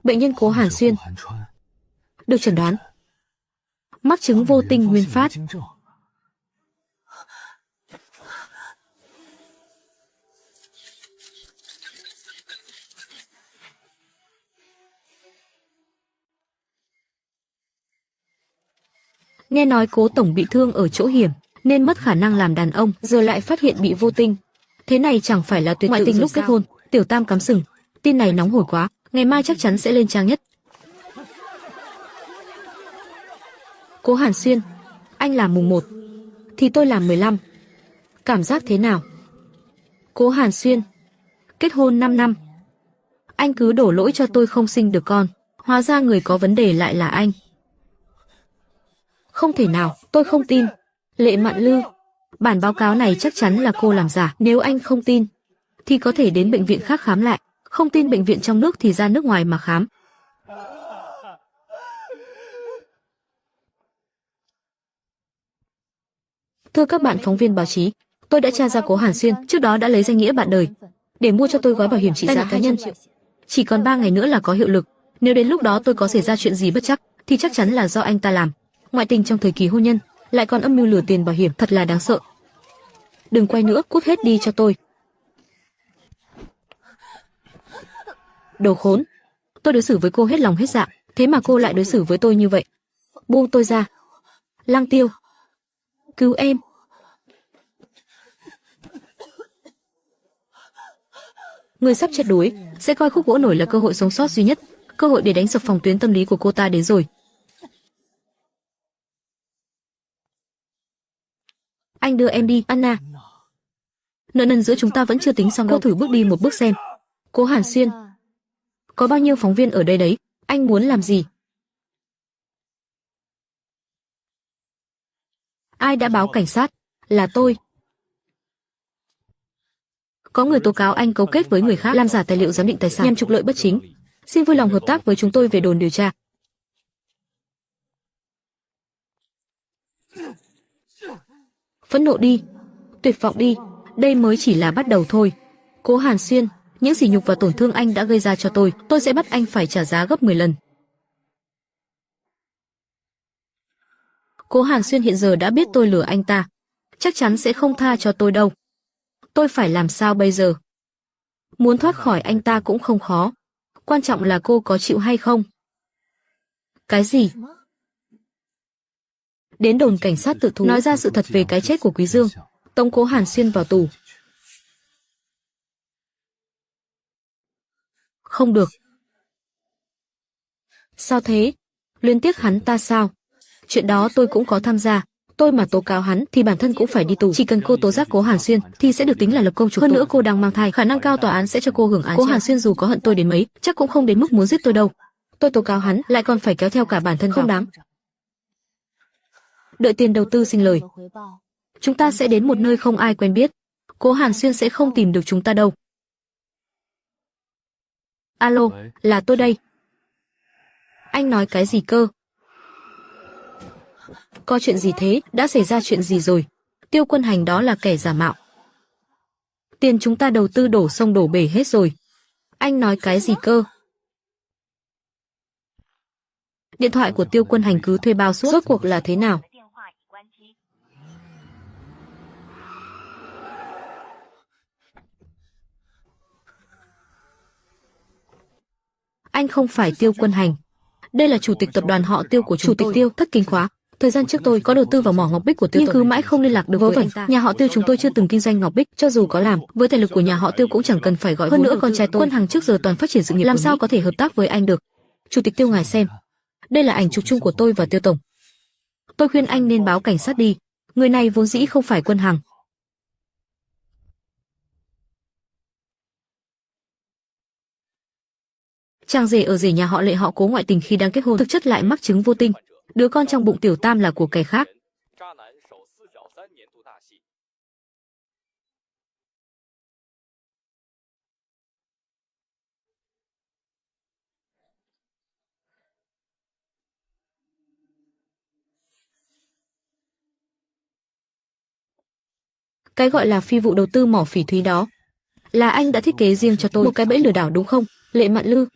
Bệnh nhân Cố Hàn Xuyên được chẩn đoán mắc chứng vô tinh nguyên phát. Nghe nói Cố tổng bị thương ở chỗ hiểm nên mất khả năng làm đàn ông, giờ lại phát hiện bị vô tinh. Thế này chẳng phải là tuyệt ngoại tình lúc kết hôn. Tiểu Tam cắm sừng. Tin này nóng hổi quá, ngày mai chắc chắn sẽ lên trang nhất. Cố Hàn Xuyên, anh làm mùng 1 thì tôi làm 15. Cảm giác thế nào? Cố Hàn Xuyên, kết hôn 5 năm. Anh cứ đổ lỗi cho tôi không sinh được con. Hóa ra người có vấn đề lại là anh. Không thể nào, tôi không tin. Lệ Mạn Lư, bản báo cáo này chắc chắn là cô làm giả. Nếu anh không tin, thì có thể đến bệnh viện khác khám lại. Không tin bệnh viện trong nước thì ra nước ngoài mà khám. Thưa các bạn phóng viên báo chí, tôi đã tra ra Cố Hàn Xuyên trước đó đã lấy danh nghĩa bạn đời để mua cho tôi gói bảo hiểm trị giá cá nhân. Chỉ còn 3 ngày nữa là có hiệu lực. Nếu đến lúc đó tôi có xảy ra chuyện gì bất trắc, thì chắc chắn là do anh ta làm. Ngoại tình trong thời kỳ hôn nhân, lại còn âm mưu lừa tiền bảo hiểm, thật là đáng sợ. Đừng quay nữa, cút hết đi cho tôi. Đồ khốn! Tôi đối xử với cô hết lòng hết dạ, thế mà cô lại đối xử với tôi như vậy. Buông tôi ra! Lăng Tiêu! Cứu em! Người sắp chết đuối sẽ coi khúc gỗ nổi là cơ hội sống sót duy nhất, cơ hội để đánh sập phòng tuyến tâm lý của cô ta đến rồi. Anh đưa em đi, Anna. Nợ nần giữa chúng ta vẫn chưa tính xong đâu. Cô thử bước đi một bước xem. Cố Hàn Xuyên, có bao nhiêu phóng viên ở đây đấy? Anh muốn làm gì? Ai đã báo cảnh sát? Là tôi. Có người tố cáo anh cấu kết với người khác làm giả tài liệu giám định tài sản nhằm trục lợi bất chính. Xin vui lòng hợp tác với chúng tôi về đồn điều tra. Phẫn nộ đi, tuyệt vọng đi, đây mới chỉ là bắt đầu thôi. Cố Hàn Xuyên, những sỉ nhục và tổn thương anh đã gây ra cho tôi sẽ bắt anh phải trả giá gấp 10 lần. Cố Hàn Xuyên hiện giờ đã biết tôi lừa anh ta, chắc chắn sẽ không tha cho tôi đâu. Tôi phải làm sao bây giờ? Muốn thoát khỏi anh ta cũng không khó. Quan trọng là cô có chịu hay không? Cái gì? Đến đồn cảnh sát tự thú, nói ra sự thật về cái chết của Quý Dương, tống Cố Hàn Xuyên vào tù. Không được. Sao thế? Luyến tiếc hắn ta sao? Chuyện đó tôi cũng có tham gia. Tôi mà tố cáo hắn thì bản thân cũng phải đi tù. Chỉ cần cô tố giác Cố Hàn Xuyên thì sẽ được tính là lập công chuộc tội. Hơn nữa cô đang mang thai, khả năng cao tòa án sẽ cho cô hưởng án. Cố Hàn Xuyên dù có hận tôi đến mấy, chắc cũng không đến mức muốn giết tôi đâu. Tôi tố cáo hắn lại còn phải kéo theo cả bản thân, không đáng. Đợi tiền đầu tư sinh lời, chúng ta sẽ đến một nơi không ai quen biết. Cố Hàn Xuyên sẽ không tìm được chúng ta đâu. Alo, là tôi đây. Anh nói cái gì cơ? Có chuyện gì thế? Đã xảy ra chuyện gì rồi? Tiêu Quân Hành đó là kẻ giả mạo. Tiền chúng ta đầu tư đổ sông đổ bể hết rồi. Anh nói cái gì cơ? Điện thoại của Tiêu Quân Hành cứ thuê bao suốt. Rốt cuộc là thế nào? Anh không phải Tiêu Quân Hành. Đây là chủ tịch tập đoàn họ Tiêu của chủ tịch Tiêu, Thất Kính Khóa. Thời gian trước tôi có đầu tư vào mỏ ngọc bích của Tiêu, nhưng cứ mãi không liên lạc được với anh ta. Nhà họ Tiêu chúng tôi chưa từng kinh doanh ngọc bích, cho dù có làm, với tài lực của nhà họ Tiêu cũng chẳng cần phải gọi vốn. Hơn nữa con trai tôi Quân Hằng trước giờ toàn phát triển sự nghiệp, làm sao có thể hợp tác với anh được? Chủ tịch Tiêu ngài xem, đây là ảnh chụp chung của tôi và Tiêu tổng. Tôi khuyên anh nên báo cảnh sát đi, người này vốn dĩ không phải Quân Hằng. Chàng rể ở rể nhà họ Lệ họ Cố ngoại tình khi đang kết hôn, thực chất lại mắc chứng vô tinh. Đứa con trong bụng Tiểu Tam là của kẻ khác. Cái gọi là phi vụ đầu tư mỏ phỉ thúy đó là anh đã thiết kế riêng cho tôi, một cái bẫy lừa đảo đúng không, Lệ Mạn Lư?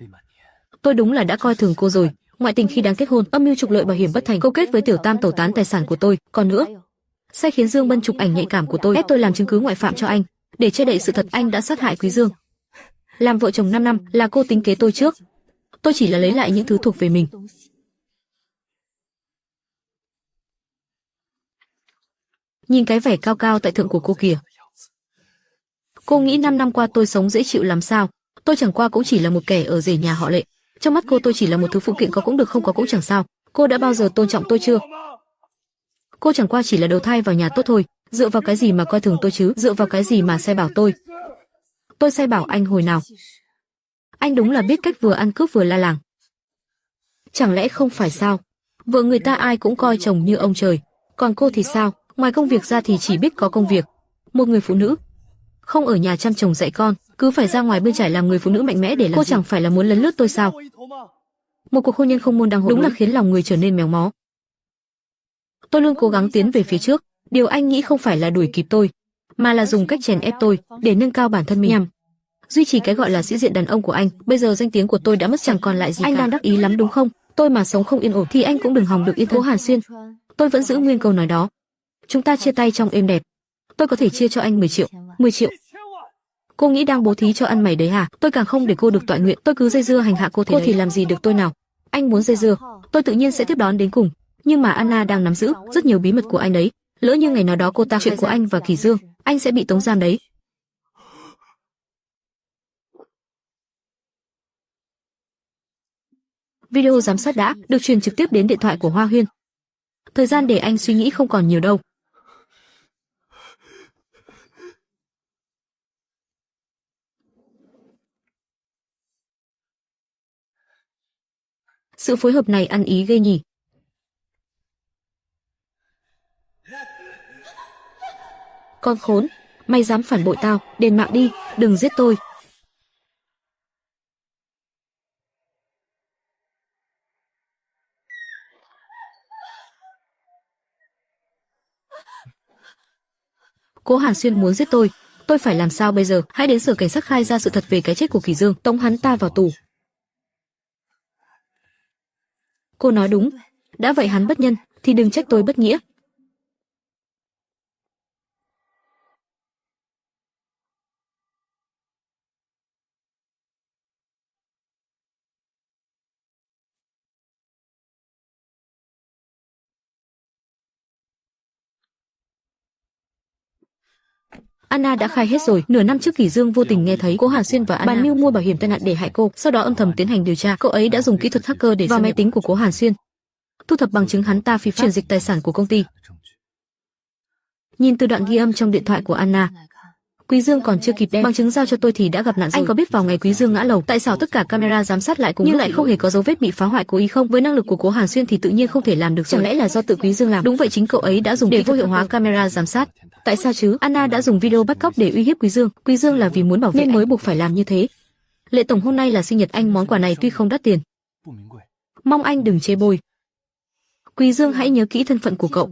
Tôi đúng là đã coi thường cô rồi. Ngoại tình khi đang kết hôn, âm mưu trục lợi bảo hiểm bất thành, câu kết với Tiểu Tam tẩu tán tài sản của tôi. Còn nữa, sai khiến Dương Bân chụp ảnh nhạy cảm của tôi, ép tôi làm chứng cứ ngoại phạm cho anh, để che đậy sự thật anh đã sát hại Quý Dương. Làm vợ chồng 5 năm là cô tính kế tôi trước. Tôi chỉ là lấy lại những thứ thuộc về mình. Nhìn cái vẻ cao cao tại thượng của cô kìa. Cô nghĩ 5 năm qua tôi sống dễ chịu làm sao? Tôi chẳng qua cũng chỉ là một kẻ ở rể nhà họ Lệ. Trong mắt cô tôi chỉ là một thứ phụ kiện, có cũng được không có cũng chẳng sao. Cô đã bao giờ tôn trọng tôi chưa? Cô chẳng qua chỉ là đầu thai vào nhà tốt thôi. Dựa vào cái gì mà coi thường tôi chứ? Dựa vào cái gì mà sai bảo tôi? Tôi sai bảo anh hồi nào? Anh đúng là biết cách vừa ăn cướp vừa la làng. Chẳng lẽ không phải sao? Vợ người ta ai cũng coi chồng như ông trời. Còn cô thì sao? Ngoài công việc ra thì chỉ biết có công việc. Một người phụ nữ không ở nhà chăm chồng dạy con, cứ phải ra ngoài bươn trải làm người phụ nữ mạnh mẽ để làm. Cô chẳng phải là muốn lấn lướt tôi sao? Một cuộc hôn nhân không môn đăng hộ đúng là khiến lòng người trở nên méo mó. Tôi luôn cố gắng tiến về phía trước, điều anh nghĩ không phải là đuổi kịp tôi, mà là dùng cách chèn ép tôi để nâng cao bản thân mình, nhằm duy trì cái gọi là sĩ diện đàn ông của anh. Bây giờ danh tiếng của tôi đã mất, chẳng còn lại gì cả. Anh đang đắc ý lắm đúng không? Tôi mà sống không yên ổn thì anh cũng đừng hòng được yên thân. Cố Hàn Xuyên, tôi vẫn giữ nguyên câu nói đó. Chúng ta chia tay trong êm đẹp. Tôi có thể chia cho anh 10 triệu. 10 triệu. Cô nghĩ đang bố thí cho ăn mày đấy hả? Tôi càng không để cô được tọa nguyện. Tôi cứ dây dưa hành hạ cô thế cô đấy. Thì làm gì được tôi nào? Anh muốn dây dưa, tôi tự nhiên sẽ tiếp đón đến cùng. Nhưng mà Anna đang nắm giữ rất nhiều bí mật của anh đấy. Lỡ như ngày nào đó cô ta chuyện của anh và Kỳ Dương, anh sẽ bị tống giam đấy. Video giám sát đã được truyền trực tiếp đến điện thoại của Hoa Huyên. Thời gian để anh suy nghĩ không còn nhiều đâu. Sự phối hợp này ăn ý ghê nhỉ. Con khốn, mày dám phản bội tao, đền mạng đi, đừng giết tôi. Cố Hàn Xuyên muốn giết tôi phải làm sao bây giờ? Hãy đến sở cảnh sát khai ra sự thật về cái chết của Kỳ Dương, tống hắn ta vào tù. Cô nói đúng, đã vậy hắn bất nhân, thì đừng trách tôi bất nghĩa. Anna đã khai hết rồi. Nửa năm trước Kỳ Dương vô tình nghe thấy Cố Hàn Xuyên và Anna bàn mưu mua bảo hiểm tai nạn để hại cô, sau đó âm thầm tiến hành điều tra. Cậu ấy đã dùng kỹ thuật hacker để vào máy tính của Cố Hàn Xuyên, thu thập bằng chứng hắn ta phi pháp chuyển dịch tài sản của công ty. Nhìn từ đoạn ghi âm trong điện thoại của Anna, Quý Dương còn chưa kịp đem bằng chứng giao cho tôi thì đã gặp nạn rồi. Anh có biết vào ngày Quý Dương ngã lầu, tại sao tất cả camera giám sát lại cùng nhưng lại không hề có dấu vết bị phá hoại cố ý không? Với năng lực của Cố Hàn Xuyên thì tự nhiên không thể làm được rồi. Chẳng lẽ là do tự Quý Dương làm? Đúng vậy, chính cậu ấy đã dùng để vô hiệu hóa camera giám sát. Tại sao chứ? Anna đã dùng video bắt cóc để uy hiếp Quý Dương. Quý Dương là vì muốn bảo vệ nên mới buộc phải làm như thế. Lệ tổng, hôm nay là sinh nhật anh, món quà này tuy không đắt tiền, mong anh đừng chê bôi. Quý Dương, hãy nhớ kỹ thân phận của cậu.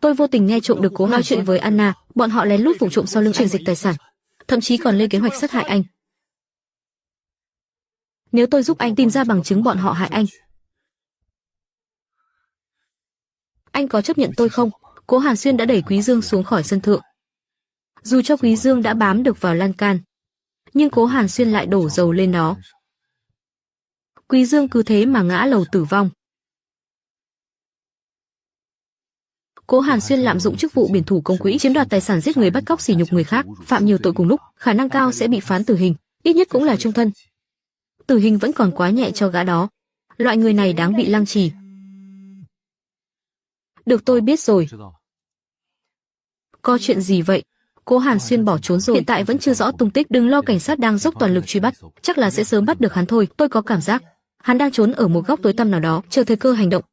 Tôi vô tình nghe trộm được Cố nói chuyện với Anna, bọn họ lén lút vụ trộm sau lưng chuyển dịch tài sản, thậm chí còn lên kế hoạch sát hại anh. Nếu tôi giúp anh tìm ra bằng chứng bọn họ hại anh có chấp nhận tôi không? Cố Hàn Xuyên đã đẩy Quý Dương xuống khỏi sân thượng. Dù cho Quý Dương đã bám được vào lan can, nhưng Cố Hàn Xuyên lại đổ dầu lên nó. Quý Dương cứ thế mà ngã lầu tử vong. Cố Hàn Xuyên lạm dụng chức vụ biển thủ công quỹ, chiếm đoạt tài sản, giết người, bắt cóc, sỉ nhục người khác, phạm nhiều tội cùng lúc, khả năng cao sẽ bị phán tử hình, ít nhất cũng là chung thân. Tử hình vẫn còn quá nhẹ cho gã đó. Loại người này đáng bị lăng trì. Được, tôi biết rồi. Có chuyện gì vậy? Cố Hàn Xuyên bỏ trốn rồi, hiện tại vẫn chưa rõ tung tích. Đừng lo, cảnh sát đang dốc toàn lực truy bắt, chắc là sẽ sớm bắt được hắn thôi. Tôi có cảm giác hắn đang trốn ở một góc tối tăm nào đó, chờ thời cơ hành động.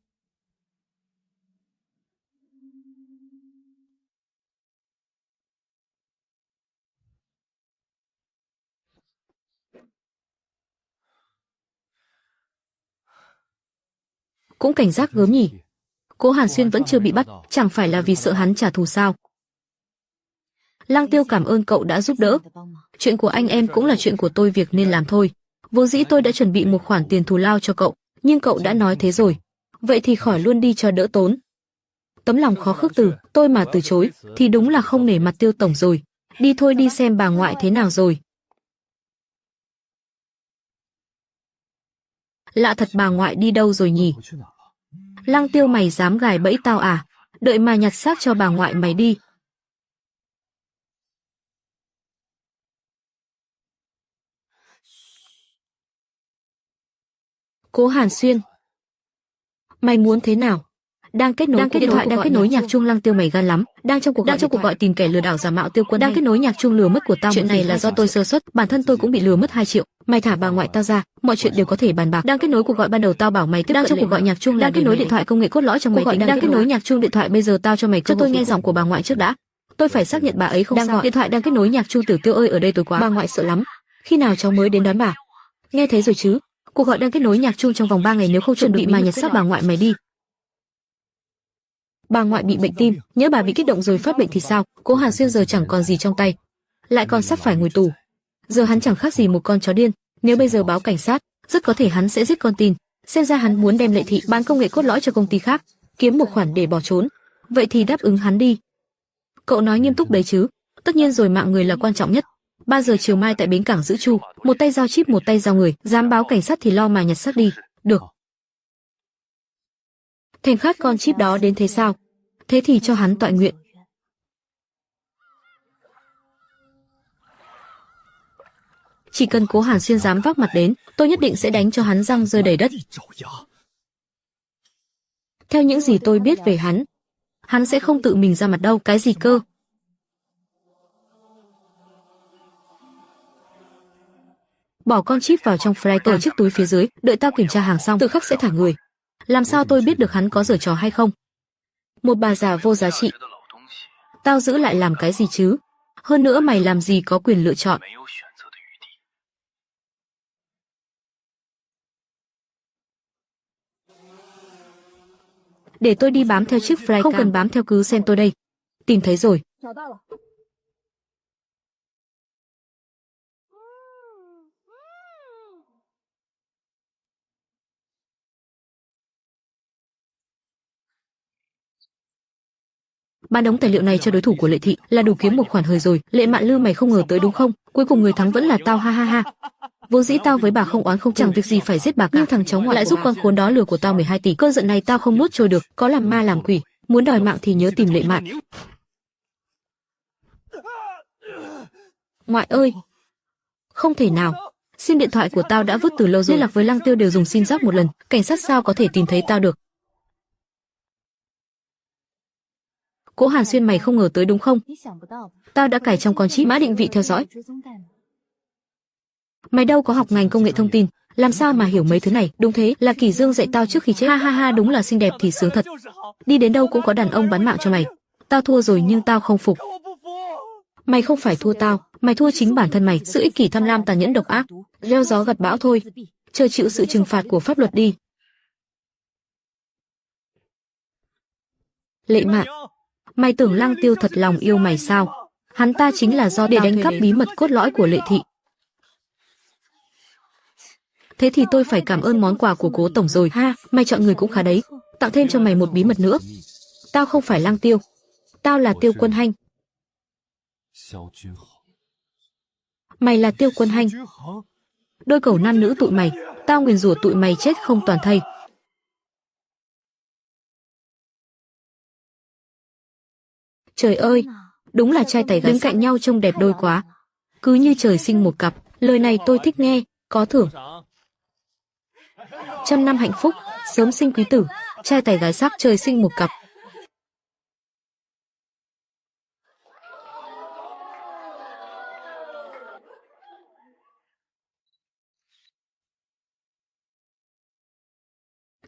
Cũng cảnh giác gớm nhỉ. Cố Hàn Xuyên vẫn chưa bị bắt, chẳng phải là vì sợ hắn trả thù sao? Lăng Tiêu, cảm ơn cậu đã giúp đỡ. Chuyện của anh em cũng là chuyện của tôi, việc nên làm thôi. Vốn dĩ tôi đã chuẩn bị một khoản tiền thù lao cho cậu, nhưng cậu đã nói thế rồi, vậy thì khỏi luôn đi cho đỡ tốn. Tấm lòng khó khước từ, tôi mà từ chối thì đúng là không nể mặt Tiêu tổng rồi. Đi thôi, đi xem bà ngoại thế nào rồi. Lạ thật, bà ngoại đi đâu rồi nhỉ? Lăng Tiêu, mày dám gài bẫy tao à? Đợi mà nhặt xác cho bà ngoại mày đi. Cố Hàn Xuyên, mày muốn thế nào? Đang kết nối điện thoại đang kết nối nhạc chuông. Lăng Tiêu mày gan lắm, đang trong cuộc gọi tìm kẻ lừa đảo giả mạo Tiêu Quân. Đang kết nối nhạc chuông lừa mất của tao. Chuyện này là do tôi sơ suất, bản thân tôi cũng bị lừa mất 2 triệu. Mày thả bà ngoại tao ra, mọi chuyện đều có thể bàn bạc. Đang kết nối cuộc gọi ban đầu tao bảo mày tiếp cận. Đang trong cuộc gọi nhạc chuông đang kết nối điện thoại công nghệ cốt lõi trong máy tính. Đang kết nối nhạc chuông điện thoại. Bây giờ tao cho mày cho tôi nghe giọng của bà ngoại trước đã. Tôi phải xác nhận bà ấy không đang sao. Điện thoại đang kết nối nhạc chuông. Tiểu Tiêu ơi, ở đây tối quá, bà ngoại sợ lắm. Khi nào cháu mới đến đón bà? Nghe thấy rồi chứ? Cuộc gọi đang kết nối nhạc chuông trong vòng 3 ngày, nếu không chuẩn bị mà nhặt xác bà ngoại mày đi. Bà ngoại bị bệnh tim, nhớ bà bị kích động rồi phát bệnh thì sao? Cố Hàn Xuyên giờ chẳng còn gì trong tay, lại còn sắp phải ngồi tù. Giờ hắn chẳng khác gì một con chó điên. Nếu bây giờ báo cảnh sát, rất có thể hắn sẽ giết con tin. Xem ra hắn muốn đem Lệ Thị bán công nghệ cốt lõi cho công ty khác, kiếm một khoản để bỏ trốn. Vậy thì đáp ứng hắn đi. Cậu nói nghiêm túc đấy chứ? Tất nhiên rồi, mạng người là quan trọng nhất. 3 giờ chiều mai tại bến cảng giữ Chu, một tay giao chip một tay giao người. Dám báo cảnh sát thì lo mà nhặt xác đi. Được. Thèm khát con chip đó đến thế sao? Thế thì cho hắn tọa nguyện. Chỉ cần Cố Hàn Xuyên dám vác mặt đến, tôi nhất định sẽ đánh cho hắn răng rơi đầy đất. Theo những gì tôi biết về hắn sẽ không tự mình ra mặt đâu. Cái gì cơ? Bỏ con chip vào trong flycam, ở chiếc túi phía dưới, đợi tao kiểm tra hàng xong, tự khắc sẽ thả người. Làm sao tôi biết được hắn có giở trò hay không? Một bà già vô giá trị. Tao giữ lại làm cái gì chứ? Hơn nữa mày làm gì có quyền lựa chọn? Để tôi đi bám theo chiếc flycam. Không cần bám theo, cứ xem tôi đây. Tìm thấy rồi. Bán đống tài liệu này cho đối thủ của Lệ Thị là đủ kiếm một khoản hời rồi. Lệ Mạn Lư, mày không ngờ tới đúng không? Cuối cùng người thắng vẫn là tao, ha ha ha. Vốn dĩ tao với bà không oán không chẳng việc gì phải giết bà cả, nhưng thằng cháu ngoại lại giúp con khốn đó lừa của tao 12 tỷ. Cơn giận này tao không nuốt trôi được, có làm ma làm quỷ, muốn đòi mạng thì nhớ tìm Lệ Mạn. Ngoại ơi, không thể nào. Sim điện thoại của tao đã vứt từ lâu rồi. Liên lạc với Lăng Tiêu đều dùng sim rác một lần. Cảnh sát sao có thể tìm thấy tao được? Cố Hàn Xuyên, mày không ngờ tới đúng không? Tao đã cài trong con chip mã định vị theo dõi. Mày đâu có học ngành công nghệ thông tin, làm sao mà hiểu mấy thứ này? Đúng thế, là Kỷ Dương dạy tao trước khi chết. Ha ha ha, đúng là xinh đẹp thì sướng thật. Đi đến đâu cũng có đàn ông bán mạng cho mày. Tao thua rồi nhưng tao không phục. Mày không phải thua tao, mày thua chính bản thân mày. Sự ích kỷ, tham lam, tàn nhẫn, độc ác, gieo gió gặt bão thôi. Chờ chịu sự trừng phạt của pháp luật đi. Lệ Mạn, mày tưởng Lăng Tiêu thật lòng yêu mày sao? Hắn ta chính là do để đánh cắp bí mật cốt lõi của Lệ Thị. Thế thì tôi phải cảm ơn món quà của Cố tổng rồi ha. Mày chọn người cũng khá đấy. Tặng thêm cho mày một bí mật nữa. Tao không phải Lăng Tiêu, tao là Tiêu Quân Hanh. Mày là Tiêu Quân Hanh. Đôi cẩu nam nữ tụi mày, tao nguyền rủa tụi mày chết không toàn thây. Trời ơi, đúng là trai tài gái đứng cạnh nhau trông đẹp đôi quá. Cứ như trời sinh một cặp. Lời này tôi thích nghe, có thưởng. 100 năm hạnh phúc, sớm sinh quý tử, trai tài gái sắc, trời sinh một cặp.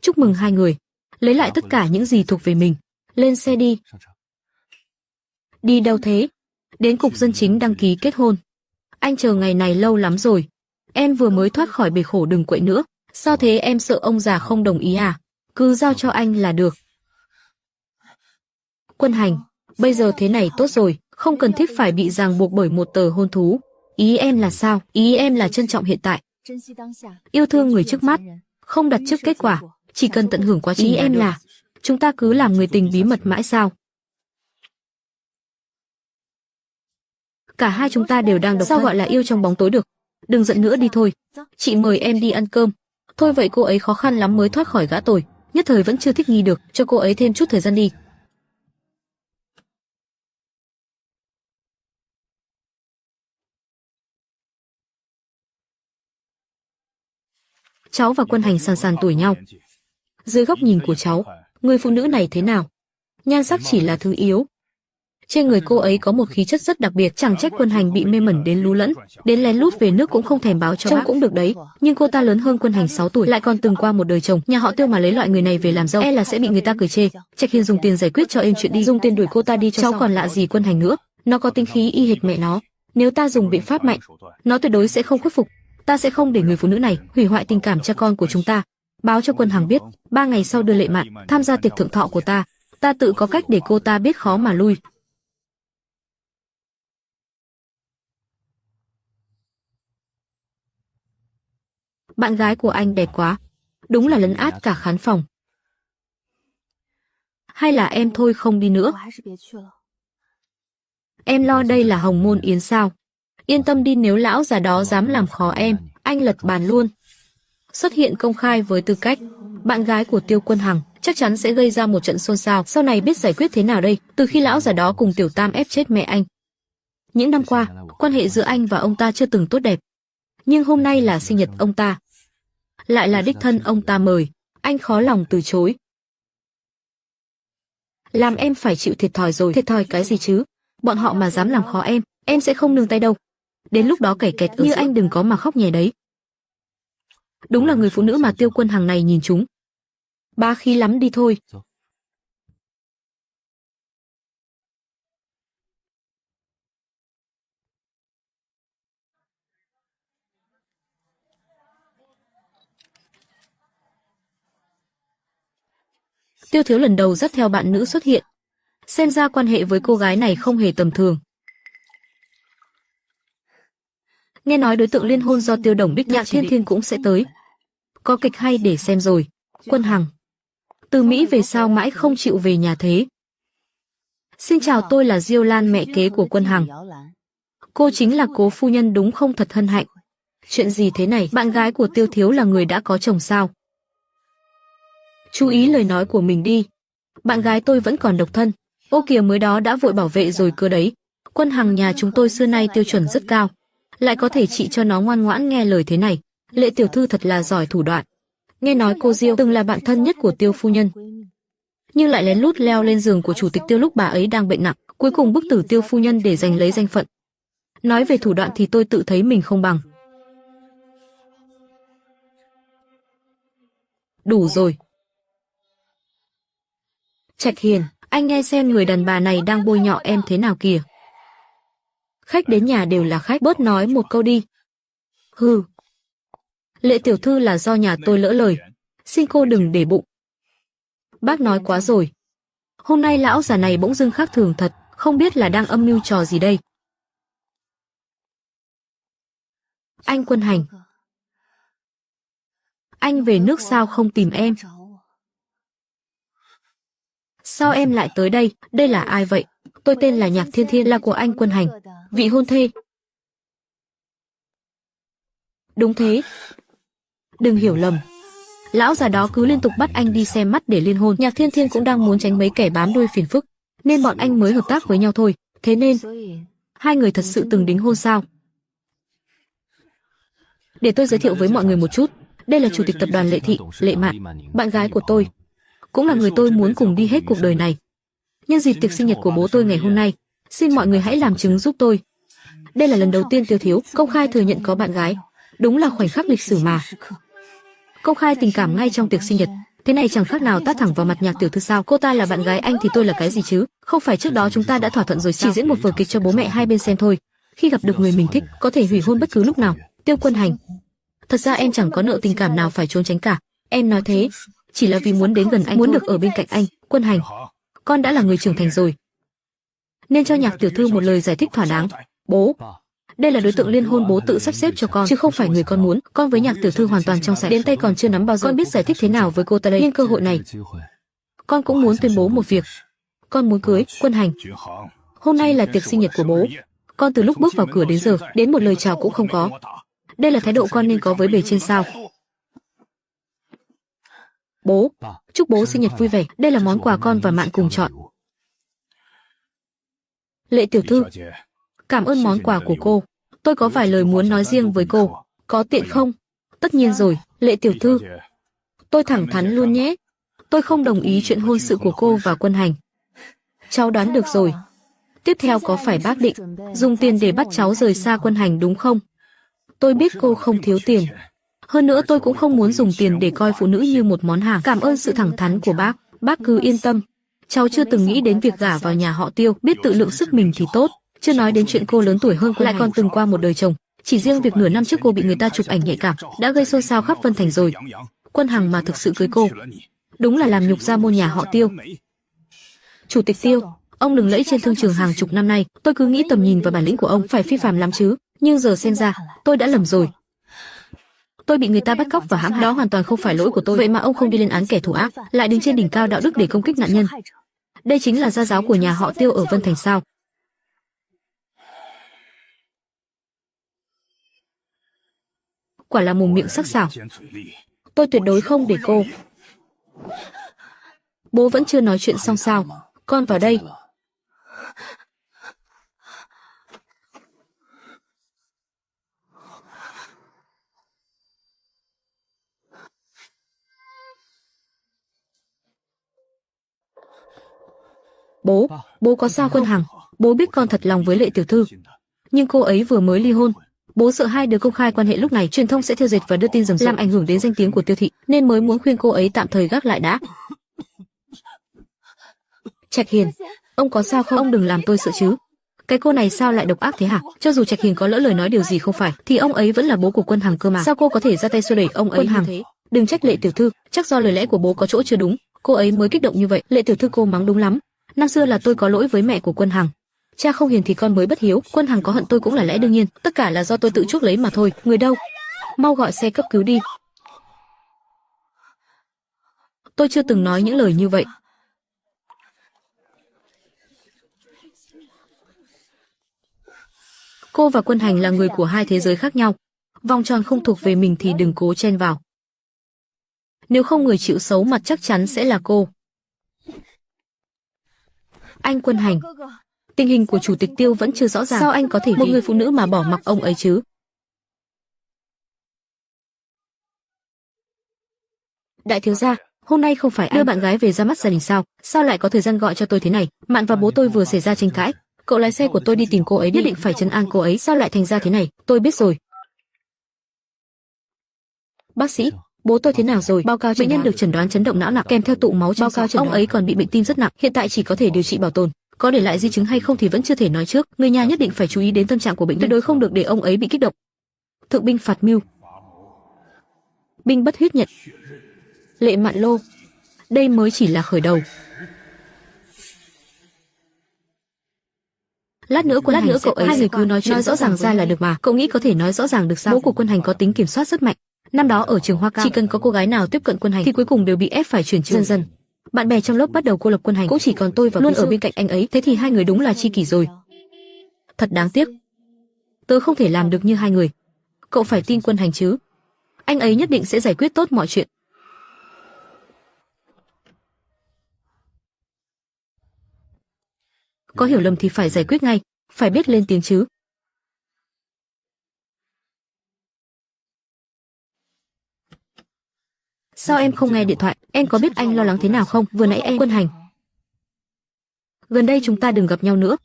Chúc mừng hai người, lấy lại tất cả những gì thuộc về mình. Lên xe đi. Đi đâu thế? Đến cục dân chính đăng ký kết hôn. Anh chờ ngày này lâu lắm rồi. Em vừa mới thoát khỏi bể khổ, đừng quậy nữa. Sao thế, em sợ ông già không đồng ý à? Cứ giao cho anh là được. Quân Hành, bây giờ thế này tốt rồi, không cần thiết phải bị ràng buộc bởi một tờ hôn thú. Ý em là sao? Ý em là trân trọng hiện tại, yêu thương người trước mắt, không đặt trước kết quả, chỉ cần tận hưởng quá trình. Ý em là chúng ta cứ làm người tình bí mật mãi sao? Cả hai chúng ta đều đang độc thân. Sao gọi là yêu trong bóng tối được? Đừng giận nữa đi thôi. Chị mời em đi ăn cơm. Thôi vậy cô ấy khó khăn lắm mới thoát khỏi gã tồi, nhất thời vẫn chưa thích nghi được, cho cô ấy thêm chút thời gian đi. Cháu và Quân Hành sàn sàn tuổi nhau. Dưới góc nhìn của cháu, Người phụ nữ này thế nào? Nhan sắc chỉ là thứ yếu. Trên người cô ấy có một khí chất rất đặc biệt, chẳng trách Quân Hành bị mê mẩn đến lú lẫn, đến lén lút về nước cũng không thèm báo cho bác. Trông cũng được đấy, nhưng cô ta lớn hơn Quân Hành 6 tuổi, lại còn từng qua một đời chồng. Nhà họ Tiêu mà lấy loại người này về làm dâu, e là sẽ bị người ta cười chê. Trạch Hiên dùng tiền giải quyết cho êm chuyện đi, dùng tiền đuổi cô ta đi cho cháu còn lạ gì Quân Hành nữa. Nó có tính khí y hệt mẹ nó. Nếu ta dùng biện pháp mạnh, nó tuyệt đối sẽ không khuất phục. Ta sẽ không để người phụ nữ này hủy hoại tình cảm cha con của chúng ta. Báo cho Quân Hằng biết, 3 ngày sau đưa Lệ Mạn tham gia tiệc thượng thọ của ta. Ta tự có cách để cô ta biết khó mà lui. Bạn gái của anh đẹp quá, đúng là lấn át cả khán phòng. Hay là em thôi không đi nữa? Em lo đây là hồng môn yến sao? Yên tâm đi, nếu lão già đó dám làm khó em, anh lật bàn luôn. Xuất hiện công khai với tư cách bạn gái của Tiêu Quân Hằng chắc chắn sẽ gây ra một trận xôn xao. Sau này biết giải quyết thế nào đây? Từ khi lão già đó cùng Tiểu Tam ép chết mẹ anh, những năm qua quan hệ giữa anh và ông ta chưa từng tốt đẹp. Nhưng hôm nay là sinh nhật ông ta, lại là đích thân ông ta mời, anh khó lòng từ chối. Làm em phải chịu thiệt thòi rồi. Thiệt thòi cái gì chứ? Bọn họ mà dám làm khó em sẽ không nương tay đâu. Đến lúc đó kẻ kẹt như anh đừng có mà khóc nhè đấy. Đúng là người phụ nữ mà Tiêu Quân Hằng này nhìn chúng. Bá khí lắm đi thôi. Tiêu Thiếu lần đầu dắt theo bạn nữ xuất hiện. Xem ra quan hệ với cô gái này không hề tầm thường. Nghe nói đối tượng liên hôn do Tiêu Đồng đích Nhạc Thiên Thiên cũng sẽ tới. Có kịch hay để xem rồi. Quân Hằng, từ Mỹ về sao mãi không chịu về nhà thế? Xin chào, tôi là Diêu Lan, mẹ kế của Quân Hằng. Cô chính là cố phu nhân đúng không? Thật hân hạnh. Chuyện gì thế này? Bạn gái của Tiêu Thiếu là người đã có chồng sao? Chú ý lời nói của mình đi. Bạn gái tôi vẫn còn độc thân. Ô kìa, mới đó đã vội bảo vệ rồi cơ đấy. Quân Hằng nhà chúng tôi xưa nay tiêu chuẩn rất cao, lại có thể trị cho nó ngoan ngoãn nghe lời thế này. Lệ tiểu thư thật là giỏi thủ đoạn. Nghe nói cô Diêu từng là bạn thân nhất của Tiêu phu nhân, nhưng lại lén lút leo lên giường của chủ tịch Tiêu lúc bà ấy đang bệnh nặng, cuối cùng bức tử Tiêu phu nhân để giành lấy danh phận. Nói về thủ đoạn thì tôi tự thấy mình không bằng. Đủ rồi. Trạch Hiền, anh nghe xem người đàn bà này đang bôi nhọ em thế nào kìa. Khách đến nhà đều là khách, bớt nói một câu đi. Hừ. Lệ tiểu thư là do nhà tôi lỡ lời, xin cô đừng để bụng. Bác nói quá rồi. Hôm nay lão già này bỗng dưng khác thường thật, không biết là đang âm mưu trò gì đây. Anh Quân Hành, anh về nước sao không tìm em? Sao em lại tới đây? Đây là ai vậy? Tôi tên là Nhạc Thiên Thiên, là của anh Quân Hành, vị hôn thê. Đúng thế. Đừng hiểu lầm. Lão già đó cứ liên tục bắt anh đi xem mắt để liên hôn. Nhạc Thiên Thiên cũng đang muốn tránh mấy kẻ bám đuôi phiền phức, nên bọn anh mới hợp tác với nhau thôi. Thế nên, hai người thật sự từng đính hôn sao? Để tôi giới thiệu với mọi người một chút. Đây là chủ tịch tập đoàn Lệ Thị, Lệ Mạn, bạn gái của tôi, cũng là người tôi muốn cùng đi hết cuộc đời này. Nhân dịp tiệc sinh nhật của bố tôi ngày hôm nay, xin mọi người hãy làm chứng giúp tôi. Đây là lần đầu tiên Tiêu Thiếu công khai thừa nhận có bạn gái. Đúng là khoảnh khắc lịch sử mà. Công khai tình cảm ngay trong tiệc sinh nhật, thế này chẳng khác nào tát thẳng vào mặt Nhạc tiểu thư sao? Cô ta là bạn gái anh thì tôi là cái gì chứ? Không phải trước đó chúng ta đã thỏa thuận rồi, chỉ diễn một vở kịch cho bố mẹ hai bên xem thôi. Khi gặp được người mình thích, có thể hủy hôn bất cứ lúc nào. Tiêu Quân Hành, thật ra em chẳng có nợ tình cảm nào phải trốn tránh cả. Em nói thế chỉ là vì muốn đến gần anh, muốn được ở bên cạnh anh. Quân Hành, con đã là người trưởng thành rồi, nên cho Nhạc tiểu thư một lời giải thích thỏa đáng. Bố, đây là đối tượng liên hôn bố tự sắp xếp cho con, chứ không phải người con muốn. Con với Nhạc tiểu thư hoàn toàn trong sạch, đến tay còn chưa nắm bao giờ. Con biết giải thích thế nào với cô ta đây. Nhân cơ hội này, con cũng muốn tuyên bố một việc. Con muốn cưới Quân Hành. Hôm nay là tiệc sinh nhật của bố. Con từ lúc bước vào cửa đến giờ, đến một lời chào cũng không có. Đây là thái độ con nên có với bề trên sao? Bố, chúc bố sinh nhật vui vẻ. Đây là món quà con và Mạn cùng chọn. Lệ tiểu thư, cảm ơn món quà của cô. Tôi có vài lời muốn nói riêng với cô. Có tiện không? Tất nhiên rồi, Lệ tiểu thư. Tôi thẳng thắn luôn nhé. Tôi không đồng ý chuyện hôn sự của cô và Quân Hành. Cháu đoán được rồi. Tiếp theo có phải bác định dùng tiền để bắt cháu rời xa Quân Hành đúng không? Tôi biết cô không thiếu tiền. Hơn nữa tôi cũng không muốn dùng tiền để coi phụ nữ như một món hàng. Cảm ơn sự thẳng thắn của bác cứ yên tâm. Cháu chưa từng nghĩ đến việc gả vào nhà họ Tiêu, biết tự lượng sức mình thì tốt. Chưa nói đến chuyện cô lớn tuổi hơn Quân Hành, lại còn từng qua một đời chồng. Chỉ riêng việc nửa năm trước cô bị người ta chụp ảnh nhạy cảm đã gây xôn xao khắp Vân Thành rồi. Quân Hằng mà thực sự cưới cô, đúng là làm nhục gia môn nhà họ Tiêu. Chủ tịch Tiêu, ông lừng lẫy trên thương trường hàng chục năm nay, tôi cứ nghĩ tầm nhìn và bản lĩnh của ông phải phi phàm lắm chứ, nhưng giờ xem ra, tôi đã lầm rồi. Tôi bị người ta bắt cóc và hãm hại, đó hoàn toàn không phải lỗi của tôi. Vậy mà ông không đi lên án kẻ thù ác, lại đứng trên đỉnh cao đạo đức để công kích nạn nhân. Đây chính là gia giáo của nhà họ Tiêu ở Vân Thành sao? Quả là mồm miệng sắc sảo. Tôi tuyệt đối không để cô. Bố vẫn chưa nói chuyện xong sao? Con vào đây. Bố có sao Quân Hằng? Bố biết con thật lòng với Lệ tiểu thư, nhưng cô ấy vừa mới ly hôn. Bố sợ hai đứa công khai quan hệ lúc này, truyền thông sẽ theo dệt và đưa tin rầm rộ làm ảnh hưởng đến danh tiếng của Tiêu thị, nên mới muốn khuyên cô ấy tạm thời gác lại đã. Trạch Hiền, ông có sao không? Ông đừng làm tôi sợ chứ. Cái cô này sao lại độc ác thế hả? Cho dù Trạch Hiền có lỡ lời nói điều gì không phải, thì ông ấy vẫn là bố của Quân Hằng cơ mà. Sao cô có thể ra tay xô đẩy ông ấy như thế? Đừng trách Lệ tiểu thư, chắc do lời lẽ của bố có chỗ chưa đúng, cô ấy mới kích động như vậy. Lệ tiểu thư cô mắng đúng lắm. Năm xưa là tôi có lỗi với mẹ của Quân Hằng. Cha không hiền thì con mới bất hiếu, Quân Hằng có hận tôi cũng là lẽ đương nhiên, tất cả là do tôi tự chuốc lấy mà thôi. Người đâu? Mau gọi xe cấp cứu đi. Tôi chưa từng nói những lời như vậy. Cô và Quân Hành là người của hai thế giới khác nhau. Vòng tròn không thuộc về mình thì đừng cố chen vào. Nếu không người chịu xấu mặt chắc chắn sẽ là cô. Anh Quân Hành, tình hình của Chủ tịch Tiêu vẫn chưa rõ ràng. Sao anh có thể một người phụ nữ mà bỏ mặc ông ấy chứ? Đại thiếu gia, hôm nay không phải anh đưa bạn gái về ra mắt gia đình sao? Sao lại có thời gian gọi cho tôi thế này? Mạn và bố tôi vừa xảy ra tranh cãi. Cậu lái xe của tôi đi tìm cô ấy, nhất định phải trấn an cô ấy. Sao lại thành ra thế này? Tôi biết rồi. Bác sĩ, bố tôi thế nào rồi? Báo cáo bệnh nhân được chẩn đoán chấn động não nặng kèm theo tụ máu trong báo cáo ông ấy còn bị bệnh tim rất nặng, hiện tại chỉ có thể điều trị bảo tồn. Có để lại di chứng hay không thì vẫn chưa thể nói trước. Người nhà nhất định phải chú ý đến tâm trạng của bệnh nhân, tuyệt đối không được để ông ấy bị kích động. Thượng binh phạt mưu, binh bất huyết nhật, Lệ Mạn Lô. Đây mới chỉ là khởi đầu. Lát nữa cậu ấy hai người cứ nói chuyện rõ ràng ra là được mà. Cậu nghĩ có thể nói rõ ràng được sao? Bố của Quân Hành có tính kiểm soát rất mạnh. Năm đó ở trường Hoa Cao, chỉ cần có cô gái nào tiếp cận Quân Hành thì cuối cùng đều bị ép phải chuyển trường. Dần dần, bạn bè trong lớp bắt đầu cô lập Quân Hành, cũng chỉ còn tôi và luôn ở bên cạnh anh ấy. Thế thì hai người đúng là tri kỷ rồi. Thật đáng tiếc, tớ không thể làm được như hai người. Cậu phải tin Quân Hành chứ. Anh ấy nhất định sẽ giải quyết tốt mọi chuyện. Có hiểu lầm thì phải giải quyết ngay, phải biết lên tiếng chứ. Sao em không nghe điện thoại? Em có biết anh lo lắng thế nào không? Vừa nãy em Quân Hành, gần đây chúng ta đừng gặp nhau nữa.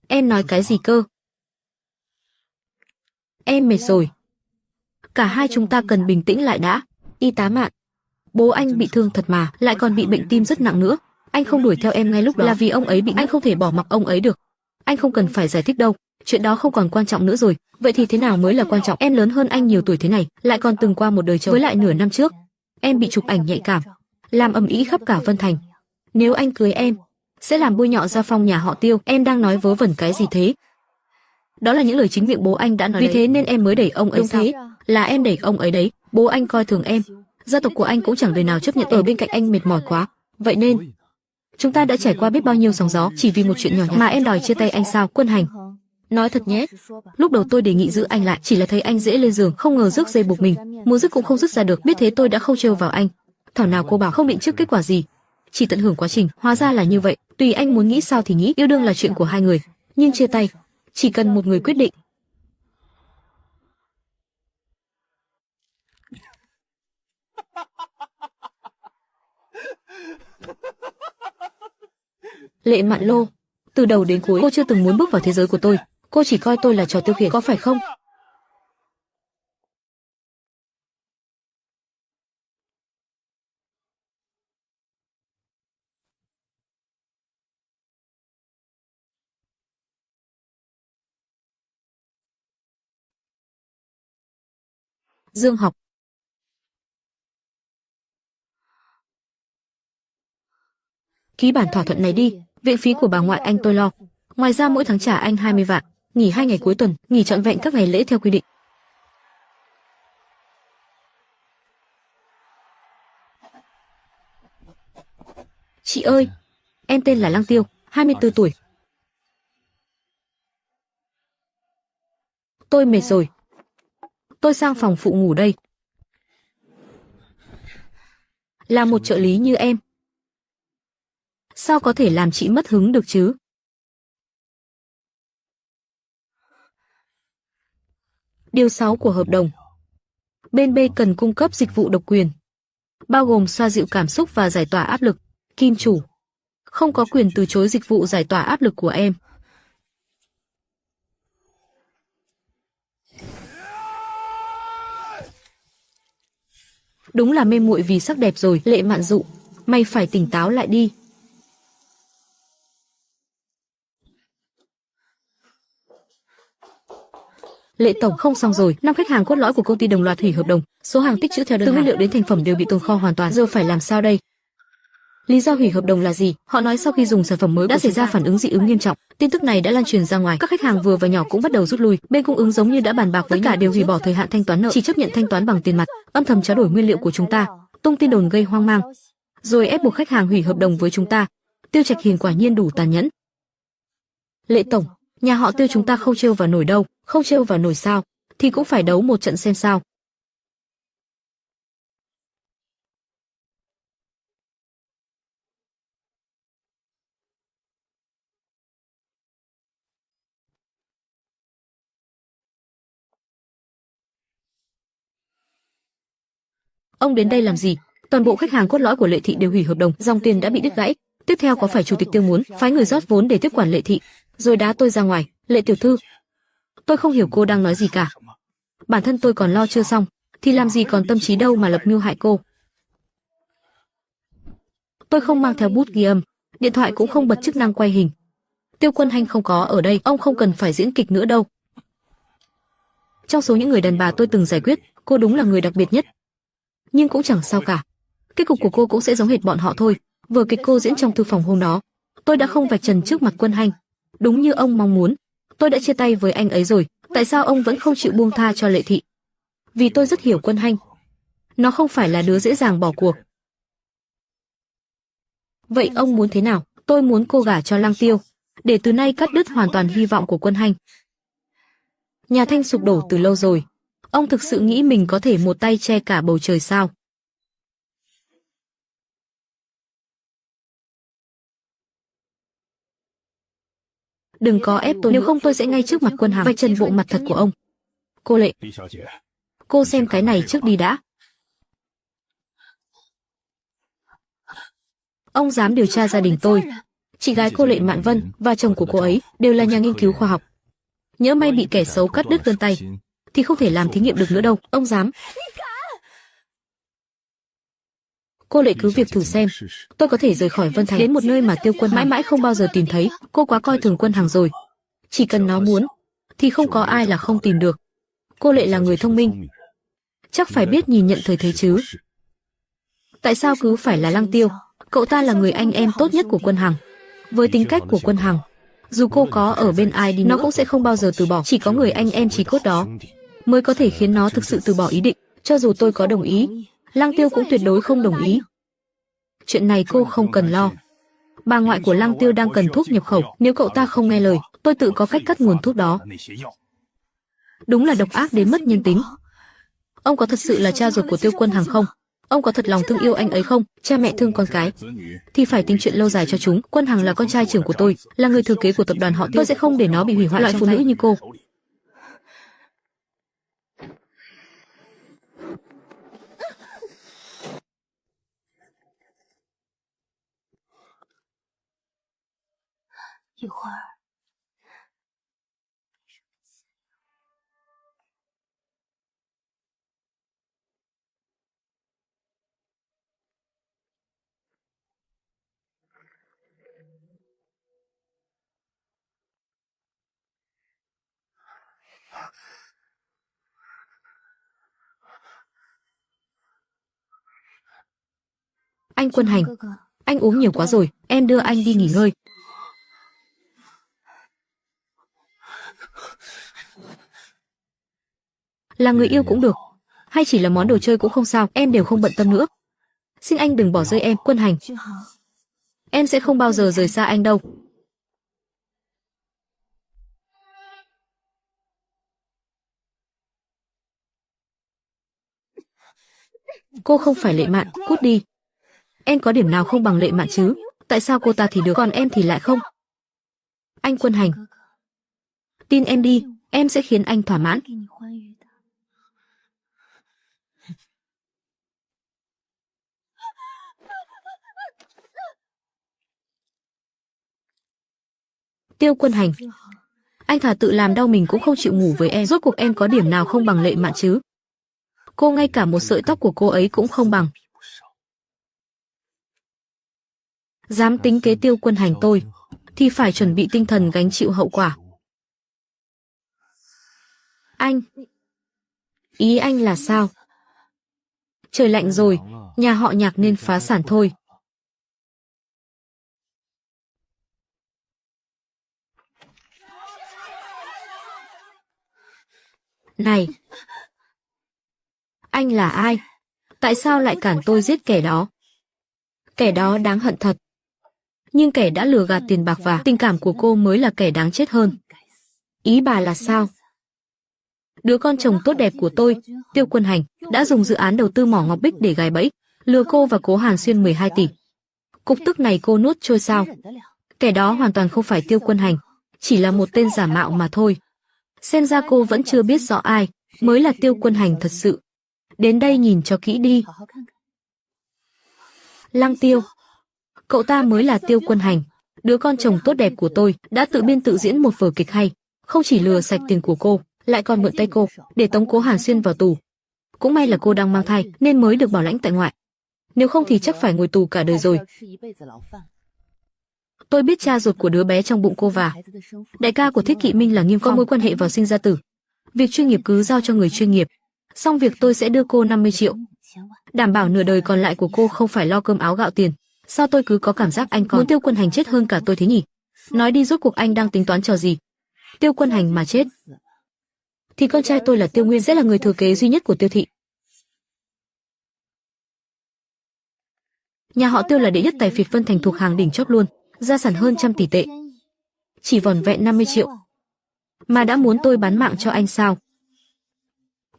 Em nói cái gì cơ? Em mệt rồi. Cả hai chúng ta cần bình tĩnh lại đã. Y tá Mạn, bố anh bị thương thật mà, lại còn bị bệnh tim rất nặng nữa. Anh không đuổi theo em ngay lúc đó là vì ông ấy bị, anh không thể bỏ mặc ông ấy được. Anh không cần phải giải thích đâu, chuyện đó không còn quan trọng nữa rồi. Vậy thì thế nào mới là quan trọng? Em lớn hơn anh nhiều tuổi thế này, lại còn từng qua một đời chồng. Với lại nửa năm trước, em bị chụp ảnh nhạy cảm, làm ầm ĩ khắp cả Vân Thành. Nếu anh cưới em, sẽ làm bôi nhọ gia phong nhà họ Tiêu. Em đang nói vớ vẩn cái gì thế? Đó là những lời chính miệng bố anh đã nói. Vì thế nên em mới đẩy ông ấy. Đúng thế, là em đẩy ông ấy đấy. Bố anh coi thường em, gia tộc của anh cũng chẳng đời nào chấp nhận ở bên cạnh anh mệt mỏi quá. Vậy nên chúng ta đã trải qua biết bao nhiêu sóng gió chỉ vì một chuyện nhỏ nhặt mà em đòi chia tay anh sao? Quân Hành, nói thật nhé, lúc đầu tôi đề nghị giữ anh lại chỉ là thấy anh dễ lên giường, không ngờ rước dây buộc mình, muốn dứt cũng không dứt ra được. Biết thế tôi đã không trêu vào anh. Thảo nào cô bảo không định trước kết quả gì, chỉ tận hưởng quá trình. Hóa ra là như vậy. Tùy anh muốn nghĩ sao thì nghĩ, yêu đương là chuyện của hai người, nhưng chia tay chỉ cần một người quyết định. Lệ Mạn Lô, từ đầu đến cuối cô chưa từng muốn bước vào thế giới của tôi, cô chỉ coi tôi là trò tiêu khiển, có phải không? Dương Học, ký bản thỏa thuận này đi, viện phí của bà ngoại anh tôi lo. Ngoài ra mỗi tháng trả anh 20 vạn, nghỉ 2 ngày cuối tuần, nghỉ trọn vẹn các ngày lễ theo quy định. Chị ơi, em tên là Lăng Tiêu, 24 tuổi. Tôi mệt rồi. Tôi sang phòng phụ ngủ đây. Là một trợ lý như em, sao có thể làm chị mất hứng được chứ? Điều 6 của hợp đồng. Bên B cần cung cấp dịch vụ độc quyền, bao gồm xoa dịu cảm xúc và giải tỏa áp lực. Kim chủ không có quyền từ chối dịch vụ giải tỏa áp lực của em. Đúng là mê muội vì sắc đẹp rồi, Lệ Mạn Dụ, mày phải tỉnh táo lại đi. Lệ tổng, không xong rồi, 5 khách hàng cốt lõi của công ty đồng loạt hủy hợp đồng, số hàng tích trữ theo đơn từ nguyên liệu đến thành phẩm đều bị tồn kho hoàn toàn, giờ phải làm sao đây? Lý do hủy hợp đồng là gì? Họ nói sau khi dùng sản phẩm mới đã xảy ra phản ứng dị ứng nghiêm trọng. Tin tức này đã lan truyền ra ngoài, các khách hàng vừa và nhỏ cũng bắt đầu rút lui. Bên cung ứng giống như đã bàn bạc với cả đều hủy bỏ thời hạn thanh toán nợ, chỉ chấp nhận thanh toán bằng tiền mặt, âm thầm trao đổi nguyên liệu của chúng ta, tung tin đồn gây hoang mang, rồi ép buộc khách hàng hủy hợp đồng với chúng ta. Tiêu Trạch Hiền quả nhiên đủ tàn nhẫn. Lệ tổng, nhà họ Tiêu chúng ta không trêu vào nổi đâu, không trêu vào nổi sao? Thì cũng phải đấu một trận xem sao. Ông đến đây làm gì? Toàn bộ khách hàng cốt lõi của Lệ thị đều hủy hợp đồng, dòng tiền đã bị đứt gãy. Tiếp theo có phải chủ tịch Tiêu muốn phái người rót vốn để tiếp quản Lệ thị, rồi đá tôi ra ngoài? Lệ tiểu thư, tôi không hiểu cô đang nói gì cả. Bản thân tôi còn lo chưa xong, thì làm gì còn tâm trí đâu mà lập mưu hại cô. Tôi không mang theo bút ghi âm, điện thoại cũng không bật chức năng quay hình. Tiêu Quân Hanh không có ở đây, ông không cần phải diễn kịch nữa đâu. Trong số những người đàn bà tôi từng giải quyết, cô đúng là người đặc biệt nhất. Nhưng cũng chẳng sao cả. Kết cục của cô cũng sẽ giống hệt bọn họ thôi. Vở kịch cô diễn trong thư phòng hôm đó, tôi đã không vạch trần trước mặt Quân Hanh. Đúng như ông mong muốn, tôi đã chia tay với anh ấy rồi. Tại sao ông vẫn không chịu buông tha cho Lệ thị? Vì tôi rất hiểu Quân Hanh. Nó không phải là đứa dễ dàng bỏ cuộc. Vậy ông muốn thế nào? Tôi muốn cô gả cho Lăng Tiêu, để từ nay cắt đứt hoàn toàn hy vọng của Quân Hanh. Nhà Thanh sụp đổ từ lâu rồi. Ông thực sự nghĩ mình có thể một tay che cả bầu trời sao? Đừng có ép tôi, nếu không tôi sẽ ngay trước mặt Quân Hằng vạch trần bộ mặt thật của ông. Cô Lệ, cô xem cái này trước đi đã. Ông dám điều tra gia đình tôi. Chị gái cô Lệ Mạn Vân và chồng của cô ấy đều là nhà nghiên cứu khoa học. Nhỡ may bị kẻ xấu cắt đứt gân tay, thì không thể làm thí nghiệm được nữa đâu. Ông dám? Cô Lệ cứ việc thử xem, tôi có thể rời khỏi Vân Thành đến một nơi mà Tiêu Quân mãi mãi không bao giờ tìm thấy. Cô quá coi thường Quân Hằng rồi. Chỉ cần nó muốn, thì không có ai là không tìm được. Cô Lệ là người thông minh, chắc phải biết nhìn nhận thời thế chứ. Tại sao cứ phải là Lăng Tiêu? Cậu ta là người anh em tốt nhất của Quân Hằng. Với tính cách của Quân Hằng, dù cô có ở bên ai đi, nó cũng sẽ không bao giờ từ bỏ. Chỉ có người anh em chí cốt đó mới có thể khiến nó thực sự từ bỏ ý định. Cho dù tôi có đồng ý, Lăng Tiêu cũng tuyệt đối không đồng ý. Chuyện này cô không cần lo. Bà ngoại của Lăng Tiêu đang cần thuốc nhập khẩu. Nếu cậu ta không nghe lời, tôi tự có cách cắt nguồn thuốc đó. Đúng là độc ác đến mất nhân tính. Ông có thật sự là cha ruột của Tiêu Quân Hằng không? Ông có thật lòng thương yêu anh ấy không? Cha mẹ thương con cái thì phải tính chuyện lâu dài cho chúng. Quân Hằng là con trai trưởng của tôi, là người thừa kế của tập đoàn họ Tiêu. Tôi sẽ không để nó bị hủy hoại. Loại phụ nữ như cô Anh Quân Hành, anh uống nhiều quá rồi, em đưa anh đi nghỉ ngơi. Là người yêu cũng được, hay chỉ là món đồ chơi cũng không sao, em đều không bận tâm nữa. Xin anh đừng bỏ rơi em, Quân Hành. Em sẽ không bao giờ rời xa anh đâu. Cô không phải Lệ Mạn, cút đi. Em có điểm nào không bằng Lệ Mạn chứ? Tại sao cô ta thì được còn em thì lại không? Anh Quân Hành, tin em đi, em sẽ khiến anh thỏa mãn. Tiêu Quân Hành, anh thà tự làm đau mình cũng không chịu ngủ với em. Rốt cuộc em có điểm nào không bằng Lệ Mạn chứ? Cô ngay cả một sợi tóc của cô ấy cũng không bằng. Dám tính kế Tiêu Quân Hành tôi, thì phải chuẩn bị tinh thần gánh chịu hậu quả. Anh, ý anh là sao? Trời lạnh rồi, nhà họ Nhạc nên phá sản thôi. Này, anh là ai? Tại sao lại cản tôi giết kẻ đó? Kẻ đó đáng hận thật. Nhưng kẻ đã lừa gạt tiền bạc và tình cảm của cô mới là kẻ đáng chết hơn. Ý bà là sao? Đứa con chồng tốt đẹp của tôi, Tiêu Quân Hành, đã dùng dự án đầu tư mỏ Ngọc Bích để gài bẫy, lừa cô và Cố Hàn Xuyên 12 tỷ. Cục tức này cô nuốt trôi sao? Kẻ đó hoàn toàn không phải Tiêu Quân Hành, chỉ là một tên giả mạo mà thôi. Xem ra cô vẫn chưa biết rõ ai mới là Tiêu Quân Hành thật sự. Đến đây nhìn cho kỹ đi. Lăng Tiêu, cậu ta mới là Tiêu Quân Hành, đứa con chồng tốt đẹp của tôi, đã tự biên tự diễn một vở kịch hay, không chỉ lừa sạch tiền của cô, lại còn mượn tay cô để tống Cố Hàn Xuyên vào tù. Cũng may là cô đang mang thai nên mới được bảo lãnh tại ngoại. Nếu không thì chắc phải ngồi tù cả đời rồi. Tôi biết cha ruột của đứa bé trong bụng cô và đại ca của Thích Kỵ Minh là Nghiêm Phong có mối quan hệ vào sinh ra tử. Việc chuyên nghiệp cứ giao cho người chuyên nghiệp. Xong việc tôi sẽ đưa cô 50 triệu. Đảm bảo nửa đời còn lại của cô không phải lo cơm áo gạo tiền. Sao tôi cứ có cảm giác anh còn muốn Tiêu Quân Hành chết hơn cả tôi thế nhỉ? Nói đi, rốt cuộc anh đang tính toán trò gì? Tiêu Quân Hành mà chết thì con trai tôi là Tiêu Nguyên sẽ là người thừa kế duy nhất của Tiêu thị. Nhà họ Tiêu là đệ nhất tài phiệt Vân Thành, thuộc hàng đỉnh chóp luôn, gia sản hơn 100 tỷ tệ. Chỉ vỏn vẹn 50 triệu. Mà đã muốn tôi bán mạng cho anh sao?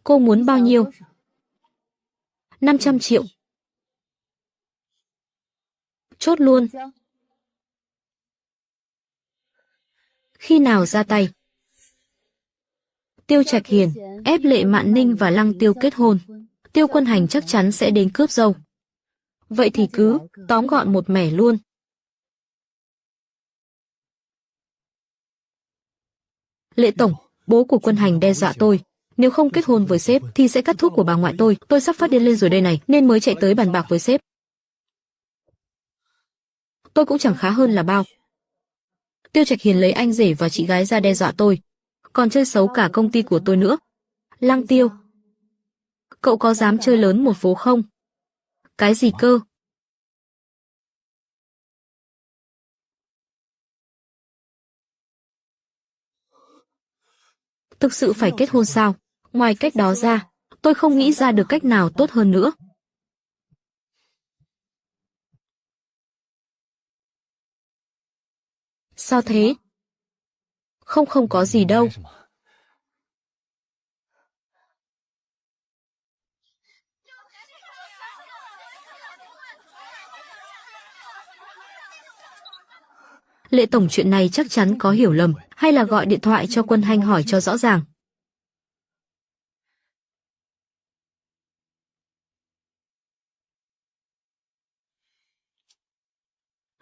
Cô muốn bao nhiêu? 500 triệu. Chốt luôn. Khi nào ra tay? Tiêu Trạch Hiền ép Lệ Mạn Ninh và Lăng Tiêu kết hôn. Tiêu Quân Hành chắc chắn sẽ đến cướp dâu. Vậy thì cứ tóm gọn một mẻ luôn. Lệ tổng, bố của Quân Hành đe dọa tôi, nếu không kết hôn với sếp thì sẽ cắt thuốc của bà ngoại tôi sắp phát điên lên rồi đây này, nên mới chạy tới bàn bạc với sếp. Tôi cũng chẳng khá hơn là bao. Tiêu Trạch Hiền lấy anh rể và chị gái ra đe dọa tôi, còn chơi xấu cả công ty của tôi nữa. Lăng Tiêu, cậu có dám chơi lớn một phố không? Cái gì cơ? Thực sự phải kết hôn sao? Ngoài cách đó ra, tôi không nghĩ ra được cách nào tốt hơn nữa. Sao thế? Không có gì đâu. Lệ tổng, chuyện này chắc chắn có hiểu lầm, hay là gọi điện thoại cho Quân Hành hỏi cho rõ ràng.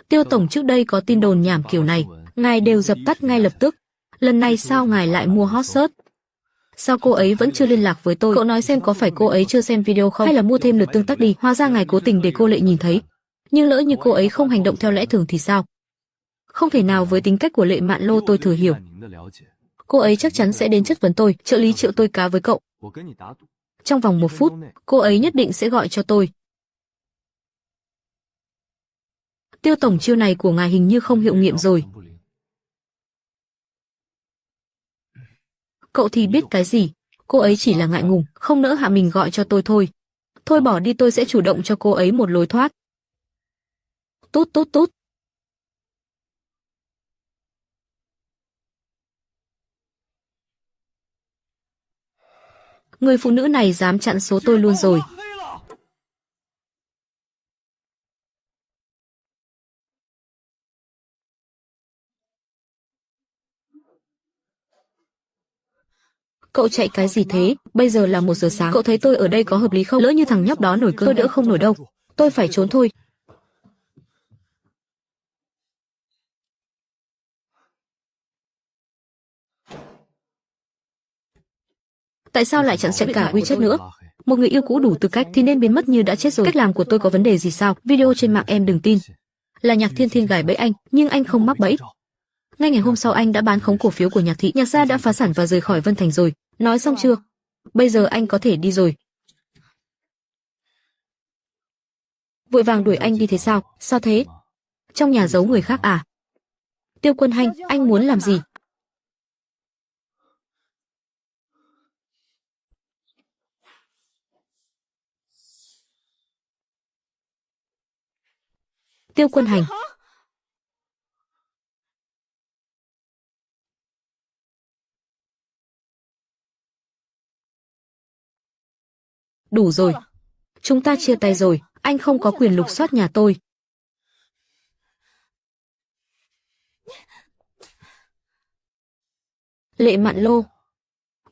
Tiêu tổng, trước đây có tin đồn nhảm kiểu này, ngài đều dập tắt ngay lập tức. Lần này sao ngài lại mua hot search? Sao cô ấy vẫn chưa liên lạc với tôi? Cậu nói xem có phải cô ấy chưa xem video không? Hay là mua thêm lượt tương tác đi? Hóa ra ngài cố tình để cô Lệ nhìn thấy. Nhưng lỡ như cô ấy không hành động theo lẽ thường thì sao? Không thể nào, với tính cách của Lệ Mạn Lô tôi thừa hiểu. Cô ấy chắc chắn sẽ đến chất vấn tôi. Trợ lý Triệu tôi cá với cậu. Trong vòng 1 phút, cô ấy nhất định sẽ gọi cho tôi. Tiêu tổng, chiêu này của ngài hình như không hiệu nghiệm rồi. Cậu thì biết cái gì? Cô ấy chỉ là ngại ngùng, không nỡ hạ mình gọi cho tôi thôi. Thôi bỏ đi, tôi sẽ chủ động cho cô ấy một lối thoát. Tút tút tút. Người phụ nữ này dám chặn số tôi luôn rồi. Cậu chạy cái gì thế? Bây giờ là 1 giờ sáng. Cậu thấy tôi ở đây có hợp lý không? Lỡ như thằng nhóc đó nổi cơn, tôi đỡ không nổi đâu. Tôi phải trốn thôi. Tại sao lại chặn cả WeChat nữa? Một người yêu cũ đủ tư cách thì nên biến mất như đã chết rồi. Cách làm của tôi có vấn đề gì sao? Video trên mạng em đừng tin. Là Nhạc Thiên Thiên gài bẫy anh, nhưng anh không mắc bẫy. Ngay ngày hôm sau anh đã bán khống cổ phiếu của Nhạc Thị, Nhạc gia đã phá sản và rời khỏi Vân Thành rồi. Nói xong chưa? Bây giờ anh có thể đi rồi. Vội vàng đuổi anh đi thế sao? Sao thế? Trong nhà giấu người khác à? Tiêu Quân Hanh, anh muốn làm gì? Tiêu Quân Hành. Đủ rồi. Chúng ta chia tay rồi, anh không có quyền lục soát nhà tôi. Lệ Mạn Lô.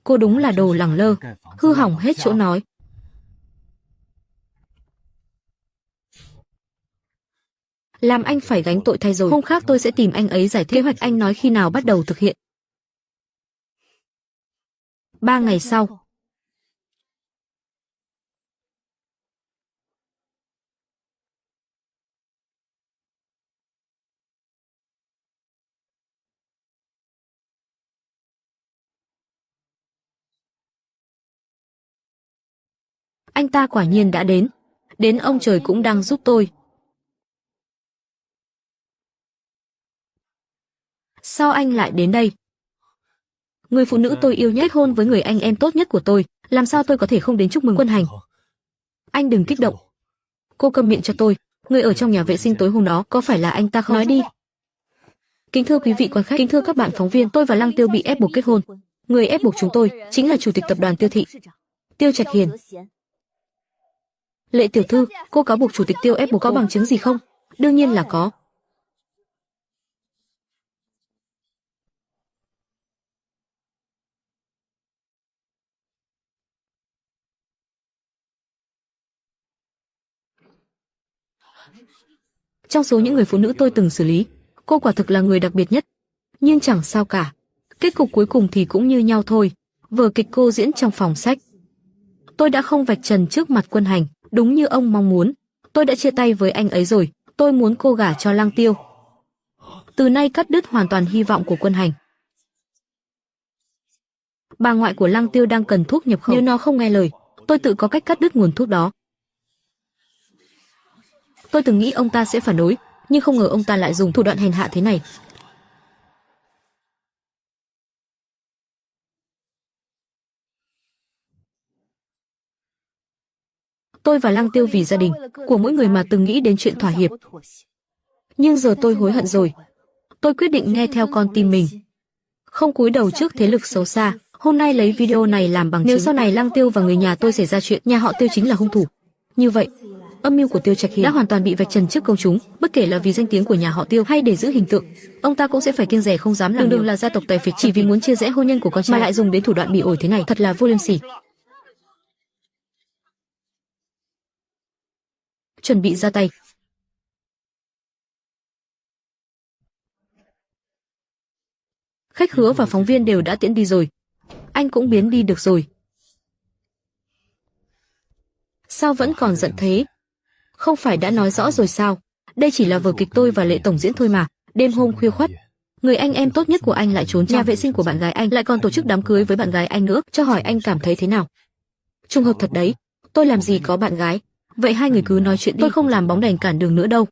Cô đúng là đồ lẳng lơ, hư hỏng hết chỗ nói. Làm anh phải gánh tội thay rồi. Hôm khác tôi sẽ tìm anh ấy giải thích kế hoạch anh nói khi nào bắt đầu thực hiện. 3 ngày sau. Anh ta quả nhiên đã đến. Đến ông trời cũng đang giúp tôi. Sao anh lại đến đây? Người phụ nữ tôi yêu nhất kết hôn với người anh em tốt nhất của tôi. Làm sao tôi có thể không đến chúc mừng Quân Hành? Anh đừng kích động. Cô câm miệng cho tôi. Người ở trong nhà vệ sinh tối hôm đó có phải là anh ta không? Nói đi. Kính thưa quý vị quan khách, kính thưa các bạn phóng viên, tôi và Lăng Tiêu bị ép buộc kết hôn. Người ép buộc chúng tôi chính là chủ tịch tập đoàn Tiêu Thị, Tiêu Trạch Hiền. Lệ tiểu thư, cô cáo buộc chủ tịch Tiêu ép buộc có bằng chứng gì không? Đương nhiên là có. Trong số những người phụ nữ tôi từng xử lý, cô quả thực là người đặc biệt nhất. Nhưng chẳng sao cả. Kết cục cuối cùng thì cũng như nhau thôi. Vở kịch cô diễn trong phòng sách. Tôi đã không vạch trần trước mặt Quân Hành, đúng như ông mong muốn. Tôi đã chia tay với anh ấy rồi. Tôi muốn cô gả cho Lăng Tiêu. Từ nay cắt đứt hoàn toàn hy vọng của Quân Hành. Bà ngoại của Lăng Tiêu đang cần thuốc nhập khẩu. Nếu nó không nghe lời, tôi tự có cách cắt đứt nguồn thuốc đó. Tôi từng nghĩ ông ta sẽ phản đối, nhưng không ngờ ông ta lại dùng thủ đoạn hèn hạ thế này. Tôi và Lăng Tiêu vì gia đình của mỗi người mà từng nghĩ đến chuyện thỏa hiệp. Nhưng giờ tôi hối hận rồi. Tôi quyết định nghe theo con tim mình, không cúi đầu trước thế lực xấu xa. Hôm nay lấy video này làm bằng chứng. Nếu sau này Lăng Tiêu và người nhà tôi xảy ra chuyện, nhà họ Tiêu chính là hung thủ. Như vậy, âm mưu của Tiêu Trạch Hiền đã hoàn toàn bị vạch trần trước công chúng. Bất kể là vì danh tiếng của nhà họ Tiêu hay để giữ hình tượng, ông ta cũng sẽ phải kiêng dè không dám làm. Đường là gia tộc tài phiệt, chỉ vì muốn chia rẽ hôn nhân của con trai mà lại dùng đến thủ đoạn bị ổi thế này, thật là vô liêm sỉ. Chuẩn bị ra tay. Khách khứa và phóng viên đều đã tiễn đi rồi. Anh cũng biến đi được rồi. Sao vẫn còn giận thế? Không phải đã nói rõ rồi sao? Đây chỉ là vở kịch tôi và Lệ tổng diễn thôi mà. Đêm hôm khuya khoắt, người anh em tốt nhất của anh lại trốn nhà vệ sinh của bạn gái anh, lại còn tổ chức đám cưới với bạn gái anh nữa, cho hỏi anh cảm thấy thế nào? Trùng hợp thật đấy, tôi làm gì có bạn gái. Vậy hai người cứ nói chuyện đi, tôi không làm bóng đèn cản đường nữa đâu.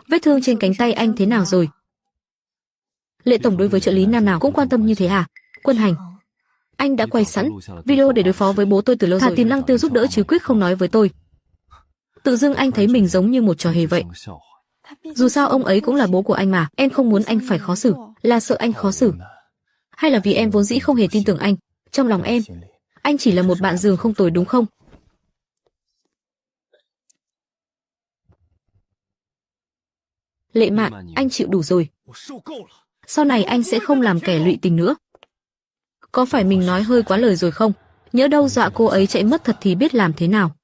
Vết thương trên cánh tay anh thế nào rồi? Lệ tổng đối với trợ lý nam nào cũng quan tâm như thế à? Quân Hành, anh đã quay sẵn video để đối phó với bố tôi từ lâu rồi. Thà tìm Lăng Tiêu giúp đỡ chứ quyết không nói với tôi. Tự dưng anh thấy mình giống như một trò hề vậy. Dù sao ông ấy cũng là bố của anh mà, em không muốn anh phải khó xử, là sợ anh khó xử. Hay là vì em vốn dĩ không hề tin tưởng anh, trong lòng em, anh chỉ là một bạn giường không tồi đúng không? Lệ Mạn, anh chịu đủ rồi. Sau này anh sẽ không làm kẻ lụy tình nữa. Có phải mình nói hơi quá lời rồi không? Nhỡ đâu dọa cô ấy chạy mất thật thì biết làm thế nào.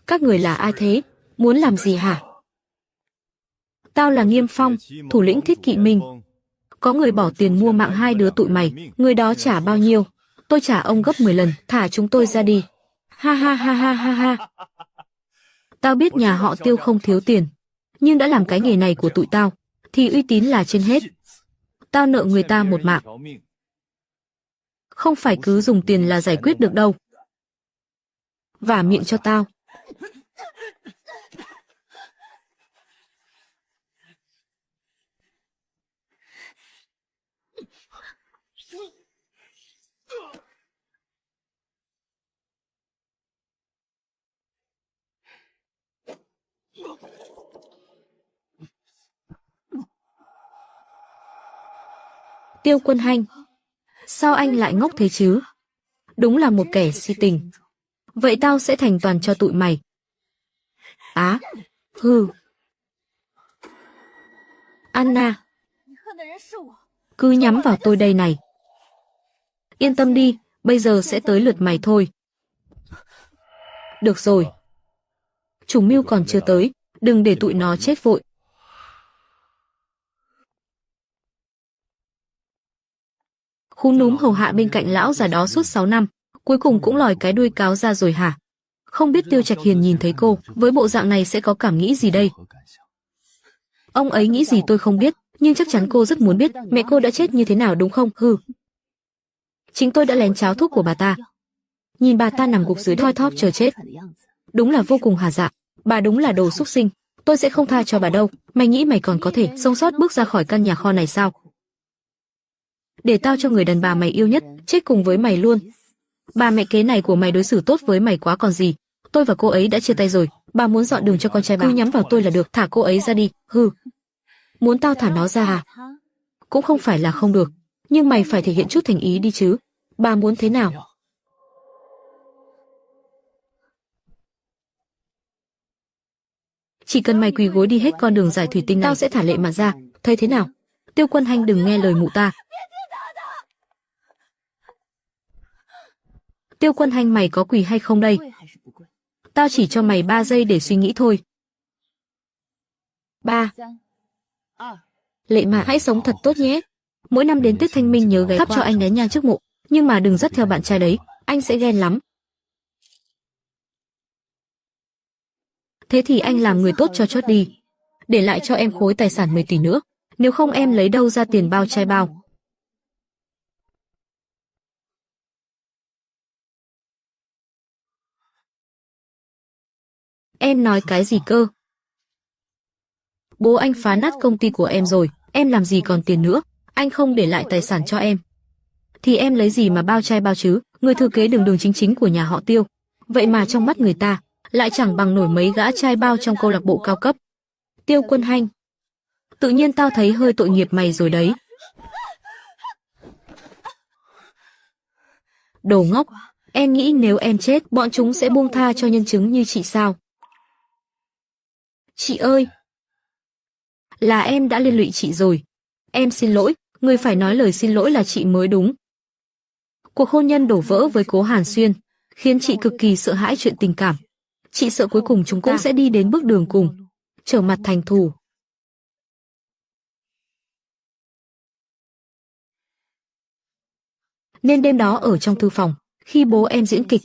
Các người là ai thế? Muốn làm gì hả? Tao là Nghiêm Phong, thủ lĩnh Thiết Kỵ Minh. Có người bỏ tiền mua mạng hai đứa tụi mày, người đó trả bao nhiêu? Tôi trả ông gấp 10 lần, thả chúng tôi ra đi. Ha ha ha ha ha ha. Tao biết nhà họ Tiêu không thiếu tiền, nhưng đã làm cái nghề này của tụi tao, thì uy tín là trên hết. Tao nợ người ta một mạng. Không phải cứ dùng tiền là giải quyết được đâu. Vả miệng cho tao. Tiêu Quân Hành, sao anh lại ngốc thế chứ? Đúng là một kẻ si tình. Vậy tao sẽ thành toàn cho tụi mày. Á, hừ. Anna, cứ nhắm vào tôi đây này. Yên tâm đi, bây giờ sẽ tới lượt mày thôi. Được rồi. Chủ mưu còn chưa tới, đừng để tụi nó chết vội. Khú núm hầu hạ bên cạnh lão già đó suốt 6 năm, cuối cùng cũng lòi cái đuôi cáo ra rồi hả? Không biết Tiêu Trạch Hiền nhìn thấy cô, với bộ dạng này sẽ có cảm nghĩ gì đây? Ông ấy nghĩ gì tôi không biết, nhưng chắc chắn cô rất muốn biết mẹ cô đã chết như thế nào đúng không? Hừ. Chính tôi đã lén cháo thuốc của bà ta. Nhìn bà ta nằm gục dưới thoi thóp chờ chết. Đúng là vô cùng hả dạ. Bà đúng là đồ súc sinh. Tôi sẽ không tha cho bà đâu. Mày nghĩ mày còn có thể sống sót bước ra khỏi căn nhà kho này sao? Để tao cho người đàn bà mày yêu nhất chết cùng với mày luôn. Bà mẹ kế này của mày đối xử tốt với mày quá còn gì. Tôi và cô ấy đã chia tay rồi. Bà muốn dọn đường cho con trai bà, cứ nhắm vào tôi là được. Thả cô ấy ra đi. Hừ. Muốn tao thả nó ra à? Cũng không phải là không được, nhưng mày phải thể hiện chút thành ý đi chứ. Bà muốn thế nào? Chỉ cần mày quỳ gối đi hết con đường giải thủy tinh này, tao sẽ thả Lệ Mạn ra. Thấy thế nào? Tiêu Quân Hành đừng nghe lời mụ ta. Tiêu Quân Hành, mày có quỳ hay không đây? Tao chỉ cho mày 3 giây để suy nghĩ thôi. 3. Lệ Mạn, hãy sống thật tốt nhé. Mỗi năm đến Tết Thanh Minh nhớ ghé thắp cho anh nén nhang trước mộ, nhưng mà đừng dắt theo bạn trai đấy, anh sẽ ghen lắm. Thế thì anh làm người tốt cho chót đi. Để lại cho em khối tài sản 10 tỷ nữa, nếu không em lấy đâu ra tiền bao trai bao. Em nói cái gì cơ? Bố anh phá nát công ty của em rồi, em làm gì còn tiền nữa, anh không để lại tài sản cho em. Thì em lấy gì mà bao trai bao chứ, người thừa kế đường đường chính chính của nhà họ Tiêu. Vậy mà trong mắt người ta, lại chẳng bằng nổi mấy gã trai bao trong câu lạc bộ cao cấp. Tiêu Quân Hành, tự nhiên tao thấy hơi tội nghiệp mày rồi đấy. Đồ ngốc, em nghĩ nếu em chết, bọn chúng sẽ buông tha cho nhân chứng như chị sao? Chị ơi, Là em đã liên lụy chị rồi. Em xin lỗi, người phải nói lời xin lỗi là chị mới đúng. Cuộc hôn nhân đổ vỡ với Cố Hàn Xuyên, khiến chị cực kỳ sợ hãi chuyện tình cảm. Chị sợ cuối cùng chúng cũng sẽ đi đến bước đường cùng, trở mặt thành thù. Nên đêm đó ở trong thư phòng, khi bố em diễn kịch,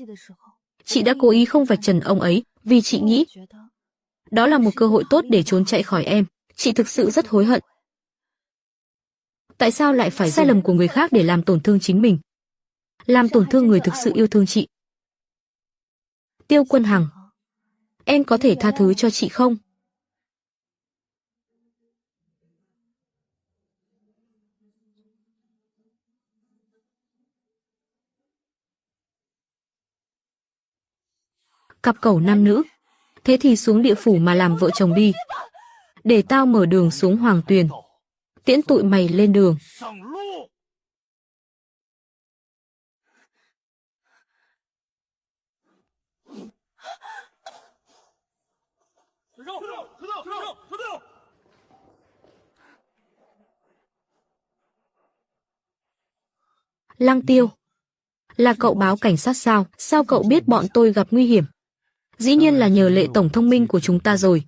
chị đã cố ý không vạch trần ông ấy, vì chị nghĩ đó là một cơ hội tốt để trốn chạy khỏi em. Chị thực sự rất hối hận. Tại sao lại phải sai lầm của người khác để làm tổn thương chính mình? Làm tổn thương người thực sự yêu thương chị. Tiêu Quân Hằng, em có thể tha thứ cho chị không? Cặp cẩu nam nữ, thế thì xuống địa phủ mà làm vợ chồng đi. Để tao mở đường xuống Hoàng Tuyền, tiễn tụi mày lên đường. Lăng Tiêu, là cậu báo cảnh sát sao? Sao cậu biết bọn tôi gặp nguy hiểm? Dĩ nhiên là nhờ Lệ tổng thông minh của chúng ta rồi.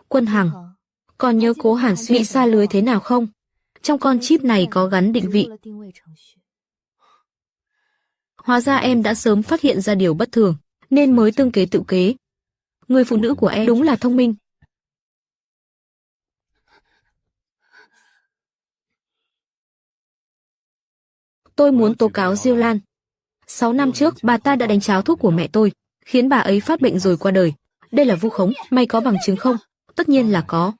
Quân Hằng, còn nhớ Cố Hàn Xuyên bị sa lưới thế nào không? Trong con chip này có gắn định vị. Hóa ra em đã sớm phát hiện ra điều bất thường, nên mới tương kế tự kế. Người phụ nữ của em đúng là thông minh. Tôi muốn tố cáo Diêu Lan. 6 năm trước, bà ta đã đánh tráo thuốc của mẹ tôi, khiến bà ấy phát bệnh rồi qua đời. Đây là vu khống, mày có bằng chứng không? Tất nhiên là có.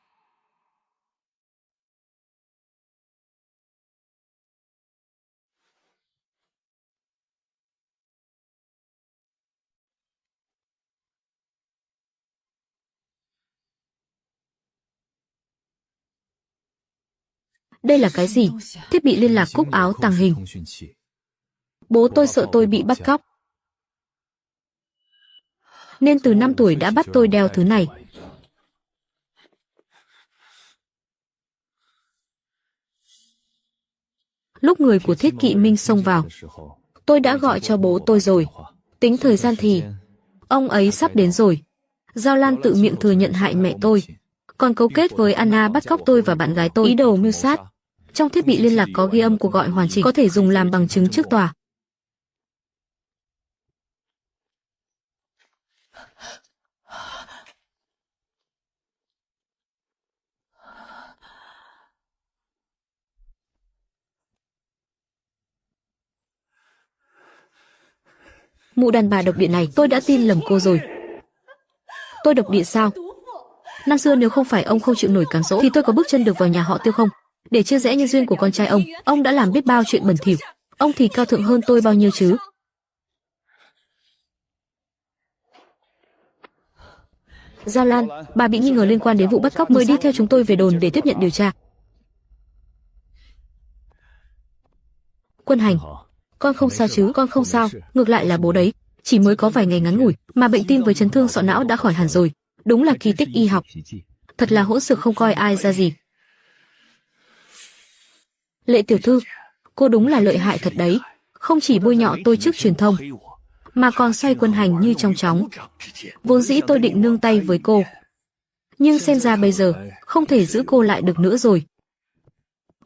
Đây là cái gì? Thiết bị liên lạc cúc áo tàng hình. Bố tôi sợ tôi bị bắt cóc, nên từ 5 tuổi đã bắt tôi đeo thứ này. Lúc người của Thiết Kỵ Minh xông vào, tôi đã gọi cho bố tôi rồi. Tính thời gian thì ông ấy sắp đến rồi. Giao Lan tự miệng thừa nhận hại mẹ tôi, còn cấu kết với Anna bắt cóc tôi và bạn gái tôi, ý đồ mưu sát. Trong thiết bị liên lạc có ghi âm cuộc gọi hoàn chỉnh, có thể dùng làm bằng chứng trước tòa. Mụ đàn bà độc địa này, tôi đã tin lầm cô rồi. Tôi độc địa sao? Năm xưa nếu không phải ông không chịu nổi cám dỗ thì tôi có bước chân được vào nhà họ Tiêu không? Để chia rẽ nhân duyên của con trai ông đã làm biết bao chuyện bẩn thỉu. Ông thì cao thượng hơn tôi bao nhiêu chứ? Giao Lan, bà bị nghi ngờ liên quan đến vụ bắt cóc, mời đi theo chúng tôi về đồn để tiếp nhận điều tra. Quân Hành, con không sao chứ? Con không sao, ngược lại là bố đấy. Chỉ mới có vài ngày ngắn ngủi mà bệnh tim với chấn thương sọ não đã khỏi hẳn rồi. Đúng là kỳ tích y học. Thật là hỗn xược không coi ai ra gì. Lệ tiểu thư, cô đúng là lợi hại thật đấy. Không chỉ bôi nhọ tôi trước truyền thông, mà còn xoay Quân Hành như trong chóng. Vốn dĩ tôi định nương tay với cô, nhưng xem ra bây giờ không thể giữ cô lại được nữa rồi.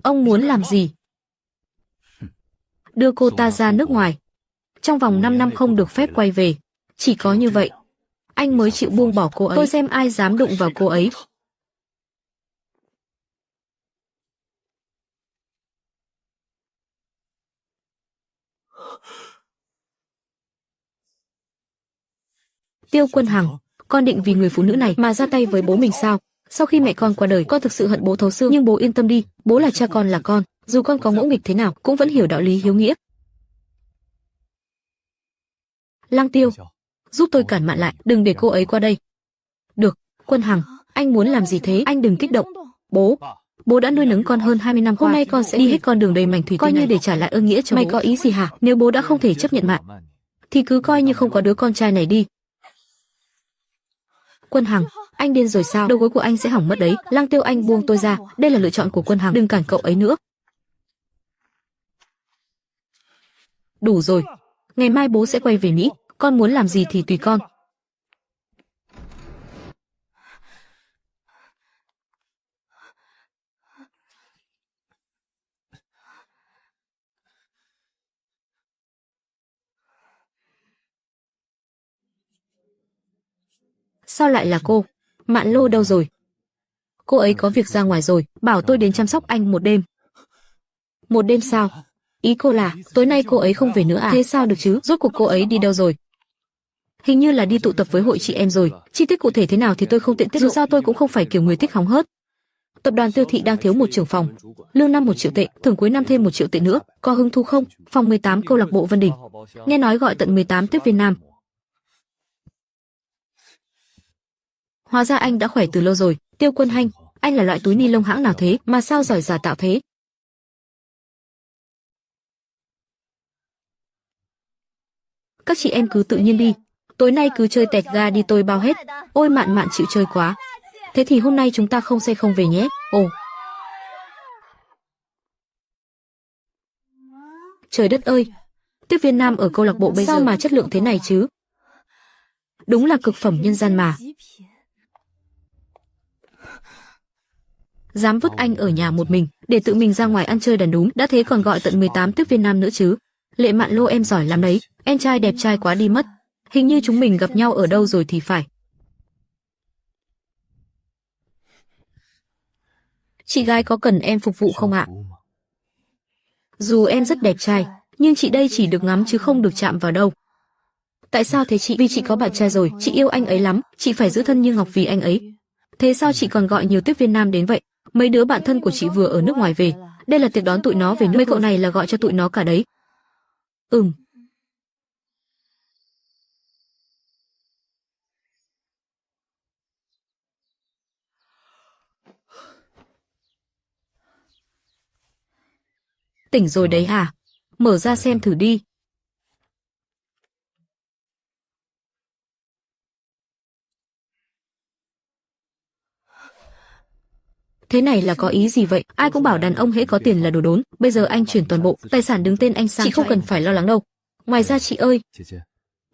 Ông muốn làm gì? Đưa cô ta ra nước ngoài. Trong vòng 5 năm không được phép quay về. Chỉ có như vậy, anh mới chịu buông bỏ cô ấy. Tôi xem ai dám đụng vào cô ấy. Tiêu Quân Hằng, con định vì người phụ nữ này mà ra tay với bố mình sao? Sau khi mẹ con qua đời, con thực sự hận bố thấu xương, nhưng bố yên tâm đi, bố là cha con là con, dù con có ngỗ nghịch thế nào cũng vẫn hiểu đạo lý hiếu nghĩa. Lăng Tiêu, giúp tôi cản mạn lại, đừng để cô ấy qua đây. Được, Quân Hằng, anh muốn làm gì thế? Anh đừng kích động. Bố đã nuôi nấng con hơn 20 năm qua, hôm nay con sẽ đi hết con đường đầy mảnh thủy coi như để trả lại ơn nghĩa cho bố. Mày có ý gì hả? Nếu bố đã không thể chấp nhận mạn, thì cứ coi như không có đứa con trai này đi. Quân Hằng, anh điên rồi sao? Đầu gối của anh sẽ hỏng mất đấy. Lăng Tiêu, anh buông tôi ra, đây là lựa chọn của Quân Hằng, đừng cản cậu ấy nữa. Đủ rồi, ngày mai bố sẽ quay về Mỹ, con muốn làm gì thì tùy con. Sao lại là cô? Mạn Lô đâu rồi? Cô ấy có việc ra ngoài rồi, bảo tôi đến chăm sóc anh một đêm. Một đêm sao? Ý cô là, tối nay cô ấy không về nữa à? Thế sao được chứ? Rốt cuộc cô ấy đi đâu rồi? Hình như là đi tụ tập với hội chị em rồi. Chi tiết cụ thể thế nào thì tôi không tiện tiết, dù sao tôi cũng không phải kiểu người thích hóng hớt. Tập đoàn Tiêu Thị đang thiếu một trưởng phòng, lương năm 1 triệu tệ, thưởng cuối năm thêm 1 triệu tệ nữa. Có hứng thú không? Phòng 18 câu lạc bộ Vân Đình. Nghe nói gọi tận 18 tiếp viên nam. Hóa ra anh đã khỏe từ lâu rồi. Tiêu Quân Hanh, anh là loại túi ni lông hãng nào thế mà sao giỏi giả tạo thế? Các chị em cứ tự nhiên đi. Tối nay cứ chơi tẹt ga đi, tôi bao hết. Ôi Mạn Mạn chịu chơi quá. Thế thì hôm nay chúng ta không say không về nhé. Ồ. Trời đất ơi. Tiếp viên nam ở câu lạc bộ bây giờ sao mà chất lượng thế này chứ? Đúng là cực phẩm nhân gian mà. Dám vứt anh ở nhà một mình, để tự mình ra ngoài ăn chơi đàn đúng, đã thế còn gọi tận 18 tiếp viên nam nữa chứ. Lệ Mạn Lô em giỏi lắm đấy, em trai đẹp trai quá đi mất. Hình như chúng mình gặp nhau ở đâu rồi thì phải. Chị gái có cần em phục vụ không ạ? Dù em rất đẹp trai, nhưng chị đây chỉ được ngắm chứ không được chạm vào đâu. Tại sao thế chị? Vì chị có bạn trai rồi, chị yêu anh ấy lắm, chị phải giữ thân như ngọc vì anh ấy. Thế sao chị còn gọi nhiều tiếp viên nam đến vậy? Mấy đứa bạn thân của chị vừa ở nước ngoài về, đây là tiệc đón tụi nó về nước. Mấy cậu này là gọi cho tụi nó cả đấy. Tỉnh rồi đấy hả? Mở ra xem thử đi. Thế này là có ý gì vậy? Ai cũng bảo đàn ông hễ có tiền là đồ đốn. Bây giờ anh chuyển toàn bộ tài sản đứng tên anh sang. Chị không cần phải lo lắng đâu. Ngoài ra chị ơi,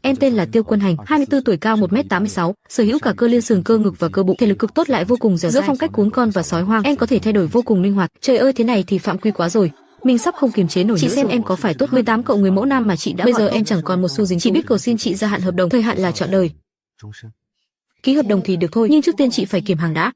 em tên là Tiêu Quân Hành, 24 tuổi, cao 1m86, sở hữu cả cơ liên sườn, cơ ngực và cơ bụng, thể lực cực tốt lại vô cùng dẻo dai. Giữa phong cách cuốn con và sói hoang, em có thể thay đổi vô cùng linh hoạt. Trời ơi, thế này thì phạm quy quá rồi. Mình sắp không kiềm chế nổi. Chị xem em có phải tốt 18 cậu người mẫu nam mà chị đã. Bây giờ em chẳng còn một xu dính. Chị biết cầu xin chị gia hạn hợp đồng, thời hạn là trọn đời. Ký hợp đồng thì được thôi, nhưng trước tiên chị phải kiểm hàng đã.